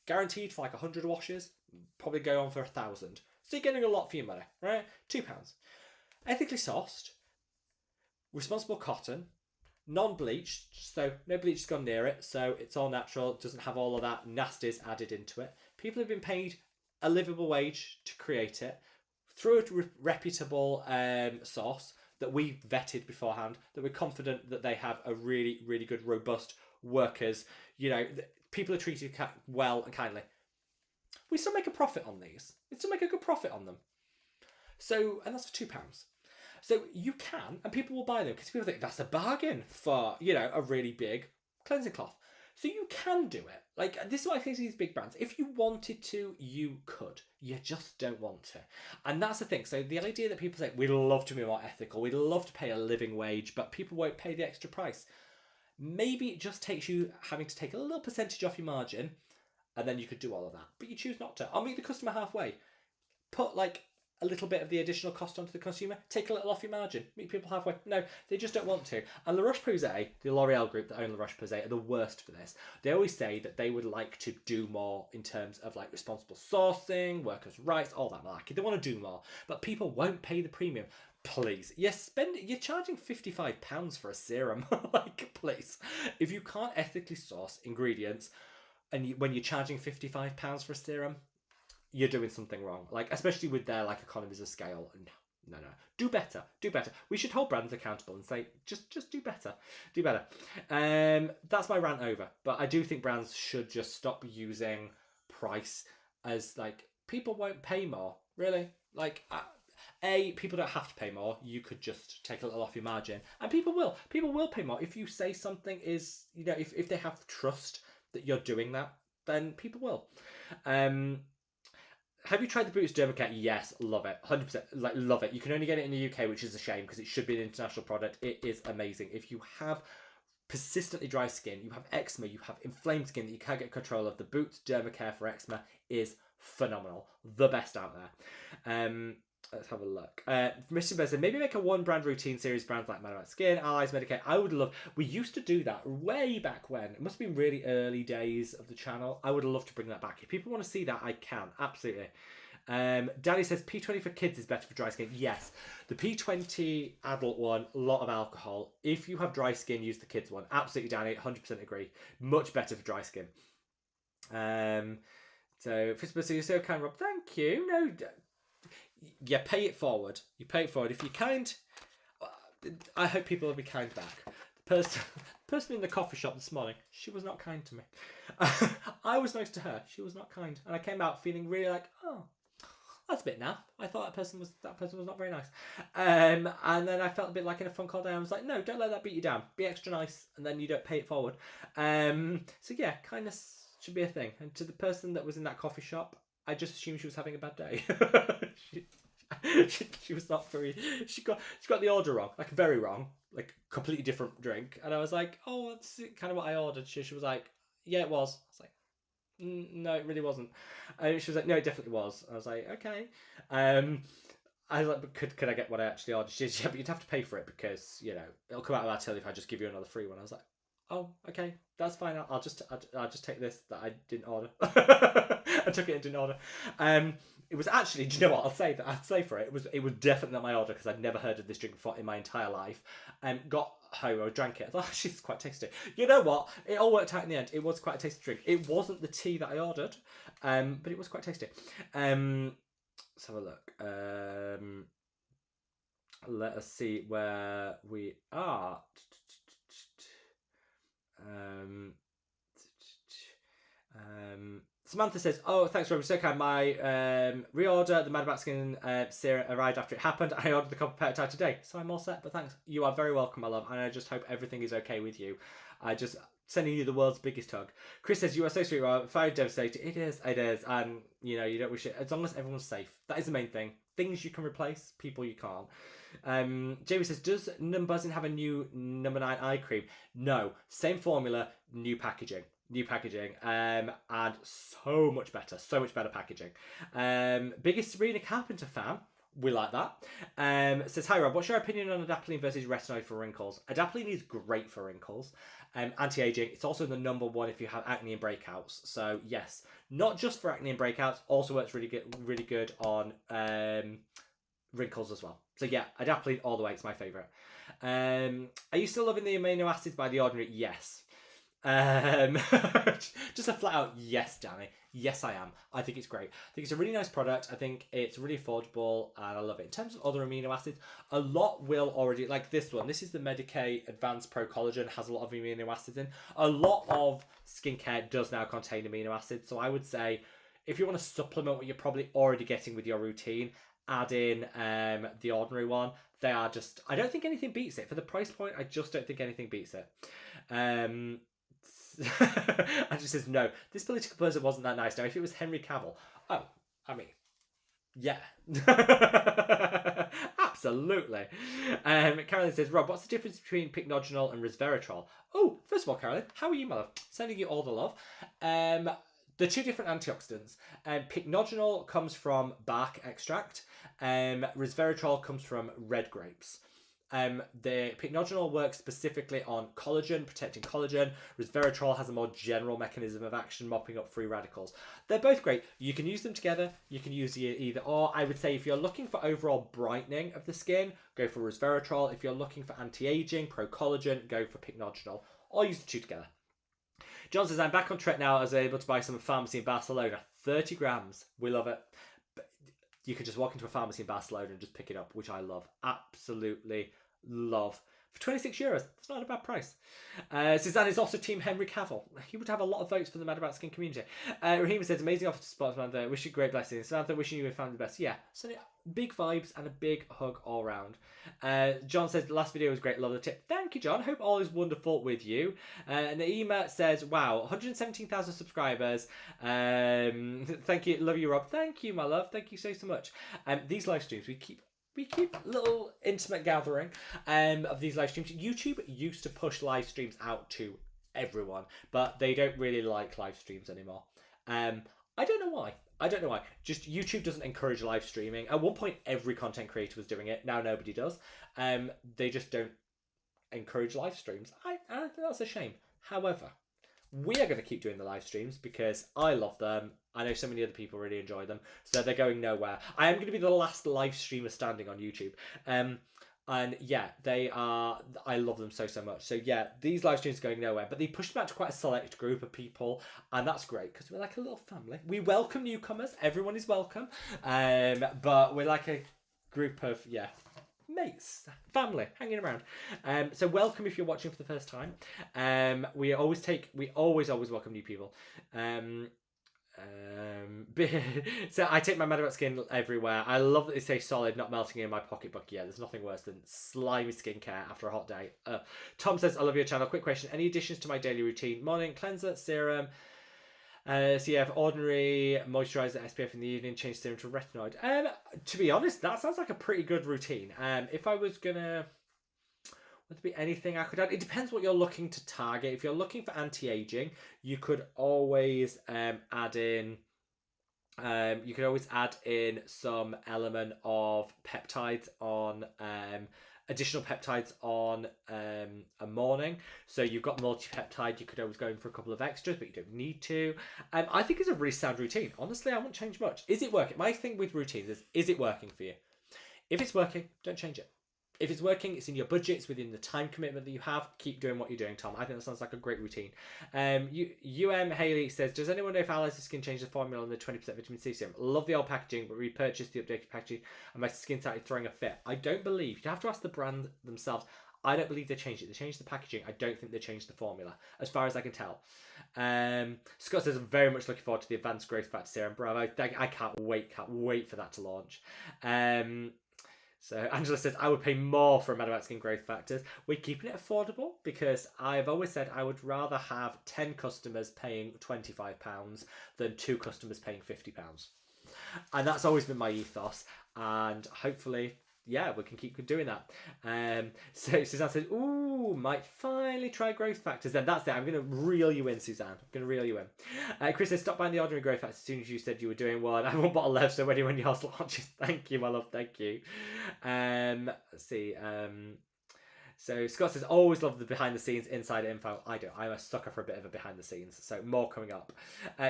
Guaranteed for like 100 washes, probably go on for 1,000. So you're getting a lot for your money, right? £2. Ethically sourced, responsible cotton, non-bleached, so no bleach has gone near it, so it's all natural, it doesn't have all of that nasties added into it. People have been paid a livable wage to create it through a reputable source that we vetted beforehand, that we're confident that they have a really, really good, robust workers. You know, people are treated well and kindly. We still make a profit on these. We still make a good profit on them. So, and that's for £2. So you can, and people will buy them because people think that's a bargain for, you know, a really big cleansing cloth. So you can do it. Like, this is what I think of these big brands. If you wanted to, you could. You just don't want to. And that's the thing. So the idea that people say, we'd love to be more ethical, we'd love to pay a living wage, but people won't pay the extra price. Maybe it just takes you having to take a little percentage off your margin, and then you could do all of that. But you choose not to. I'll meet the customer halfway. Put like a little bit of the additional cost onto the consumer, take a little off your margin, meet people halfway. No, they just don't want to. And La Roche-Posay, the L'Oreal group that own La Roche-Posay, are the worst for this. They always say that they would like to do more in terms of like responsible sourcing, workers' rights, all that malarkey. They want to do more, but people won't pay the premium. Please, you're charging £55 for a serum. Like, please, if you can't ethically source ingredients, and when you're charging £55 for a serum, you're doing something wrong. Like, especially with their like economies of scale. No. Do better. We should hold brands accountable and say, just do better. That's my rant over. But I do think brands should just stop using price as like, people won't pay more. Really? Like, people don't have to pay more. You could just take a little off your margin, and people will. People will pay more if you say something is, you know, if they have trust that you're doing that, then people will. Have you tried the Boots Dermacare? Yes, love it, 100%. Like, love it. You can only get it in the UK, which is a shame because it should be an international product. It is amazing. If you have persistently dry skin, you have eczema, you have inflamed skin that you can't get control of, the Boots Dermacare for eczema is phenomenal. The best out there. Let's have a look. Mr. Bear said, maybe make a one brand routine series, brands like madaboutskin, Allies, Medicare. I would love. We used to do that way back when. It must have been really early days of the channel. I would love to bring that back. If people want to see that, I can. Absolutely. Danny says P20 for kids is better for dry skin. Yes. The P20 adult one, a lot of alcohol. If you have dry skin, use the kids one. Absolutely, Danny. 100% agree. Much better for dry skin. So, you're so kind, Rob. Thank you. No, you pay it forward. If you're kind, I hope people will be kind back. The person in the coffee shop this morning, she was not kind to me. I was nice to her. She was not kind, and I came out feeling really like, oh, that's a bit naff. I thought that person was not very nice. And then I felt a bit like in a phone call day. I was like, no, don't let that beat you down. Be extra nice, and then you don't pay it forward. So yeah, kindness should be a thing. And to the person that was in that coffee shop, I just assumed she was having a bad day. she was not very. She got the order wrong, like very wrong, like completely different drink. And I was like, oh, that's kind of what I ordered. She was like, yeah, it was. I was like, no, it really wasn't. And she was like, no, it definitely was. I was like, okay. I was like, but could I get what I actually ordered? She said, yeah, but you'd have to pay for it because, you know, it'll come out of our till if I just give you another free one. I was like, oh, okay, that's fine. I'll just take this that I didn't order. I took it and didn't order. It was actually, do you know what? I'd say for it. It was definitely not my order because I'd never heard of this drink before in my entire life. Got home, I drank it. I thought, oh, she's quite tasty. You know what? It all worked out in the end. It was quite a tasty drink. It wasn't the tea that I ordered, but it was quite tasty. Let's have a look. Let us see where we are. Samantha says, oh, thanks, Robert. So kind. My reorder, the madaboutskin serum arrived after it happened. I ordered the copper peptide today, so I'm all set. But thanks. You are very welcome, my love. And I just hope everything is okay with you. I just sending you the world's biggest hug. Chris says, you are so sweet, Rob. Very devastated. It is. And, you know, you don't wish it. As long as everyone's safe. That is the main thing. Things you can replace, people you can't. Jamie says, does Numbuzzin have a new number 9 eye cream? No. Same formula, new packaging. And so much better packaging. Biggest Sabrina Carpenter fan? We like that. Says, hi Rob, what's your opinion on adapalene versus retinoid for wrinkles? Adapalene is great for wrinkles. Anti-aging. It's also the number one if you have acne and breakouts. So yes, not just for acne and breakouts, also works really good on wrinkles as well. So yeah, adapalene all the way. It's my favourite. Are you still loving the amino acids by The Ordinary? Yes. Just a flat out yes, Danny. Yes, I am. I think it's great. I think it's a really nice product. I think it's really affordable and I love it. In terms of other amino acids, a lot will already, like this one. This is the Medicae Advanced Pro Collagen, has a lot of amino acids in. A lot of skincare does now contain amino acids. So I would say if you want to supplement what you're probably already getting with your routine, add in The Ordinary one. They are just, I don't think anything beats it. For the price point, I just don't think anything beats it. And she says, no, this political person wasn't that nice. Now, if it was Henry Cavill, oh, I mean, yeah. Absolutely. Carolyn says, Rob, what's the difference between pycnogenol and resveratrol? Oh, first of all, Carolyn, how are you, my love? Sending you all the love. They're two different antioxidants. Pycnogenol comes from bark extract. Resveratrol comes from red grapes. The pycnogenol works specifically on collagen, protecting collagen. Resveratrol has a more general mechanism of action, mopping up free radicals. They're both great. You can use them together. You can use either or. I would say if you're looking for overall brightening of the skin, go for resveratrol. If you're looking for anti-aging, pro-collagen, go for pycnogenol. Or use the two together. John says, I'm back on track now as I'm able to buy some pharmacy in Barcelona. 30 grams. We love it. But you could just walk into a pharmacy in Barcelona and just pick it up, which I love. Absolutely love. For 26 euros, that's not a bad price. Suzanne is also Team Henry Cavill. He would have a lot of votes for the Mad About Skin community. Rahima says, amazing offer to support Samantha. Wish you great blessings. Samantha, wishing you and family the best. Yeah, so big vibes and a big hug all round. John says, the last video was great. Love the tip. Thank you, John. Hope all is wonderful with you. And Naima says, wow, 117,000 subscribers. Thank you. Love you, Rob. Thank you, my love. Thank you so much. These live streams, we keep a little intimate gathering of these live streams. YouTube used to push live streams out to everyone, but they don't really like live streams anymore. I don't know why. Just YouTube doesn't encourage live streaming. At one point, every content creator was doing it. Now nobody does. They just don't encourage live streams. I think that's a shame. However, we are going to keep doing the live streams because I love them. I know so many other people really enjoy them, so they're going nowhere. I am going to be the last live streamer standing on YouTube. And yeah, they are, I love them so much. So yeah, these live streams are going nowhere, but they push them out to quite a select group of people, and that's great because we're like a little family. We welcome newcomers. Everyone is welcome. But we're like a group of, yeah, mates, family, hanging around. So welcome if you're watching for the first time. We always welcome new people. So I take my Mad About Skin everywhere. I love that they say solid, not melting in my pocketbook. Yeah, there's nothing worse than slimy skincare after a hot day. Tom says, I love your channel. Quick question. Any additions to my daily routine? Morning, cleanser, serum. So you have ordinary moisturizer, SPF in the evening, change serum to retinoid. To be honest, that sounds like a pretty good routine. If I was gonna, would there be anything I could add? It depends what you're looking to target. If you're looking for anti-aging, you could always add in. You could always add in some element of peptides on. Additional peptides on a morning. So you've got multi-peptide, you could always go in for a couple of extras, but you don't need to. I think it's a really sound routine. Honestly, I won't change much. Is it working? My thing with routines is it working for you? If it's working, don't change it. If it's working, it's in your budget, it's within the time commitment that you have, keep doing what you're doing, Tom. I think that sounds like a great routine. Haley says, does anyone know if Alice's skin changed the formula on the 20% vitamin C serum? Love the old packaging, but repurchased the updated packaging and my skin started throwing a fit. I don't believe, you have to ask the brand themselves. I don't believe they changed it. They changed the packaging. I don't think they changed the formula, as far as I can tell. Scott says, I'm very much looking forward to the Advanced Growth Factor Serum. Bravo. I can't wait for that to launch. So Angela says, I would pay more for a Mad About Skin Growth Factors. We're keeping it affordable because I've always said I would rather have 10 customers paying £25 than 2 customers paying £50. And that's always been my ethos. And hopefully, yeah, we can keep doing that. So Suzanne says, ooh, Ooh, might finally try growth factors then. That's it. I'm going to reel you in, Suzanne. I'm going to reel you in. Chris says, stop buying the ordinary growth factors as soon as you said you were doing one. I have one bottle left, so ready when yours launches. Thank you, my love. Thank you. Let's see. So Scott says, always love the behind the scenes inside info. I do. I'm a sucker for a bit of a behind the scenes. So more coming up.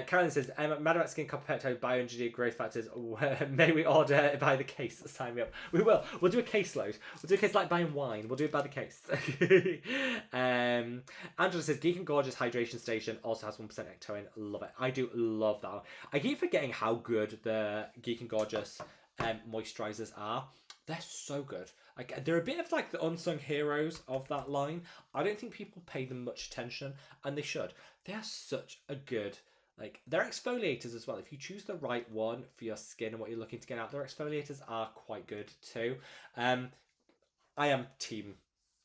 Carolyn says, madaboutskin Copperpetto bioengineered growth factors. May we order by the case? Sign me up. We will. We'll do a caseload. We'll do a case like buying wine. We'll do it by the case. Angela says, Geek and Gorgeous hydration station also has 1% ectoin. Love it. I do love that. I keep forgetting how good the Geek and Gorgeous moisturizers are. They're so good. Like, they're a bit of like the unsung heroes of that line. I don't think people pay them much attention, and they should. They are such a good, like, they're exfoliators as well. If you choose the right one for your skin and what you're looking to get out, their exfoliators are quite good too. I am team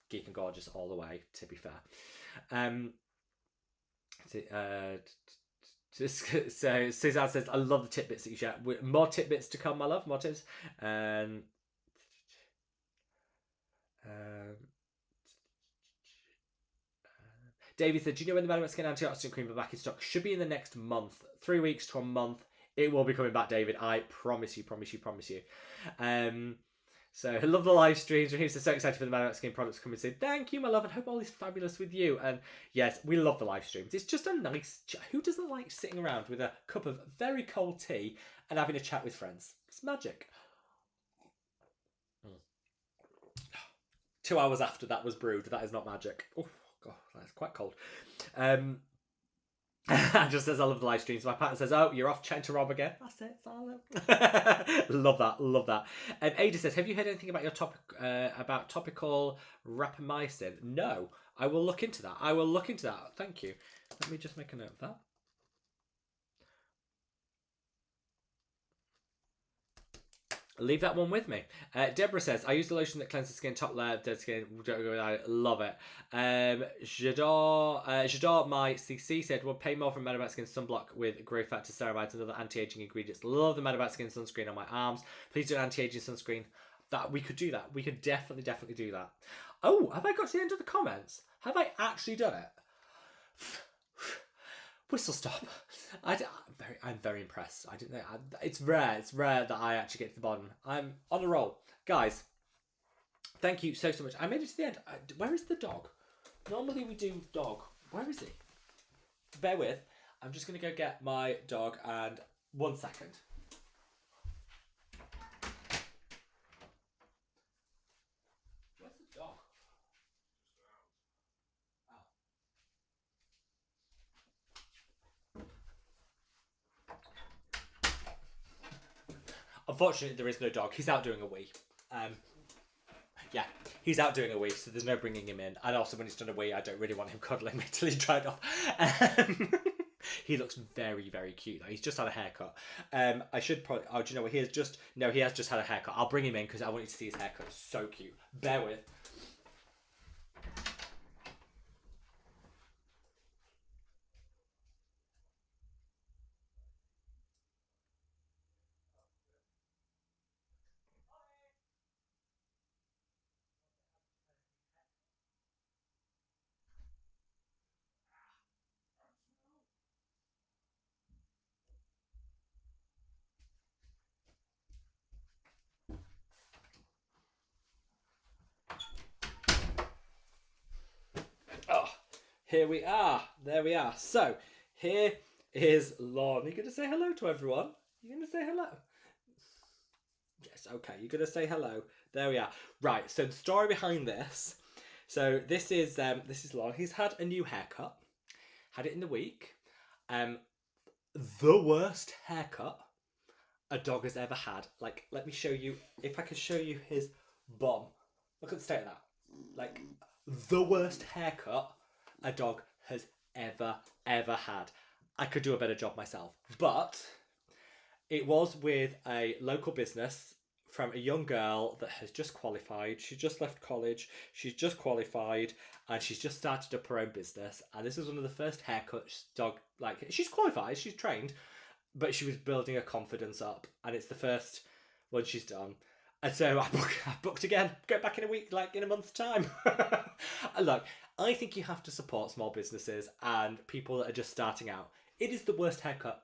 Geek and Gorgeous all the way, to be fair. So Suzanne says, I love the tidbits that you share. More tidbits to come, my love. More tips. David said, do you know when the Madaboutskin antioxidant cream will be back in stock? Should be in the next month. 3 weeks to a month. It will be coming back, David. I promise you, promise you, promise you. So I love the live streams. We're so excited for the Madaboutskin products coming soon. Thank you, my love, and hope all is fabulous with you. And yes, we love the live streams. It's just a nice chat. Who doesn't like sitting around with a cup of very cold tea and having a chat with friends? It's magic. 2 hours after that was brewed. That is not magic. Oh, God, that's quite cold. Just says, I love the live streams. My partner says, oh, you're off chatting to Rob again. That's it, love that, love that. Ada says, have you heard anything about your topic about topical rapamycin? No, I will look into that. I will look into that. Thank you. Let me just make a note of that. Leave that one with me. Deborah says, I use the lotion that cleanses skin, top layer, dead skin. Don't go without it. Love it. Jador, my CC said, we'll pay more for madaboutskin sunblock with growth factor, ceramides, and other anti-aging ingredients. Love the madaboutskin sunscreen on my arms. Please do an anti-aging sunscreen. That we could do that. We could definitely do that. Oh, have I got to the end of the comments? Have I actually done it? Whistle stop. I'm very impressed. I didn't know. It's rare that I actually get to the bottom. I'm on a roll. Guys, thank you so much. I made it to the end. Where is the dog? Normally we do dog. Where is he? Bear with. I'm just going to go get my dog, and 1 second. Where's the dog? Unfortunately, there is no dog. He's out doing a wee. Yeah, he's out doing a wee, so there's no bringing him in. And also, when he's done a wee, I don't really want him cuddling me till he's dried off. He looks very, very cute. He's just had a haircut. I should probably... Oh, do you know what? He has just had a haircut. I'll bring him in because I want you to see his haircut. It's so cute. Bear with. Oh, here we are. There we are. So, here is Lorne. You're going to say hello to everyone? You're going to say hello? Yes, okay. You're going to say hello. There we are. Right, so the story behind this. So, this is Lorne. He's had a new haircut. Had it in the week. The worst haircut a dog has ever had. Like, let me show you. If I could show you his bum. Look at the state of that. Like... the worst haircut a dog has ever had. I could do a better job myself. But it was with a local business from a young girl that has just qualified. She just left college. She's just qualified and she's just started up her own business. And this was one of the first haircuts dog, like, she's qualified, she's trained, but she was building her confidence up. And it's the first one she's done. And so I booked again. Go back in a week, like in a month's time. Look, I think you have to support small businesses and people that are just starting out. It is the worst haircut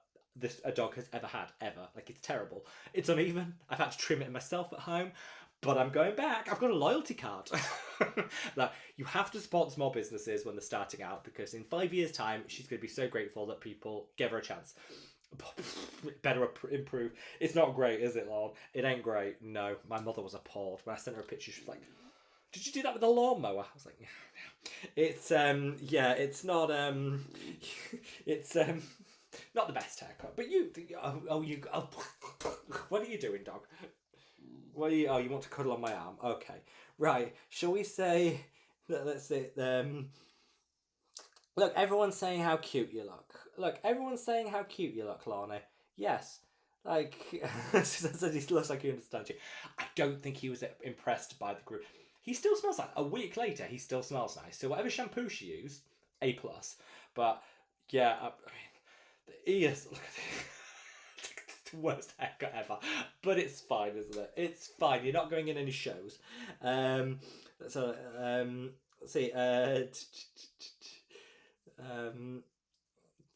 a dog has ever had, ever. Like, it's terrible. It's uneven. I've had to trim it myself at home, but I'm going back. I've got a loyalty card. Like, you have to support small businesses when they're starting out, because in 5 years' time, she's going to be so grateful that people give her a chance. Better improve. It's not great, is it, Lord? It ain't great. No, my mother was appalled when I sent her a picture. She was like, "Did you do that with a lawnmower?" I was like, "Yeah." It's yeah, it's not it's not the best haircut. But what are you doing, dog? What are you? Oh, you want to cuddle on my arm? Okay, right. Shall we say? Let's see. Look, everyone's saying how cute you look. Look, everyone's saying how cute you look, Lorna. Yes. Like, he looks like he understands you. I don't think he was impressed by the group. He still smells like, a week later, he still smells nice. So whatever shampoo she used, A+. But, yeah, I mean, the ears, look at it. It's the worst haircut ever. But it's fine, isn't it? It's fine. You're not going in any shows. Let's see.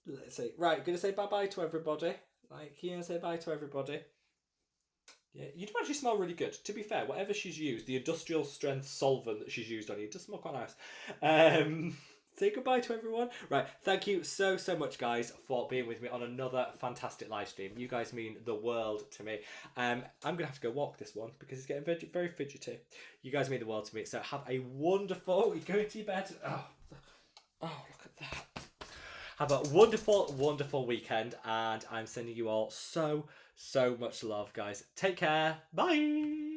Let's see. Right, gonna say bye-bye to everybody. Like, you know, say bye to everybody. Yeah, you do actually smell really good. To be fair, whatever she's used, the industrial strength solvent that she's used on you does smell quite nice. Say goodbye to everyone. Right, thank you so much, guys, for being with me on another fantastic live stream. You guys mean the world to me. I'm gonna have to go walk this one because it's getting very fidgety. You guys mean the world to me. So have a wonderful. You going to your bed? Oh, look at that. Have a wonderful weekend, and I'm sending you all so much love, guys. Take care. Bye.